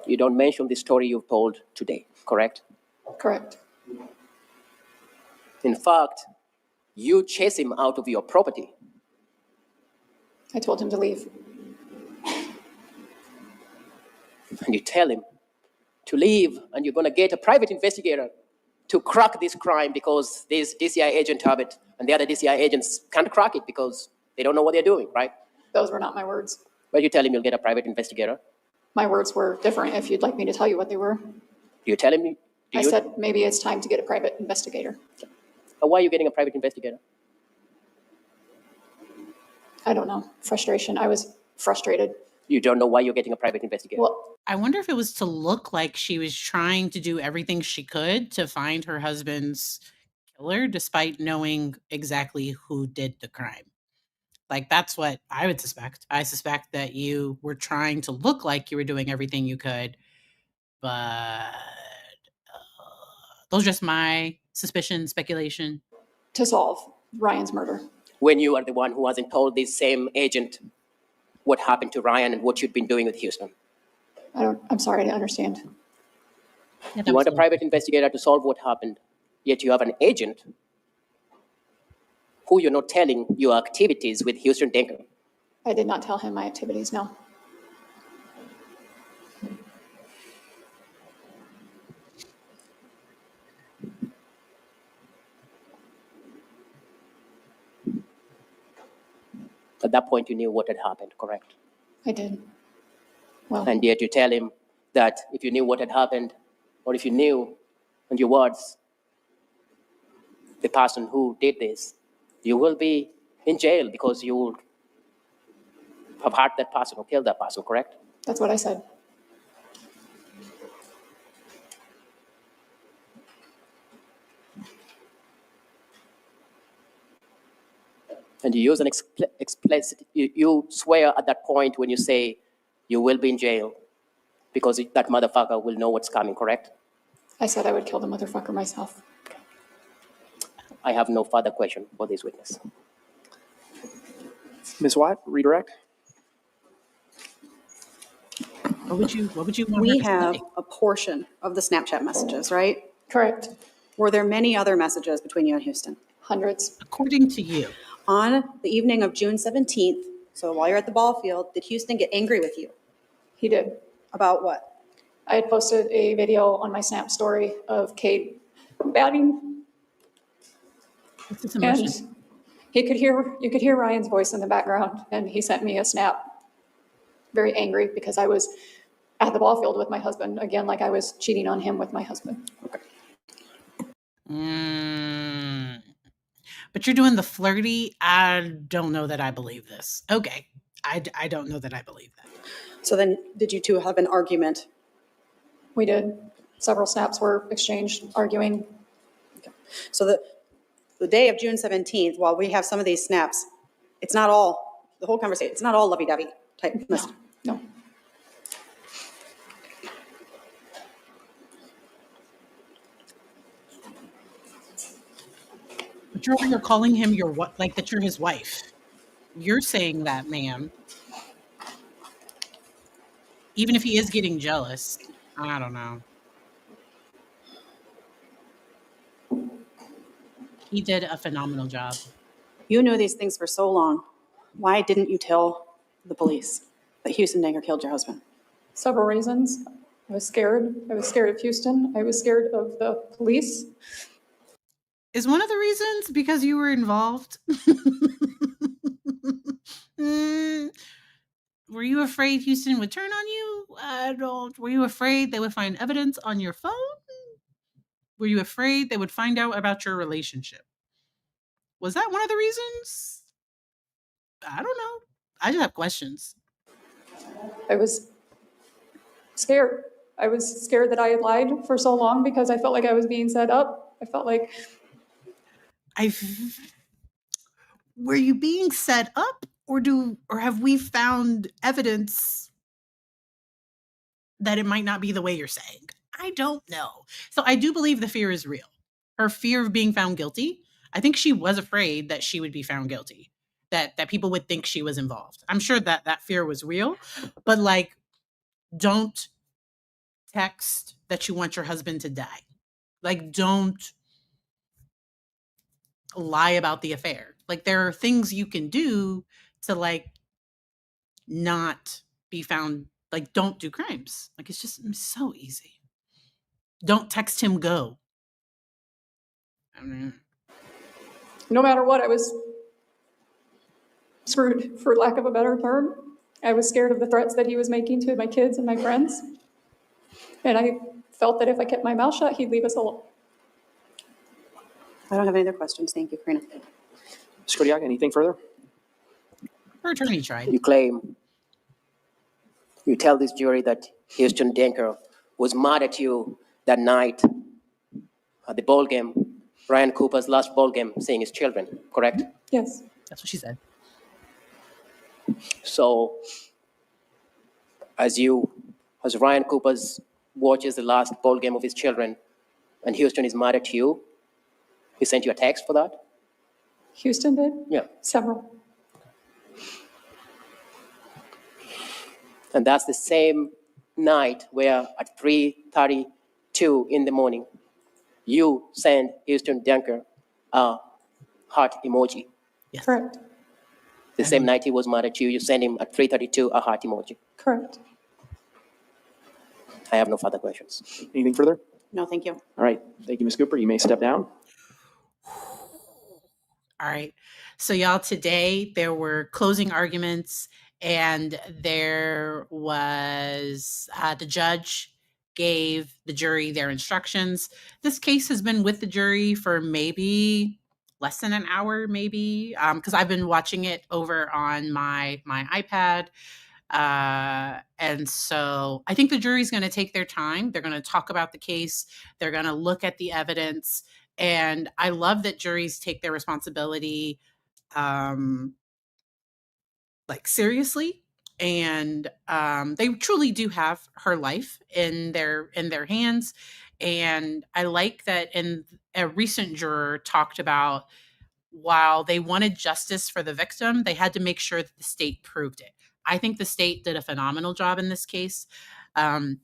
you don't mention the story you've told today, correct? Correct. In fact, you chase him out of your property. I told him to leave. And you tell him to leave and you're going to get a private investigator to crack this crime because this DCI agent have it and the other DCI agents can't crack it because they don't know what they're doing, right? Those were not my words. But you tell him you'll get a private investigator. My words were different if you'd like me to tell you what they were. You tell him, I said maybe it's time to get a private investigator. Why are you getting a private investigator? I don't know. Frustration. I was frustrated. You don't know why you're getting a private investigator. Well, I wonder if it was to look like she was trying to do everything she could to find her husband's killer, despite knowing exactly who did the crime. Like, that's what I would suspect. I suspect that you were trying to look like you were doing everything you could, but those are just my suspicion, speculation. to solve Ryan's murder. When you are the one who hasn't told this same agent what happened to Ryan and what you'd been doing with Houston. I'm sorry, I didn't understand. You want a private investigator to solve what happened, yet you have an agent who you're not telling your activities with Huston Danker. I did not tell him my activities, no. At that point, you knew what had happened, correct? I did. Well, And yet you tell him that if you knew what had happened, or if you knew, in your words, the person who did this, you will be in jail because you will have hurt that person or killed that person, correct? that's what I said. And you use an explicit, you swear at that point when you say you will be in jail because that motherfucker will know what's coming, correct? I said I would kill the motherfucker myself. I have no further question for this witness. Ms. Watt, redirect. What would you want We her to have say? a portion of the Snapchat messages, right? Correct. Were there many other messages between you and Houston? Hundreds. According to you. On the evening of June 17th, so while you're at the ball field, did Houston get angry with you? He did. About what? I had posted a video on my Snap story of Kate batting, What's this emotion? and you could hear Ryan's voice in the background, and he sent me a snap, very angry because I was at the ball field with my husband, again, like I was cheating on him with my husband. But you're doing the flirty. I don't know that I believe this. Okay. I don't know that I believe that. So then, did you two have an argument? We did. Several snaps were exchanged, arguing. So the day of June 17th, while we have some of these snaps, it's not all, the whole conversation, it's not all lovey-dovey type message. No. But you're calling him your what? Like that you're his wife. You're saying that, ma'am. Even if he is getting jealous, I don't know. He did a phenomenal job. You knew these things for so long. Why didn't you tell the police that Huston Danker killed your husband? Several reasons. I was scared. I was scared of Houston. I was scared of the police. Is one of the reasons because you were involved? Were you afraid Houston would turn on you? I don't. Were you afraid they would find evidence on your phone? Were you afraid they would find out about your relationship? Was that one of the reasons? I don't know. I just have questions. I was scared. I was scared that I had lied for so long because I felt like I was being set up. I felt like were you being set up, or have we found evidence that it might not be the way you're saying? I don't know. So I do believe the fear is real. Her fear of being found guilty. I think she was afraid that she would be found guilty, that people would think she was involved. I'm sure that fear was real, but like, don't text that you want your husband to die. Like, don't lie about the affair. Like, there are things you can do to like not be found. Like, don't do crimes. Like, it's just so easy. Don't text him go. I mean, no matter what, I was screwed, for lack of a better term. I was scared of the threats that he was making to my kids and my friends. And I felt that if I kept my mouth shut, he'd leave us alone. I don't have any other questions. Thank you, Karina. Ms. Kodiak, anything further? her attorney tried. You tell this jury that Huston Danker was mad at you that night at the ball game, Ryan Cooper's last ball game, seeing his children, correct? Yes. That's what she said. So, as Ryan Cooper's watches the last ball game of his children, and Huston is mad at you, he sent you a text for that? Huston did? Yeah. Several. And that's the same night where at 3:32 in the morning, you send Huston Danker a heart emoji. Yes. Correct. The same night he was mad at you, you send him at 3:32 a heart emoji. Correct. I have no further questions. Anything further? No, thank you. All right. Thank you, Ms. Cooper. You may step down. All right. So, y'all, today there were closing arguments, and there was the judge gave the jury their instructions. This case has been with the jury for maybe less than an hour, maybe, because I've been watching it over on my iPad. And so I think the jury's going to take their time. They're going to talk about the case. They're going to look at the evidence. And I love that juries take their responsibility like seriously. And they truly do have her life in their hands. And I like that in a recent juror talked about, while they wanted justice for the victim, they had to make sure that the state proved it. I think the state did a phenomenal job in this case. There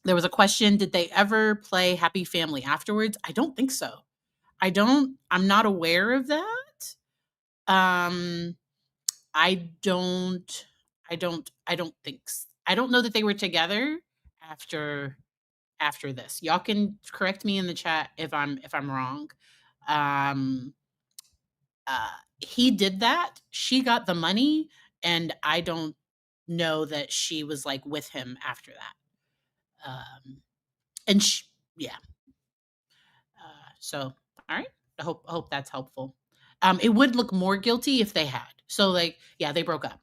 was a question, did they ever play Happy Family afterwards? I don't think so. I'm not aware of that. I don't know that they were together after this. Y'all can correct me in the chat if I'm wrong. He did that. She got the money, and I don't know that she was like with him after that. And yeah. So, all right. I hope that's helpful. It would look more guilty if they had. So, like, yeah, they broke up.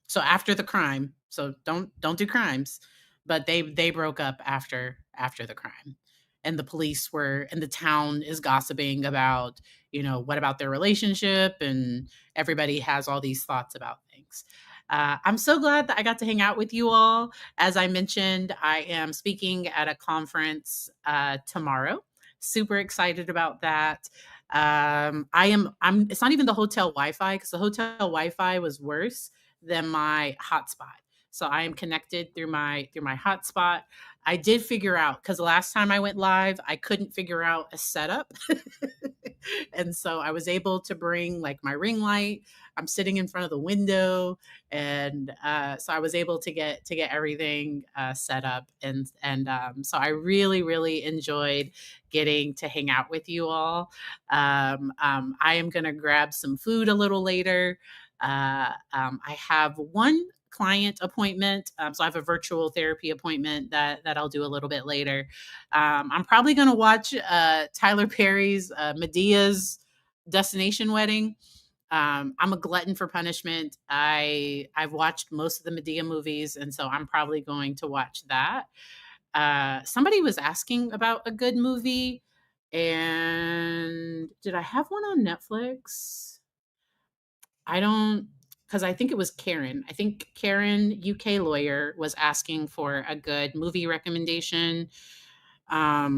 So after the crime, so don't do crimes, but they broke up after the crime. And the police were and the town is gossiping about, what about their relationship, and everybody has all these thoughts about things. I'm so glad that I got to hang out with you all. As I mentioned, I am speaking at a conference tomorrow. Super excited about that. I'm it's not even the hotel Wi-Fi, because the hotel Wi-Fi was worse than my hotspot. So I am connected through my hotspot. I did figure out, because the last time I went live, I couldn't figure out a setup. And so I was able to bring like my ring light. I'm sitting in front of the window, and so I was able to get everything set up, and so I really enjoyed getting to hang out with you all. I am gonna grab some food a little later. I have one client appointment. So I have a virtual therapy appointment that I'll do a little bit later. I'm probably going to watch Tyler Perry's Medea's Destination Wedding. I'm a glutton for punishment. I've watched most of the Medea movies, and so I'm probably going to watch that. Somebody was asking about a good movie, and did I have one on Netflix? I don't, because I think it was Karen. I think Karen, UK lawyer, was asking for a good movie recommendation. I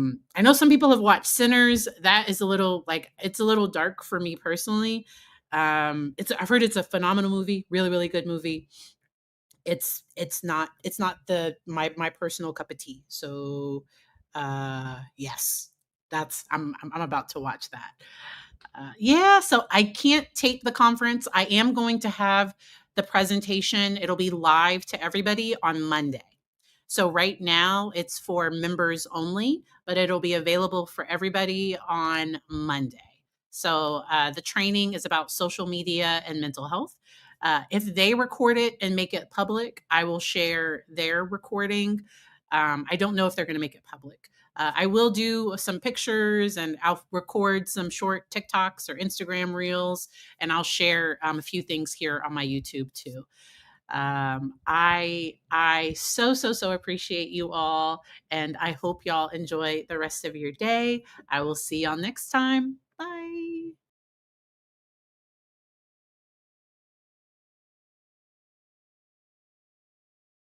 know some people have watched Sinners. That is a little it's a little dark for me personally. I've heard it's a phenomenal movie, really good movie. It's not the my personal cup of tea. So yes, that's I'm about to watch that. Yeah, so I can't take the conference. I am going to have the presentation. It'll be live to everybody on Monday. So right now it's for members only, but it'll be available for everybody on Monday. So the training is about social media and mental health. If they record it and make it public, I will share their recording. I don't know if they're going to make it public. I will do some pictures, and I'll record some short TikToks or Instagram reels, and I'll share a few things here on my YouTube too. I so appreciate you all, and I hope y'all enjoy the rest of your day. I will see y'all next time.